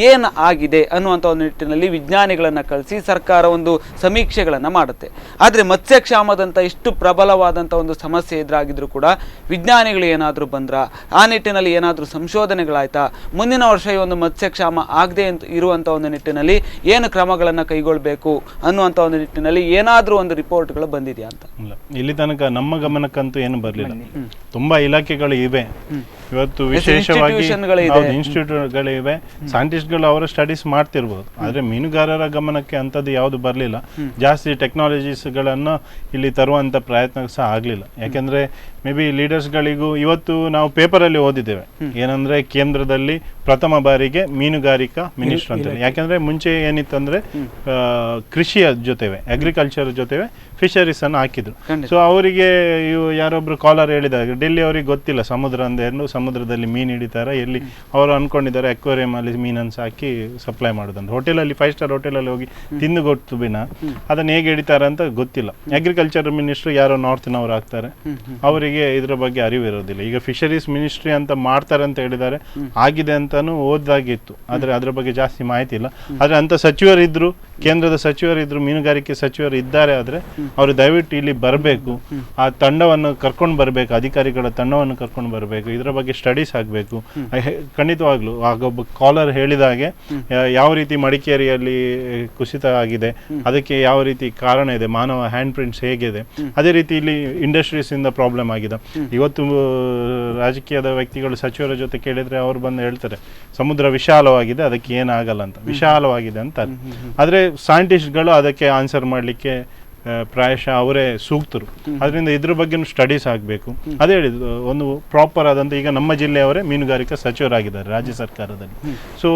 ಏನು ಆಗಿದೆ ಅನ್ನುವಂಥ ಒಂದು ನಿಟ್ಟಿನಲ್ಲಿ ವಿಜ್ಞಾನಿಗಳನ್ನು ಕಳಿಸಿ ಸರ್ಕಾರ ಒಂದು ಸಮೀಕ್ಷೆಗಳನ್ನು ಮಾಡುತ್ತೆ. ಆದರೆ ಮತ್ಸ್ಯಕ್ಷಾಮದಂಥ ಇಷ್ಟು ಪ್ರಬಲವಾದ ಗಂಭೀರವಾದಂಥ ಒಂದು ಸಮಸ್ಯೆ ಎದುರಾಗಿದ್ರೂ ಕೂಡ ವಿಜ್ಞಾನಿಗಳು ಏನಾದರೂ ಬಂದ್ರ, ಆ ನಿಟ್ಟಿನಲ್ಲಿ ಏನಾದರೂ ಸಂಶೋಧನೆಗಳಾಯ್ತಾ, ಮುಂದಿನ ವರ್ಷ ಈ ಒಂದು ಮತ್ಸ್ಯಕ್ಷಾಮ ಆಗದೆ ಇರುವಂಥ ಒಂದು ನಿಟ್ಟಿನಲ್ಲಿ ಏನು ಕ್ರಮಗಳನ್ನು ಕೈಗೊಳ್ಳಬೇಕು ಅನ್ನುವಂಥ ಒಂದು ನಿಟ್ಟಿನಲ್ಲಿ ಏನಾದರೂ ಒಂದು ರಿಪೋರ್ಟ್ಗಳು ಬಂದಿದೆಯಾ ಅಂತ? ಇಲ್ಲ, ಇಲ್ಲಿ ತನಕ ನಮ್ಮ ಗಮನಕ್ಕಂತೂ ಏನು ಬರಲಿಲ್ಲ. ತುಂಬಾ ಇಲಾಖೆಗಳು ಇವೆ ಇವತ್ತು, ವಿಶೇಷವಾಗಿ ಇನ್ಸ್ಟಿಟ್ಯೂಟ್ಗಳಿವೆ, ಸೈಂಟಿಸ್ಟ್ಗಳು ಅವರ ಸ್ಟಡೀಸ್ ಮಾಡ್ತಿರ್ಬೋದು. ಆದರೆ ಮೀನುಗಾರರ ಗಮನಕ್ಕೆ ಅಂಥದ್ದು ಯಾವುದು ಬರಲಿಲ್ಲ. ಜಾಸ್ತಿ ಟೆಕ್ನಾಲಜೀಸ್ಗಳನ್ನು ಇಲ್ಲಿ ತರುವಂಥ ಪ್ರಯತ್ನ ಸಹ ಆಗಲಿಲ್ಲ. ಯಾಕೆಂದರೆ ಮೇ ಬಿ ಲೀಡರ್ಸ್ಗಳಿಗೂ ಇವತ್ತು ನಾವು ಪೇಪರಲ್ಲಿ ಓದಿದ್ದೇವೆ ಏನಂದರೆ ಕೇಂದ್ರದಲ್ಲಿ ಪ್ರಥಮ ಬಾರಿಗೆ ಮೀನುಗಾರಿಕಾ ಮಿನಿಸ್ಟರ್ ಅಂತ. ಯಾಕೆಂದರೆ ಮುಂಚೆ ಏನಿತ್ತಂದರೆ ಕೃಷಿಯ ಜೊತೆವೆ ಅಗ್ರಿಕಲ್ಚರ್ ಜೊತೆವೆ ಫಿಶರೀಸನ್ನು ಹಾಕಿದ್ರು. ಸೊ ಅವರಿಗೆ ಯಾರೊಬ್ರು ಕಾಲರ್ ಹೇಳಿದಾಗ ಡೆಲ್ಲಿ ಅವರಿಗೆ ಗೊತ್ತಿಲ್ಲ ಸಮುದ್ರ ಅಂದೇನು, ಸಮುದ್ರದಲ್ಲಿ ಮೀನು ಹಿಡಿತಾರೆ, ಎಲ್ಲಿ ಅವರು ಅನ್ಕೊಂಡಿದ್ದಾರೆ ಅಕ್ವೇರಿಯಂ ಅಲ್ಲಿ ಮೀನನ್ನು ಸಾಕಿ ಸಪ್ಲೈ ಮಾಡೋದಂತ. ಹೋಟೆಲಲ್ಲಿ 5 ಸ್ಟಾರ್ ಹೋಟೆಲಲ್ಲಿ ಹೋಗಿ ತಿಂದು ಗೊತ್ತು ಬಿನ ಅದನ್ನು ಹೇಗೆ ಹಿಡಿತಾರೆ ಅಂತ ಗೊತ್ತಿಲ್ಲ. ಅಗ್ರಿಕಲ್ಚರ್ ಮಿನಿಸ್ಟ್ರು ಯಾರೋ ನಾರ್ತ್ನವ್ರು ಆಗ್ತಾರೆ, ಅವರಿಗೆ ಇದರ ಬಗ್ಗೆ ಅರಿವಿರೋದಿಲ್ಲ. ಈಗ ಫಿಶರೀಸ್ ಮಿನಿಸ್ಟ್ರಿ ಅಂತ ಮಾಡ್ತಾರೆ ಅಂತ ಹೇಳಿದ್ದಾರೆ, ಆಗಿದೆ ಅಂತಾನು ಓದಾಗಿತ್ತು, ಆದರೆ ಅದರ ಬಗ್ಗೆ ಜಾಸ್ತಿ ಮಾಹಿತಿ ಇಲ್ಲ. ಆದರೆ ಅಂತ ಸಚಿವರಿದ್ರು, ಕೇಂದ್ರದ ಸಚಿವರಿದ್ರು, ಮೀನುಗಾರಿಕೆ ಸಚಿವರು ಇದ್ದಾರೆ, ಆದರೆ ಅವರು ದಯವಿಟ್ಟು ಇಲ್ಲಿ ಬರಬೇಕು, ಆ ತಂಡವನ್ನು ಕರ್ಕೊಂಡು ಬರಬೇಕು, ಅಧಿಕಾರಿಗಳ ತಂಡವನ್ನು ಕರ್ಕೊಂಡು ಬರಬೇಕು, ಇದರ ಬಗ್ಗೆ ಸ್ಟಡೀಸ್ ಆಗಬೇಕು. ಖಂಡಿತವಾಗ್ಲೂ ಆಗೊಬ್ಬ ಕಾಲರ್ ಹೇಳಿದಾಗೆ ಯಾವ ರೀತಿ ಮಡಿಕೇರಿಯಲ್ಲಿ ಕುಸಿತ ಆಗಿದೆ, ಅದಕ್ಕೆ ಯಾವ ರೀತಿ ಕಾರಣ ಇದೆ, ಮಾನವ ಹ್ಯಾಂಡ್ ಪ್ರಿಂಟ್ಸ್ ಹೇಗಿದೆ, ಅದೇ ರೀತಿ ಇಲ್ಲಿ ಇಂಡಸ್ಟ್ರೀಸ್ ಇಂದ ಪ್ರಾಬ್ಲಮ್ ಆಗಿದೆ. ಇವತ್ತು ರಾಜಕೀಯದ ವ್ಯಕ್ತಿಗಳು ಸಚಿವರ ಜೊತೆ ಕೇಳಿದ್ರೆ ಅವರು ಬಂದು ಹೇಳ್ತಾರೆ ಸಮುದ್ರ ವಿಶಾಲವಾಗಿದೆ, ಅದಕ್ಕೆ ಏನಾಗಲ್ಲ ಅಂತ. ವಿಶಾಲವಾಗಿದೆ ಅಂತ, ಆದರೆ ಸೈಂಟಿಸ್ಟ್ಗಳು ಅದಕ್ಕೆ ಆನ್ಸರ್ ಮಾಡಲಿಕ್ಕೆ ಪ್ರಾಯಶಃ ಅವರೇ ಸೂಕ್ತರು. ಅದರಿಂದ ಇದ್ರ ಬಗ್ಗೆ ಸ್ಟಡೀಸ್ ಆಗಬೇಕು. ಅದೇ ಹೇಳಿದ್ದು, ಒಂದು ಪ್ರಾಪರ್ ಆದಂಥ, ಈಗ ನಮ್ಮ ಜಿಲ್ಲೆಯವರೇ ಮೀನುಗಾರಿಕಾ ಸಚಿವರಾಗಿದ್ದಾರೆ ರಾಜ್ಯ ಸರ್ಕಾರದಲ್ಲಿ. ಸೊ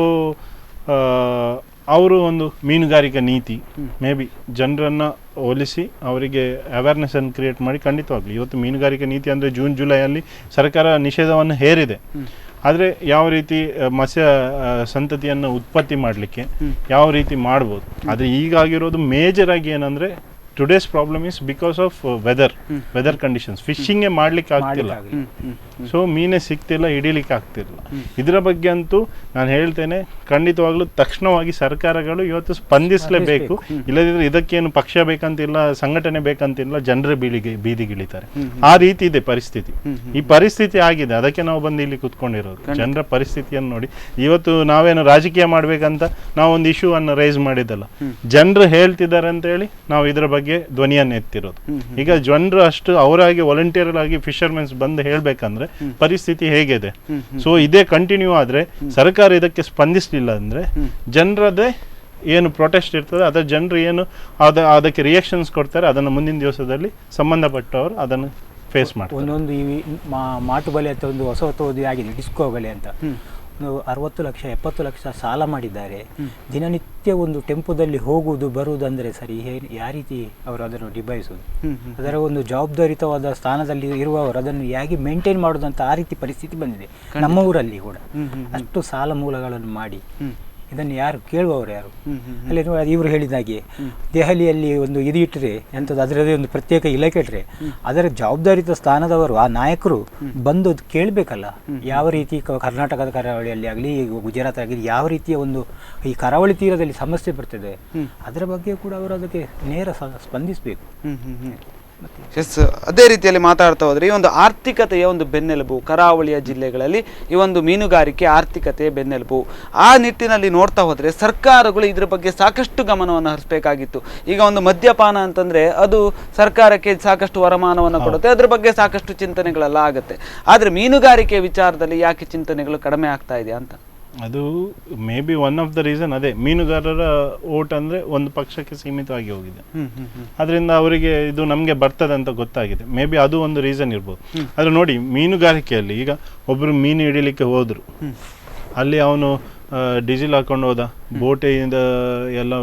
ಅವರು ಒಂದು ಮೀನುಗಾರಿಕಾ ನೀತಿ ಮೇ ಬಿ ಜನರನ್ನು ಹೋಲಿಸಿ ಅವರಿಗೆ ಅವೇರ್ನೆಸ್ಸನ್ನು ಕ್ರಿಯೇಟ್ ಮಾಡಿ ಖಂಡಿತವಾಗ್ಲಿ ಇವತ್ತು ಮೀನುಗಾರಿಕೆ ನೀತಿ ಅಂದರೆ ಜೂನ್ ಜುಲೈಯಲ್ಲಿ ಸರ್ಕಾರ ನಿಷೇಧವನ್ನು ಹೇರಿದೆ. ಆದರೆ ಯಾವ ರೀತಿ ಮತ್ಸ್ಯ ಸಂತತಿಯನ್ನು ಉತ್ಪತ್ತಿ ಮಾಡಲಿಕ್ಕೆ ಯಾವ ರೀತಿ ಮಾಡ್ಬೋದು, ಆದರೆ ಈಗಾಗಿರೋದು ಮೇಜರ್ ಆಗಿ ಏನಂದರೆ today's problem is because of weather conditions. ಫಿಶಿಂಗೇ ಮಾಡ್ಲಿಕ್ಕೆ ಆಗ್ತಿಲ್ಲ, ಸೊ ಮೀನೇ ಸಿಗ್ತಿಲ್ಲ, ಹಿಡಿಲಿಕ್ಕೆ ಆಗ್ತಿಲ್ಲ. ಇದರ ಬಗ್ಗೆ ಅಂತೂ ನಾನು ಹೇಳ್ತೇನೆ, ಖಂಡಿತವಾಗ್ಲೂ ತಕ್ಷಣವಾಗಿ ಸರ್ಕಾರಗಳು ಇವತ್ತು ಸ್ಪಂದಿಸಲೇಬೇಕು. ಇಲ್ಲದಿದ್ರೆ ಇದಕ್ಕೇನು ಪಕ್ಷ ಬೇಕಂತಿಲ್ಲ, ಸಂಘಟನೆ ಬೇಕಂತಿಲ್ಲ, ಜನರ ಬೀದಿಗಿಳಿತಾರೆ. ಆ ರೀತಿ ಇದೆ ಪರಿಸ್ಥಿತಿ. ಈ ಪರಿಸ್ಥಿತಿ ಆಗಿದೆ, ಅದಕ್ಕೆ ನಾವು ಬಂದು ಇಲ್ಲಿ ಕುತ್ಕೊಂಡಿರೋದು. ಜನರ ಪರಿಸ್ಥಿತಿಯನ್ನು ನೋಡಿ, ಇವತ್ತು ನಾವೇನು ರಾಜಕೀಯ ಮಾಡ್ಬೇಕಂತ ನಾವು ಒಂದು ಇಶ್ಯೂ ಅನ್ನು ರೈಸ್ ಮಾಡಿದ್ದಲ್ಲ, ಜನರು ಹೇಳ್ತಿದ್ದಾರೆ ಅಂತ ಹೇಳಿ ನಾವು ಇದರ ಬಗ್ಗೆ ಧ್ವನಿಯನ್ನು ಎತ್ತಿರೋದು. ಈಗ ಜನರು ಅಷ್ಟು ಅವರಾಗಿ ವಾಲಂಟಿಯರ್ ಆಗಿ ಫಿಶರ್ಮೆನ್ಸ್ ಬಂದು ಹೇಳ್ಬೇಕಂದ್ರೆ ಪರಿಸ್ಥಿತಿ ಹೇಗಿದೆ. ಸೊ ಇದೇ ಕಂಟಿನ್ಯೂ ಆದ್ರೆ, ಸರ್ಕಾರ ಇದಕ್ಕೆ ಸ್ಪಂದಿಸಲಿಲ್ಲ ಅಂದ್ರೆ ಜನರದೇ ಏನು ಪ್ರೊಟೆಸ್ಟ್ ಇರ್ತದೆ, ಅದರ ಜನರು ಏನು ಅದಕ್ಕೆ ರಿಯಾಕ್ಷನ್ಸ್ ಕೊಡ್ತಾರೆ, ಅದನ್ನು ಮುಂದಿನ ದಿವಸದಲ್ಲಿ ಸಂಬಂಧಪಟ್ಟವರು ಅದನ್ನು ಫೇಸ್ ಮಾಡ್ತಾರೆ. ಒಂದೊಂದು ಈ ಮಾಟು ಬಲೆ ಅಂತ ಒಂದು ಹೊಸ ಆಗಿದೆ, ಡಿಸ್ಕೋ ಬಲೆ ಅಂತ. 60 ಲಕ್ಷ 70 ಲಕ್ಷ ಸಾಲ ಮಾಡಿದ್ದಾರೆ. ದಿನನಿತ್ಯ ಒಂದು ಟೆಂಪೋದಲ್ಲಿ ಹೋಗುವುದು ಬರುವುದು ಅಂದರೆ ಸರಿ, ಯಾವ ರೀತಿ ಅವರು ಅದನ್ನು ನಿಭಾಯಿಸುವುದು? ಅದರ ಒಂದು ಜವಾಬ್ದಾರಿತವಾದ ಸ್ಥಾನದಲ್ಲಿ ಇರುವವರು ಅದನ್ನು ಹೇಗೆ ಮೇಂಟೈನ್ ಮಾಡೋದಂತ ಆ ರೀತಿ ಪರಿಸ್ಥಿತಿ ಬಂದಿದೆ ನಮ್ಮ ಊರಲ್ಲಿ ಕೂಡ. ಅಷ್ಟು ಸಾಲ ಮೂಲಗಳನ್ನು ಮಾಡಿ ಇದನ್ನು ಯಾರು ಕೇಳುವವರು ಯಾರು? ಅಲ್ಲಿ ಇವರು ಹೇಳಿದಾಗೆ ದೆಹಲಿಯಲ್ಲಿ ಒಂದು ಇದು ಇಟ್ಟರೆ ಎಂಥದ್ದು, ಅದರದೇ ಒಂದು ಪ್ರತ್ಯೇಕ ಇಲಾಖೆ ಇಟ್ಟರೆ ಅದರ ಜವಾಬ್ದಾರಿತ ಸ್ಥಾನದವರು, ಆ ನಾಯಕರು ಬಂದು ಕೇಳಬೇಕಲ್ಲ. ಯಾವ ರೀತಿ ಕರ್ನಾಟಕದ ಕರಾವಳಿಯಲ್ಲಿ ಆಗಲಿ, ಗುಜರಾತ್ ಆಗಲಿ, ಯಾವ ರೀತಿಯ ಒಂದು ಈ ಕರಾವಳಿ ತೀರದಲ್ಲಿ ಸಮಸ್ಯೆ ಬರ್ತದೆ, ಅದರ ಬಗ್ಗೆ ಕೂಡ ಅವರು ಅದಕ್ಕೆ ನೇರ ಸ್ಪಂದಿಸಬೇಕು. ಎಸ್, ಅದೇ ರೀತಿಯಲ್ಲಿ ಮಾತಾಡ್ತಾ ಹೋದರೆ, ಈ ಒಂದು ಆರ್ಥಿಕತೆಯ ಒಂದು ಬೆನ್ನೆಲುಬು ಕರಾವಳಿಯ ಜಿಲ್ಲೆಗಳಲ್ಲಿ ಈ ಒಂದು ಮೀನುಗಾರಿಕೆ ಆರ್ಥಿಕತೆಯ ಬೆನ್ನೆಲುಬು. ಆ ನಿಟ್ಟಿನಲ್ಲಿ ನೋಡ್ತಾ ಹೋದರೆ ಸರ್ಕಾರಗಳು ಇದ್ರ ಬಗ್ಗೆ ಸಾಕಷ್ಟು ಗಮನವನ್ನು ಹರಿಸಬೇಕಾಗಿತ್ತು. ಈಗ ಒಂದು ಮದ್ಯಪಾನ ಅಂತಂದರೆ ಅದು ಸರ್ಕಾರಕ್ಕೆ ಸಾಕಷ್ಟು ವರಮಾನವನ್ನು ಕೊಡುತ್ತೆ, ಅದ್ರ ಬಗ್ಗೆ ಸಾಕಷ್ಟು ಚಿಂತನೆಗಳೆಲ್ಲ ಆಗುತ್ತೆ. ಆದರೆ ಮೀನುಗಾರಿಕೆ ವಿಚಾರದಲ್ಲಿ ಯಾಕೆ ಚಿಂತನೆಗಳು ಕಡಿಮೆ ಆಗ್ತಾ ಇದೆ ಅಂತ? ಅದು may be one of the reason ಅದೇ, ಮೀನುಗಾರರ ಓಟ್ ಅಂದರೆ ಒಂದು ಪಕ್ಷಕ್ಕೆ ಸೀಮಿತವಾಗಿ ಹೋಗಿದೆ. ಅದರಿಂದ ಅವರಿಗೆ ಇದು ನಮಗೆ ಬರ್ತದೆ ಅಂತ ಗೊತ್ತಾಗಿದೆ. ಮೇ ಬಿ ಅದು ಒಂದು ರೀಸನ್ ಇರ್ಬೋದು. ಆದರೆ ನೋಡಿ, ಮೀನುಗಾರಿಕೆಯಲ್ಲಿ ಈಗ ಒಬ್ಬರು ಮೀನು ಹಿಡಿಲಿಕ್ಕೆ ಹೋದರು, ಅಲ್ಲಿ ಅವನು ಡೀಸೆಲ್ ಹಾಕೊಂಡು ಹೋದ, ಬೋಟಿಂದ ಎಲ್ಲ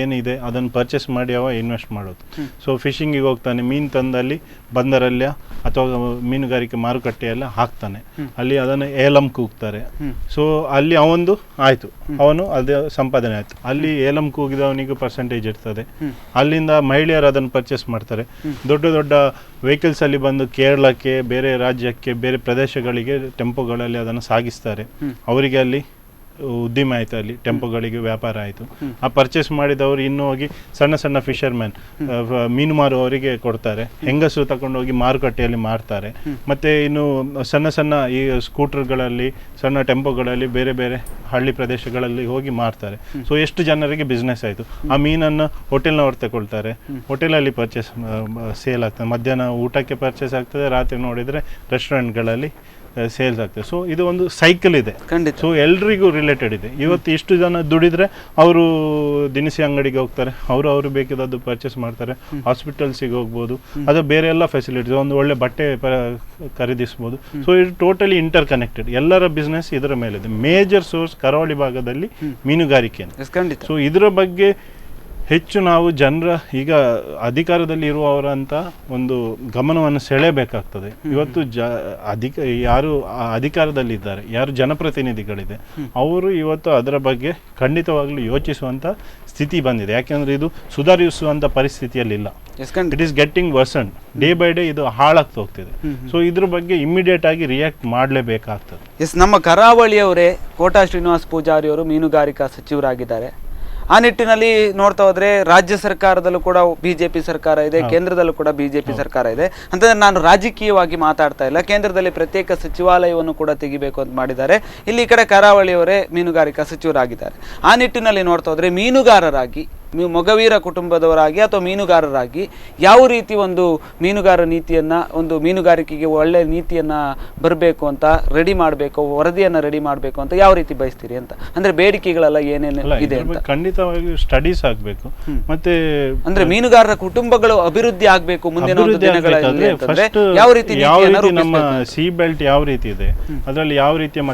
ಏನಿದೆ ಅದನ್ನು ಪರ್ಚೇಸ್ ಮಾಡಿ ಅವ ಇನ್ವೆಸ್ಟ್ ಮಾಡೋದು. ಸೊ ಫಿಶಿಂಗಿಗೆ ಹೋಗ್ತಾನೆ, ಮೀನು ತಂದಲ್ಲಿ ಬಂದರಲ್ಲ ಅಥವಾ ಮೀನುಗಾರಿಕೆ ಮಾರುಕಟ್ಟೆಯಲ್ಲ ಹಾಕ್ತಾನೆ, ಅಲ್ಲಿ ಅದನ್ನು ಏಲಂ ಕೂಗ್ತಾರೆ. ಸೊ ಅಲ್ಲಿ ಅವನು ಆಯಿತು, ಅವನು ಅದೇ ಸಂಪಾದನೆ ಆಯಿತು. ಅಲ್ಲಿ ಏಲಂ ಕೂಗಿದವನಿಗೂ ಪರ್ಸೆಂಟೇಜ್ ಇರ್ತದೆ. ಅಲ್ಲಿಂದ ಮಹಿಳೆಯರು ಅದನ್ನು ಪರ್ಚೇಸ್ ಮಾಡ್ತಾರೆ. ದೊಡ್ಡ ದೊಡ್ಡ ವೆಹಿಕಲ್ಸಲ್ಲಿ ಬಂದು ಕೇರಳಕ್ಕೆ, ಬೇರೆ ರಾಜ್ಯಕ್ಕೆ, ಬೇರೆ ಪ್ರದೇಶಗಳಿಗೆ ಟೆಂಪೋಗಳಲ್ಲಿ ಅದನ್ನು ಸಾಗಿಸ್ತಾರೆ. ಅವರಿಗೆ ಅಲ್ಲಿ ಉದ್ದಿಮೆ ಆಯಿತು, ಅಲ್ಲಿ ಟೆಂಪೋಗಳಿಗೆ ವ್ಯಾಪಾರ ಆಯಿತು. ಆ ಪರ್ಚೇಸ್ ಮಾಡಿದವರು ಇನ್ನು ಹೋಗಿ ಸಣ್ಣ ಸಣ್ಣ ಫಿಶರ್ಮ್ಯಾನ್ ಮೀನು ಮಾರುವವರಿಗೆ ಕೊಡ್ತಾರೆ, ಹೆಂಗಸರು ತಗೊಂಡೋಗಿ ಮಾರುಕಟ್ಟೆಯಲ್ಲಿ ಮಾರ್ತಾರೆ. ಮತ್ತು ಇನ್ನು ಸಣ್ಣ ಸಣ್ಣ ಈ ಸ್ಕೂಟರ್ಗಳಲ್ಲಿ, ಸಣ್ಣ ಟೆಂಪೋಗಳಲ್ಲಿ ಬೇರೆ ಬೇರೆ ಹಳ್ಳಿ ಪ್ರದೇಶಗಳಲ್ಲಿ ಹೋಗಿ ಮಾರ್ತಾರೆ. ಸೊ ಎಷ್ಟು ಜನರಿಗೆ ಬಿಸ್ನೆಸ್ ಆಯಿತು. ಆ ಮೀನನ್ನು ಹೋಟೆಲ್ನವ್ರು ತಗೊಳ್ತಾರೆ, ಹೋಟೆಲಲ್ಲಿ ಪರ್ಚೇಸ್ ಸೇಲ್ ಆಗ್ತದೆ, ಮಧ್ಯಾಹ್ನ ಊಟಕ್ಕೆ ಪರ್ಚೇಸ್ ಆಗ್ತದೆ, ರಾತ್ರಿ ನೋಡಿದರೆ ರೆಸ್ಟೋರೆಂಟ್ಗಳಲ್ಲಿ ಸೇಲ್ಸ್ ಆಗ್ತದೆ. ಸೊ ಇದು ಒಂದು ಸೈಕಲ್ ಇದೆ. ಸೊ ಎಲ್ರಿಗೂ ರಿಲೇಟೆಡ್ ಇದೆ. ಇವತ್ತು ಇಷ್ಟು ಜನ ದುಡಿದ್ರೆ ಅವರು ದಿನಸಿ ಅಂಗಡಿಗೆ ಹೋಗ್ತಾರೆ, ಅವರು ಬೇಕಿದ್ದದ್ದು ಪರ್ಚೇಸ್ ಮಾಡ್ತಾರೆ, ಹಾಸ್ಪಿಟಲ್ಸಿಗೆ ಹೋಗ್ಬೋದು, ಅದು ಬೇರೆ ಎಲ್ಲ ಫೆಸಿಲಿಟೀಸ್, ಒಂದು ಒಳ್ಳೆ ಬಟ್ಟೆ ಖರೀದಿಸ್ಬೋದು. ಸೊ ಇದು ಟೋಟಲಿ ಇಂಟರ್ ಕನೆಕ್ಟೆಡ್. ಎಲ್ಲರ ಬಿಸ್ನೆಸ್ ಇದರ ಮೇಲಿದೆ. ಮೇಜರ್ ಸೋರ್ಸ್ ಕರಾವಳಿ ಭಾಗದಲ್ಲಿ ಮೀನುಗಾರಿಕೆ. ಸೊ ಇದರ ಬಗ್ಗೆ ಹೆಚ್ಚು ನಾವು ಜನರ ಈಗ ಅಧಿಕಾರದಲ್ಲಿ ಇರುವವರಂತ ಒಂದು ಗಮನವನ್ನು ಸೆಳೆಯಬೇಕಾಗ್ತದೆ. ಇವತ್ತು ಯಾರು ಅಧಿಕಾರದಲ್ಲಿದ್ದಾರೆ, ಯಾರು ಜನಪ್ರತಿನಿಧಿಗಳಿದೆ, ಅವರು ಇವತ್ತು ಅದರ ಬಗ್ಗೆ ಖಂಡಿತವಾಗ್ಲೂ ಯೋಚಿಸುವಂಥ ಸ್ಥಿತಿ ಬಂದಿದೆ. ಯಾಕೆಂದರೆ ಇದು ಸುಧಾರಿಸುವಂಥ ಪರಿಸ್ಥಿತಿಯಲ್ಲಿಲ್ಲ. It is getting worsen. Day by day ಇದು ಹಾಳಾಗ್ತಾ ಹೋಗ್ತಿದೆ. ಸೊ ಇದ್ರ ಬಗ್ಗೆ ಇಮ್ಮಿಡಿಯೇಟ್ ಆಗಿ ರಿಯಾಕ್ಟ್ ಮಾಡಲೇಬೇಕಾಗ್ತದೆ. ನಮ್ಮ ಕರಾವಳಿಯವರೇ ಕೋಟಾ ಶ್ರೀನಿವಾಸ ಪೂಜಾರಿ ಅವರು ಮೀನುಗಾರಿಕಾ ಸಚಿವರಾಗಿದ್ದಾರೆ. ಆ ನಿಟ್ಟಿನಲ್ಲಿ ನೋಡ್ತಾ ಹೋದ್ರೆ ರಾಜ್ಯ ಸರ್ಕಾರದಲ್ಲೂ ಕೂಡ ಬಿಜೆಪಿ ಸರ್ಕಾರ ಇದೆ, ಕೇಂದ್ರದಲ್ಲೂ ಕೂಡ ಬಿಜೆಪಿ ಸರ್ಕಾರ ಇದೆ. ಅಂತಂದ್ರೆ ನಾನು ರಾಜಕೀಯವಾಗಿ ಮಾತಾಡ್ತಾ ಇಲ್ಲ. ಕೇಂದ್ರದಲ್ಲಿ ಪ್ರತ್ಯೇಕ ಸಚಿವಾಲಯವನ್ನು ಕೂಡ ತೆಗಿಬೇಕು ಅಂತ ಮಾಡಿದ್ದಾರೆ. ಇಲ್ಲಿ ಈ ಕಡೆ ಕರಾವಳಿಯವರೇ ಮೀನುಗಾರಿಕಾ ಸಚಿವರಾಗಿದ್ದಾರೆ. ಆ ನಿಟ್ಟಿನಲ್ಲಿ ನೋಡ್ತಾ ಹೋದ್ರೆ ಮೀನುಗಾರರಾಗಿ, ಮೊಗವೀರ ಕುಟುಂಬದವರಾಗಿ ಅಥವಾ ಮೀನುಗಾರರಾಗಿ ಯಾವ ರೀತಿ ಒಂದು ಮೀನುಗಾರ ನೀತಿಯನ್ನ, ಒಂದು ಮೀನುಗಾರಿಕೆಗೆ ಒಳ್ಳೆ ನೀತಿಯನ್ನ ಬರಬೇಕು ಅಂತ ರೆಡಿ ಮಾಡಬೇಕು, ವರದಿಯನ್ನ ರೆಡಿ ಮಾಡಬೇಕು ಅಂತ ಯಾವ ರೀತಿ ಬಯಸ್ತೀರಿ ಅಂತ? ಅಂದ್ರೆ ಬೇಡಿಕೆಗಳೆಲ್ಲ ಏನೇನು ಇದೆ ಅಂತ ಖಂಡಿತವಾಗಿ ಸ್ಟಡೀಸ್ ಆಗಬೇಕು. ಮತ್ತೆ ಅಂದ್ರೆ ಮೀನುಗಾರರ ಕುಟುಂಬಗಳು ಅಭಿವೃದ್ಧಿ ಆಗಬೇಕು ಮುಂದಿನ ಒಂದು ದಿನಗಳಲ್ಲಿ ಅಂತಂದ್ರೆ ಯಾವ ರೀತಿ ನಮ್ಮ ಸಿ ಬೆಲ್ಟ್ ಯಾವ ರೀತಿ ಇದೆ, ಅದರಲ್ಲಿ ಯಾವ ರೀತಿಯ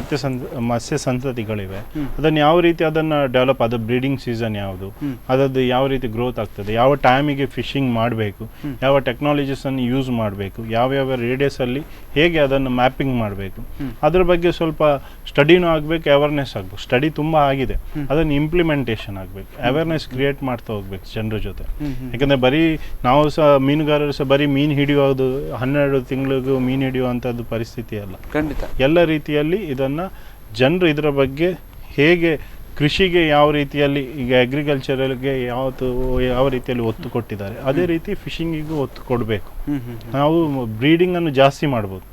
ಮತ್ಸ್ಯ ಸಂತತಿಗಳಿವೆ, ಅದನ್ನ ಯಾವ ರೀತಿ ಅದನ್ನ ಡೆವಲಪ್, ಅದು ಬ್ರೀಡಿಂಗ್ ಸೀಸನ್ ಯಾವುದು, ಅದದ್ದು ಯಾವ ರೀತಿ ಗ್ರೋತ್ ಆಗ್ತದೆ, ಯಾವ ಟೈಮಿಗೆ ಫಿಶಿಂಗ್ ಮಾಡಬೇಕು, ಯಾವ ಟೆಕ್ನಾಲಜೀಸ್ ಅನ್ನು ಯೂಸ್ ಮಾಡಬೇಕು, ಯಾವ್ಯಾವ ರೇಡಿಯಸ್ ಅಲ್ಲಿ ಹೇಗೆ ಅದನ್ನು ಮ್ಯಾಪಿಂಗ್ ಮಾಡಬೇಕು, ಅದ್ರ ಬಗ್ಗೆ ಸ್ವಲ್ಪ ಸ್ಟಡಿನೂ ಆಗಬೇಕು, ಅವೇರ್ನೆಸ್ ಆಗಬೇಕು. ಸ್ಟಡಿ ತುಂಬಾ ಆಗಿದೆ, ಅದನ್ನು ಇಂಪ್ಲಿಮೆಂಟೇಷನ್ ಆಗಬೇಕು, ಅವೇರ್ನೆಸ್ ಕ್ರಿಯೇಟ್ ಮಾಡ್ತಾ ಹೋಗ್ಬೇಕು ಜನರ ಜೊತೆ. ಯಾಕಂದ್ರೆ ಬರೀ ನಾವು ಸಹ ಮೀನುಗಾರರು ಸಹ ಬರೀ ಮೀನು ಹಿಡಿಯೋದು 12 ತಿಂಗಳಿಗೂ ಮೀನು ಹಿಡಿಯುವಂಥದ್ದು ಪರಿಸ್ಥಿತಿ ಅಲ್ಲ. ಖಂಡಿತ ಎಲ್ಲ ರೀತಿಯಲ್ಲಿ ಇದನ್ನ ಜನರು ಇದರ ಬಗ್ಗೆ ಹೇಗೆ ಕೃಷಿಗೆ ಯಾವ ರೀತಿಯಲ್ಲಿ ಈಗ ಅಗ್ರಿಕಲ್ಚರಲ್ಗೆ ಯಾವ ರೀತಿಯಲ್ಲಿ ಒತ್ತು ಕೊಟ್ಟಿದ್ದಾರೆ ಅದೇ ರೀತಿ ಫಿಶಿಂಗಿಗೂ ಒತ್ತು ಕೊಡಬೇಕು. ನಾವು ಬ್ರೀಡಿಂಗನ್ನು ಜಾಸ್ತಿ ಮಾಡ್ಬೋದು.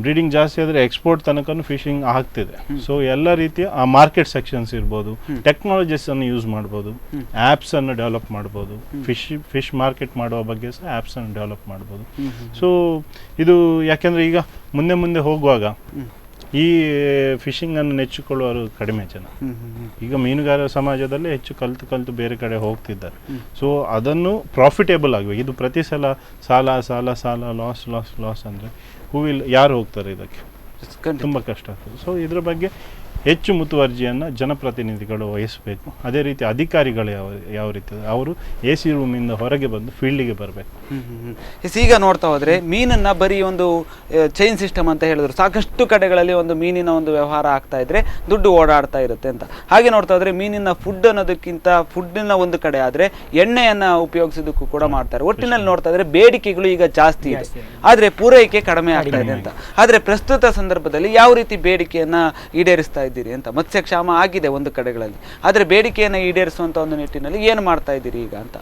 ಬ್ರೀಡಿಂಗ್ ಜಾಸ್ತಿ ಆದರೆ ಎಕ್ಸ್ಪೋರ್ಟ್ ತನಕನೂ ಫಿಶಿಂಗ್ ಆಗ್ತಿದೆ. ಸೊ ಎಲ್ಲ ರೀತಿಯ ಆ ಮಾರ್ಕೆಟ್ ಸೆಕ್ಷನ್ಸ್ ಇರ್ಬೋದು, ಟೆಕ್ನಾಲಜೀಸ್ ಅನ್ನು ಯೂಸ್ ಮಾಡ್ಬೋದು, ಆ್ಯಪ್ಸ್ ಅನ್ನು ಡೆವಲಪ್ ಮಾಡ್ಬೋದು, ಫಿಶ್ ಮಾರ್ಕೆಟ್ ಮಾಡುವ ಬಗ್ಗೆ ಸಹ ಆ್ಯಪ್ಸ್ ಅನ್ನು ಡೆವಲಪ್ ಮಾಡ್ಬೋದು. ಸೊ ಇದು ಯಾಕೆಂದರೆ ಈಗ ಮುಂದೆ ಹೋಗುವಾಗ ಈ ಫಿಶಿಂಗ್ ಅನ್ನು ನೆಚ್ಚಿಕೊಳ್ಳುವವರು ಕಡಿಮೆ ಜನ. ಈಗ ಮೀನುಗಾರರ ಸಮಾಜದಲ್ಲಿ ಹೆಚ್ಚು ಕಲಿತು ಬೇರೆ ಕಡೆ ಹೋಗ್ತಿದ್ದಾರೆ. ಸೊ ಅದನ್ನು ಪ್ರಾಫಿಟೇಬಲ್ ಆಗಬೇಕು. ಇದು ಪ್ರತಿ ಸಲ ಸಾಲ ಲಾಸ್ ಅಂದರೆ ಯಾರು ಹೋಗ್ತಾರೆ ಇದಕ್ಕೆ? ತುಂಬ ಕಷ್ಟ ಆಗ್ತದೆ. ಸೊ ಇದ್ರ ಬಗ್ಗೆ ಹೆಚ್ಚು ಮುತುವರ್ಜಿಯನ್ನು ಜನಪ್ರತಿನಿಧಿಗಳು ವಹಿಸಬೇಕು. ಅದೇ ರೀತಿ ಅಧಿಕಾರಿಗಳು ಯಾವ ರೀತಿ ಅವರು AC ರೂಮಿಂದ ಹೊರಗೆ ಬಂದು ಫೀಲ್ಡಿಗೆ ಬರಬೇಕು. ಈಗ ನೋಡ್ತಾ ಹೋದ್ರೆ ಮೀನನ್ನ ಬರೀ ಒಂದು ಚೈನ್ ಸಿಸ್ಟಮ್ ಅಂತ ಹೇಳಿದ್ರು, ಸಾಕಷ್ಟು ಕಡೆಗಳಲ್ಲಿ ಒಂದು ಮೀನಿನ ಒಂದು ವ್ಯವಹಾರ ಆಗ್ತಾ ಇದ್ರೆ ದುಡ್ಡು ಓಡಾಡ್ತಾ ಇರುತ್ತೆ ಅಂತ. ಹಾಗೆ ನೋಡ್ತಾ ಹೋದ್ರೆ ಮೀನಿನ ಫುಡ್ ಅನ್ನೋದಕ್ಕಿಂತ ಫುಡ್ಡಿನ ಒಂದು ಕಡೆ ಆದ್ರೆ ಎಣ್ಣೆಯನ್ನ ಉಪಯೋಗಿಸೋದಕ್ಕೂ ಕೂಡ ಮಾಡ್ತಾರೆ. ಒಟ್ಟಿನಲ್ಲಿ ನೋಡ್ತಾ ಇದ್ರೆ ಬೇಡಿಕೆಗಳು ಈಗ ಜಾಸ್ತಿ ಇದೆ, ಆದ್ರೆ ಪೂರೈಕೆ ಕಡಿಮೆ ಆಗ್ತಾ ಇದೆ ಅಂತ. ಆದ್ರೆ ಪ್ರಸ್ತುತ ಸಂದರ್ಭದಲ್ಲಿ ಯಾವ ರೀತಿ ಬೇಡಿಕೆಯನ್ನ ಈಡೇರಿಸ್ತಾ ಇದ್ದೀರಿ ಅಂತ? ಮತ್ಸ್ಯಕ್ಷಾಮ ಆಗಿದೆ ಒಂದು ಕಡೆಗಳಲ್ಲಿ, ಆದ್ರೆ ಬೇಡಿಕೆಯನ್ನು ಈಡೇರಿಸುವಂತ ಒಂದು ನಿಟ್ಟಿನಲ್ಲಿ ಏನು ಮಾಡ್ತಾ ಇದ್ದೀರಿ ಈಗ ಅಂತ?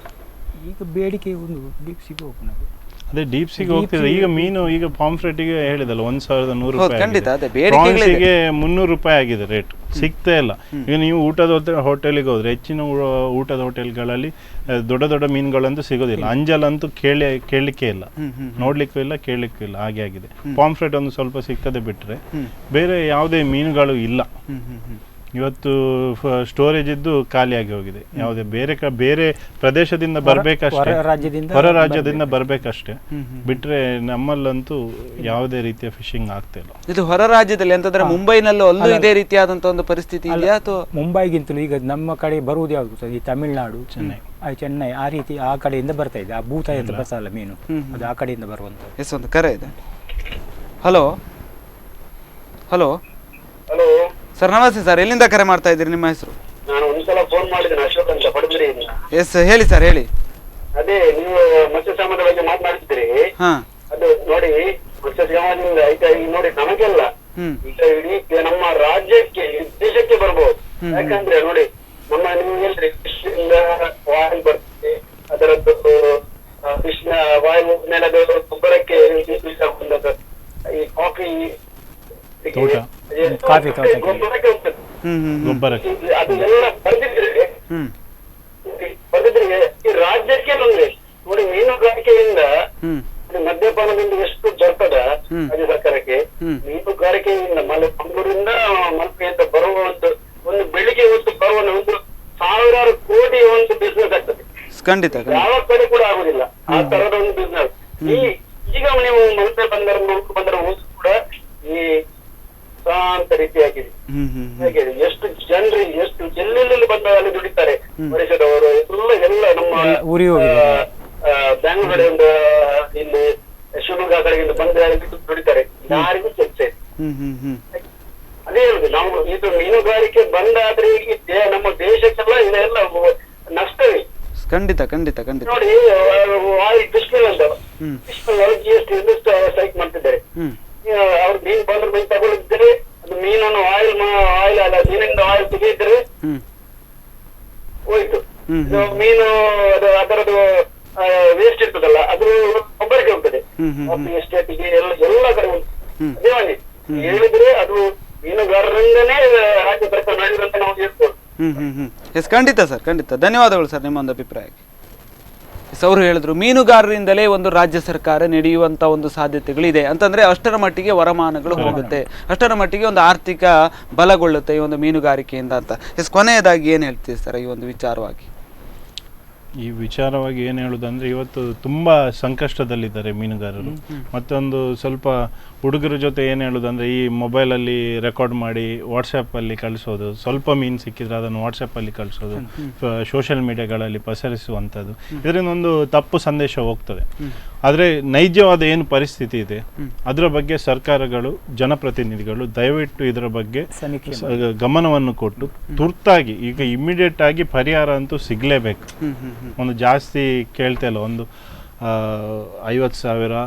ಈಗ ಬೇಡಿಕೆ ಒಂದು ಡೀಪ್ ಸಿಗೆ ಓಪನ್ ಆಗಿದೆ. ಅದೇ ಡೀಪ್ ಸಿಗೆ ಹೋಗ್ತಿದೆ. ಈಗ ಮೀನು ಈಗ ಪಾಂಫ್ರೆಟ್ಗೆ ಹೇಳಿದಲ್ಲ 1100 ರೂಪಾಯಿ, ಬೇಡಿಕೆಗೆ 300 ರೂಪಾಯಿ ಆಗಿದೆ ರೇಟ್. ಸಿಗ್ತಾ ಇಲ್ಲ. ಈಗ ನೀವು ಊಟದ ಹೋಟೆಲಿಗೆ ಹೋದ್ರೆ ಹೆಚ್ಚಿನ ಊಟದ ಹೋಟೆಲ್ಗಳಲ್ಲಿ ದೊಡ್ಡ ಮೀನುಗಳಂತೂ ಸಿಗೋದಿಲ್ಲ. ಅಂಜಲಂತೂ ಕೇಳಲಿಕ್ಕೆ ಇಲ್ಲ, ನೋಡ್ಲಿಕ್ಕೂ ಇಲ್ಲ, ಕೇಳಲಿಕ್ಕೂ ಇಲ್ಲ, ಹಾಗೆ ಆಗಿದೆ. ಪಾಂಫ್ರೆಟ್ ಒಂದು ಸ್ವಲ್ಪ ಸಿಕ್ಕದೆ ಬಿಟ್ರೆ ಬೇರೆ ಯಾವುದೇ ಮೀನುಗಳು ಇಲ್ಲ. ಇವತ್ತು ಸ್ಟೋರೇಜ್ ಇದ್ದು ಖಾಲಿಯಾಗಿ ಹೋಗಿದೆ. ಯಾವುದೇ ಬೇರೆ ಪ್ರದೇಶದಿಂದ ಬರ್ಬೇಕಷ್ಟೇ, ಹೊರ ರಾಜ್ಯದಿಂದ ಬರ್ಬೇಕಷ್ಟೇ, ಬಿಟ್ರೆ ನಮ್ಮಲ್ಲಂತೂ ಯಾವುದೇ ರೀತಿಯ ಫಿಶಿಂಗ್ ಆಗ್ತಾ ಇಲ್ಲ. ಇದು ಹೊರ ರಾಜ್ಯದಲ್ಲಿ ಅಂತಂದ್ರೆ ಮುಂಬೈನಲ್ಲೂ ಅಲ್ಲೂ ಇದೇ ರೀತಿಯಾದಂತ ಒಂದು ಪರಿಸ್ಥಿತಿ ಇದೆಯಾ? ಅಥವಾ ಮುಂಬೈಗಿಂತಲೂ ಈಗ ನಮ್ಮ ಕಡೆ ಬರುವುದು ಯಾವುದು? ಈ ತಮಿಳುನಾಡು, ಚೆನ್ನೈ, ಆ ರೀತಿ ಆ ಕಡೆಯಿಂದ ಬರ್ತಾ ಇದೆ. ಆ ಭೂತಾಯಿ ಅಂತ ಬರ್ತಲ್ಲ ಮೀನು, ಅದು ಆ ಕಡೆಯಿಂದ ಬರುವಂತ. ಎಸ್, ಒಂದು ಕರೆ ಇದೆ. ಹಲೋ ಹಲೋ ಸರ್, ನಮಸ್ತೆ ಸರ್. ಎಲ್ಲಿಂದ ಕರೆ ಮಾಡ್ತಾ ಇದ್ದೀರಿ? ನಿಮ್ಮ ಹೆಸರು? ನಾನು ಒಂದ್ಸಲ ಫೋನ್ ಮಾಡಿದ್ದೇನೆ, ಅಶೋಕ್ ಅಂತ, ಪಡುಬಿದ್ರಿಯಿಂದ. ಎಸ್, ಹೇಳಿ ಸರ್, ಹೇಳಿ. ಅದೇ ನೀವು ಮತ್ಸ್ಯ ಸಮಾಜದ ಬಗ್ಗೆ ಮಾತನಾಡ್ತಿದ್ರಿ. ಅದು ನೋಡಿ, ಮತ್ಸ್ಯ ಸಮಾಜದಿಂದ ಈಗ ನೋಡಿ ನಮಗೆಲ್ಲ ಈಗ ಇಡೀ ನಮ್ಮ ರಾಜ್ಯಕ್ಕೆ ದೇಶಕ್ಕೆ ಬರ್ಬೋದು. ಯಾಕಂದ್ರೆ ನೋಡಿ ನಮ್ಮ ನೀವು ಹೇಳಿದ್ರಿ ಕೃಷಿಯಿಂದ ವಾಯು ಬರ್ತದೆ, ಅದರದ್ದು ಕೃಷ್ಣ ವಾಯು ನೆಲದ ಗೊಬ್ಬರಕ್ಕೆ ಬಂದದ್ದು ಈ ಕಾಫಿ ಗೊಬ್ಬರಕ್ಕೆ ಹೋಗ್ತದೆ. ಗೊಬ್ಬರಕ್ಕೆ ಅದು ಎಲ್ಲ ಬರ್ದಿದ್ರೆ ಈ ರಾಜ್ಯಕ್ಕೆ ಬಂದ್ರೆ ನೋಡಿ ಮೀನುಗಾರಿಕೆಯಿಂದ ಮದ್ಯಪಾನದಿಂದ ಎಷ್ಟು ಬರ್ತದ ರಾಜ್ಯ ಸರ್ಕಾರಕ್ಕೆ, ಮೀನುಗಾರಿಕೆಯಿಂದ ಮಂಗಳೂರಿಂದ ಮಲ್ಪೆಯಿಂದ ಬರುವ ಒಂದು ಬೆಳಿಗ್ಗೆ ಹೊತ್ತು ಬರುವ ಒಂದು ಸಾವಿರಾರು ಕೋಟಿ ಒಂದು ಬಿಸ್ನೆಸ್ ಆಗ್ತದೆ. ಖಂಡಿತ ಯಾವ ಕಡೆ ಕೂಡ ಆಗುದಿಲ್ಲ ಆ ತರದ ಒಂದು ಬಿಸ್ನೆಸ್. ಈಗ ನೀವು ಮಲ್ಪೆ ಬಂದರ ಹೋಗಿ ಕೂಡ ಈ ಶಾಂತ ರೀತಿಯಾಗಿದೆ. ಎಷ್ಟು ಜನರಿಗೆ ಎಷ್ಟು ಎಲ್ಲೆಲ್ಲಿ ಬಂದ ಅಲ್ಲಿ ದುಡಿತಾರೆ, ಪರಿಸರದವರು ಎಲ್ಲ ನಮ್ಮ ಬ್ಯಾಂಗ್ಳೂರಿಂದ ಇಲ್ಲಿ ಶಿವಮೊಗ್ಗ ಕಡೆಗಿಂದ ಬಂದ ದುಡಿತಾರೆ, ಯಾರಿಗೂ ಕೆಲಸ ಇದೆ. ಅದೇ ಹೇಳುದು ನಾವು ಇದು ಮೀನುಗಾರಿಕೆ ಬಂದಾದ್ರೆ ನಮ್ಮ ದೇಶಕ್ಕೆಲ್ಲ ಇದೆಲ್ಲ ನಷ್ಟವೇ. ಖಂಡಿತ ಖಂಡಿತ ಖಂಡಿತ ನೋಡಿ ಆಯಿಲ್ ಕೃಷ್ಣಲ್ ಅಂತ GST ಸ್ಟ್ರೈಕ್ ಮಾಡ್ತಿದ್ದಾರೆ. ಅವ್ರು ಮೀನು ಬಂದ್ರೆ ಮೀನು ತಗೊಳ್ಳಿದ್ರೆ ಅದು ಮೀನನ್ನು ಆಯಿಲ್ ಅಲ್ಲ ಮೀನಿಂದ ಆಯಿಲ್ ತೆಗೆಯಿದ್ರೆ ಹೋಯ್ತು. ಮೀನು ಅದರದ್ದು ವೇಸ್ಟ್ ಇರ್ತದಲ್ಲ ಅದು ಗೊಬ್ಬರಕ್ಕೆ ಹೋಗ್ತದೆ, ಎಸ್ಟೇಟಿಗೆ ಎಲ್ಲ ಕಡೆ ಉಂಟು. ಅದೇ ಮಾಡಿ ಹೇಳಿದ್ರೆ ಅದು ಮೀನುಗಾರರಿಂದನೇ ರಾಜ್ಯ ಸರ್ಕಾರ ಮಾಡಿದ್ರಂತ ನಾವು ಹೇಳ್ಬೋದು. ಎಸ್ ಖಂಡಿತ ಸರ್, ಖಂಡಿತ ಧನ್ಯವಾದಗಳು ಸರ್ ನಿಮ್ಮ ಒಂದು ಅಭಿಪ್ರಾಯಕ್ಕೆ. ಅವರು ಹೇಳಿದ್ರು ಮೀನುಗಾರರಿಂದಲೇ ಒಂದು ರಾಜ್ಯ ಸರ್ಕಾರ ನಡೆಯುವಂತ ಒಂದು ಸಾಧ್ಯತೆಗಳಿದೆ ಅಂತಂದ್ರೆ ಅಷ್ಟರ ಮಟ್ಟಿಗೆ ವರಮಾನಗಳು ಹೋಗುತ್ತೆ, ಅಷ್ಟರ ಮಟ್ಟಿಗೆ ಒಂದು ಆರ್ಥಿಕ ಬಲಗೊಳ್ಳುತ್ತೆ ಈ ಒಂದು ಮೀನುಗಾರಿಕೆಯಿಂದ ಅಂತ. ಎಸ್ ಕೊನೆಯದಾಗಿ ಏನು ಹೇಳ್ತೀವಿ ಸರ್ ಈ ಒಂದು ವಿಚಾರವಾಗಿ? ಈ ವಿಚಾರವಾಗಿ ಏನು ಹೇಳೋದಂದ್ರೆ ಇವತ್ತು ತುಂಬ ಸಂಕಷ್ಟದಲ್ಲಿದ್ದಾರೆ ಮೀನುಗಾರರು. ಮತ್ತೊಂದು ಸ್ವಲ್ಪ ಹುಡುಗರ ಜೊತೆ ಏನು ಹೇಳೋದಂದ್ರೆ ಈ ಮೊಬೈಲಲ್ಲಿ ರೆಕಾರ್ಡ್ ಮಾಡಿ ವಾಟ್ಸಪ್ಪಲ್ಲಿ ಕಳಿಸೋದು, ಸ್ವಲ್ಪ ಮೀನು ಸಿಕ್ಕಿದ್ರೆ ಅದನ್ನು ವಾಟ್ಸಪ್ಪಲ್ಲಿ ಕಳಿಸೋದು, ಸೋಷಿಯಲ್ ಮೀಡಿಯಾಗಳಲ್ಲಿ ಪಸರಿಸುವಂಥದ್ದು, ಇದರಿಂದ ಒಂದು ತಪ್ಪು ಸಂದೇಶ ಹೋಗ್ತದೆ. ಆದರೆ ನೈಜವಾದ ಏನು ಪರಿಸ್ಥಿತಿ ಇದೆ ಅದರ ಬಗ್ಗೆ ಸರ್ಕಾರಗಳು, ಜನಪ್ರತಿನಿಧಿಗಳು ದಯವಿಟ್ಟು ಇದರ ಬಗ್ಗೆ ಗಮನವನ್ನು ಕೊಟ್ಟು ತುರ್ತಾಗಿ ಈಗ ಇಮಿಡಿಯೇಟ್ ಆಗಿ ಪರಿಹಾರ ಅಂತೂ ಸಿಗಲೇಬೇಕು. ಒಂದು ಜಾಸ್ತಿ ಕೇಳ್ತಾ ಇಲ್ಲ, ಒಂದು 50,000,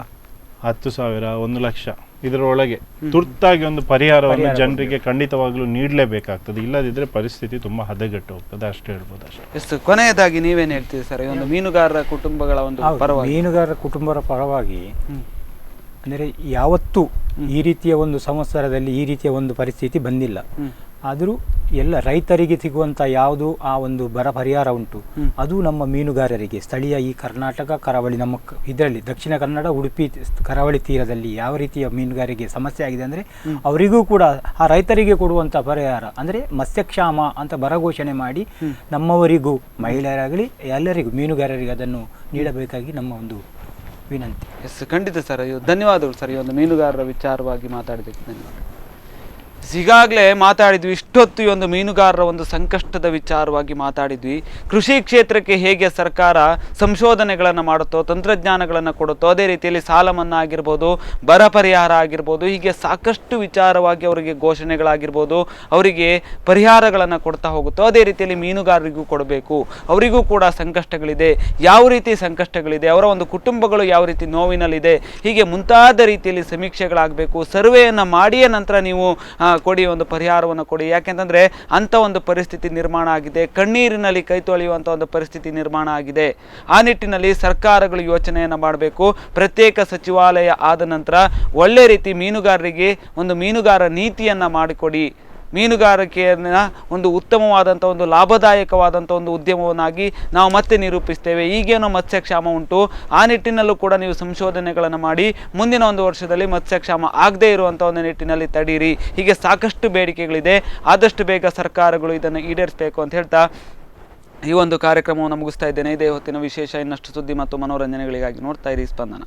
10,000, 1,00,000 ಇದರೊಳಗೆ ತುರ್ತಾಗಿ ಒಂದು ಪರಿಹಾರವನ್ನು ಜನರಿಗೆ ಖಂಡಿತವಾಗ್ಲೂ ನೀಡಲೇಬೇಕಾಗ್ತದೆ. ಇಲ್ಲದಿದ್ದರೆ ಪರಿಸ್ಥಿತಿ ತುಂಬ ಹದಗೆಟ್ಟು ಹೋಗ್ತದೆ, ಅಷ್ಟೇ ಹೇಳ್ಬೋದು ಅಷ್ಟೇ. ಎಷ್ಟು ಕೊನೆಯದಾಗಿ ನೀವೇನು ಹೇಳ್ತೀವಿ ಸರ್ ಈ ಒಂದು ಮೀನುಗಾರರ ಕುಟುಂಬಗಳ ಒಂದು ಪರವಾಗಿ? ಮೀನುಗಾರರ ಕುಟುಂಬದ ಪರವಾಗಿ ಅಂದರೆ ಯಾವತ್ತೂ ಈ ರೀತಿಯ ಒಂದು ಸಂವತ್ಸರದಲ್ಲಿ ಈ ರೀತಿಯ ಒಂದು ಪರಿಸ್ಥಿತಿ ಬಂದಿಲ್ಲ. ಆದರೂ ಎಲ್ಲ ರೈತರಿಗೆ ಸಿಗುವಂಥ ಯಾವುದು ಆ ಒಂದು ಬರ ಪರಿಹಾರ ಉಂಟು ಅದು ನಮ್ಮ ಮೀನುಗಾರರಿಗೆ ಸ್ಥಳೀಯ ಈ ಕರ್ನಾಟಕ ಕರಾವಳಿ ನಮ್ಮ ಇದರಲ್ಲಿ ದಕ್ಷಿಣ ಕನ್ನಡ ಉಡುಪಿ ಕರಾವಳಿ ತೀರದಲ್ಲಿ ಯಾವ ರೀತಿಯ ಮೀನುಗಾರಿಕೆ ಸಮಸ್ಯೆ ಆಗಿದೆ ಅಂದರೆ ಅವರಿಗೂ ಕೂಡ ಆ ರೈತರಿಗೆ ಕೊಡುವಂಥ ಪರಿಹಾರ ಅಂದರೆ ಮತ್ಸ್ಯಕ್ಷಾಮ ಅಂತ ಬರ ಘೋಷಣೆ ಮಾಡಿ ನಮ್ಮವರಿಗೂ ಮಹಿಳೆಯರಾಗಲಿ ಎಲ್ಲರಿಗೂ ಮೀನುಗಾರರಿಗೆ ಅದನ್ನು ನೀಡಬೇಕಾಗಿ ನಮ್ಮ ಒಂದು ವಿನಂತಿ. ಎಸ್ ಖಂಡಿತ ಸರ್, ಧನ್ಯವಾದಗಳು ಸರ್ ಈ ಒಂದು ಮೀನುಗಾರರ ವಿಚಾರವಾಗಿ ಮಾತಾಡಿದ್ದಕ್ಕೆ ಧನ್ಯವಾದ. ಈಗಾಗಲೇ ಮಾತಾಡಿದ್ವಿ, ಇಷ್ಟೊತ್ತು ಈ ಒಂದು ಮೀನುಗಾರರ ಒಂದು ಸಂಕಷ್ಟದ ವಿಚಾರವಾಗಿ ಮಾತಾಡಿದ್ವಿ. ಕೃಷಿ ಕ್ಷೇತ್ರಕ್ಕೆ ಹೇಗೆ ಸರ್ಕಾರ ಸಂಶೋಧನೆಗಳನ್ನು ಮಾಡುತ್ತೋ, ತಂತ್ರಜ್ಞಾನಗಳನ್ನು ಕೊಡುತ್ತೋ, ಅದೇ ರೀತಿಯಲ್ಲಿ ಸಾಲ ಮನ್ನಾ ಆಗಿರ್ಬೋದು, ಬರ ಪರಿಹಾರ ಆಗಿರ್ಬೋದು, ಹೀಗೆ ಸಾಕಷ್ಟು ವಿಚಾರವಾಗಿ ಅವರಿಗೆ ಘೋಷಣೆಗಳಾಗಿರ್ಬೋದು, ಅವರಿಗೆ ಪರಿಹಾರಗಳನ್ನು ಕೊಡ್ತಾ ಹೋಗುತ್ತೋ, ಅದೇ ರೀತಿಯಲ್ಲಿ ಮೀನುಗಾರರಿಗೂ ಕೊಡಬೇಕು. ಅವರಿಗೂ ಕೂಡ ಸಂಕಷ್ಟಗಳಿದೆ, ಯಾವ ರೀತಿ ಸಂಕಷ್ಟಗಳಿದೆ, ಅವರ ಒಂದು ಕುಟುಂಬಗಳು ಯಾವ ರೀತಿ ನೋವಿನಲ್ಲಿದೆ, ಹೀಗೆ ಮುಂತಾದ ರೀತಿಯಲ್ಲಿ ಸಮೀಕ್ಷೆಗಳಾಗಬೇಕು. ಸರ್ವೆಯನ್ನು ಮಾಡಿಯೇ ನಂತರ ನೀವು ಕೊಡಿ, ಒಂದು ಪರಿಹಾರವನ್ನು ಕೊಡಿ. ಯಾಕೆಂತಂದರೆ ಅಂಥ ಒಂದು ಪರಿಸ್ಥಿತಿ ನಿರ್ಮಾಣ ಆಗಿದೆ, ಕಣ್ಣೀರಿನಲ್ಲಿ ಕೈ ತೊಳೆಯುವಂಥ ಒಂದು ಪರಿಸ್ಥಿತಿ ನಿರ್ಮಾಣ ಆಗಿದೆ. ಆ ನಿಟ್ಟಿನಲ್ಲಿ ಸರ್ಕಾರಗಳು ಯೋಚನೆಯನ್ನು ಮಾಡಬೇಕು. ಪ್ರತ್ಯೇಕ ಸಚಿವಾಲಯ ಆದ ನಂತರ ಒಳ್ಳೆ ರೀತಿ ಮೀನುಗಾರರಿಗೆ ಒಂದು ಮೀನುಗಾರ ನೀತಿಯನ್ನು ಮಾಡಿಕೊಡಿ. ಮೀನುಗಾರಿಕೆಯನ್ನು ಒಂದು ಉತ್ತಮವಾದಂಥ ಒಂದು ಲಾಭದಾಯಕವಾದಂಥ ಒಂದು ಉದ್ಯಮವನ್ನಾಗಿ ನಾವು ಮತ್ತೆ ನಿರೂಪಿಸ್ತೇವೆ. ಈಗೇನೋ ಮತ್ಸ್ಯಕ್ಷಾಮ ಉಂಟು, ಆ ನಿಟ್ಟಿನಲ್ಲೂ ಕೂಡ ನೀವು ಸಂಶೋಧನೆಗಳನ್ನು ಮಾಡಿ ಮುಂದಿನ ಒಂದು ವರ್ಷದಲ್ಲಿ ಮತ್ಸ್ಯಕ್ಷಾಮ ಆಗದೇ ಇರುವಂಥ ಒಂದು ನಿಟ್ಟಿನಲ್ಲಿ ತಡೀರಿ. ಹೀಗೆ ಸಾಕಷ್ಟು ಬೇಡಿಕೆಗಳಿದೆ, ಆದಷ್ಟು ಬೇಗ ಸರ್ಕಾರಗಳು ಇದನ್ನು ಈಡೇರಿಸಬೇಕು ಅಂತ ಹೇಳ್ತಾ ಈ ಒಂದು ಕಾರ್ಯಕ್ರಮವನ್ನು ಮುಗಿಸ್ತಾ ಇದ್ದೇನೆ. ಇದೇ ಹೊತ್ತಿನ ವಿಶೇಷ. ಇನ್ನಷ್ಟು ಸುದ್ದಿ ಮತ್ತು ಮನೋರಂಜನೆಗಳಿಗಾಗಿ ನೋಡ್ತಾ ಇರಿ ಸ್ಪಂದನ.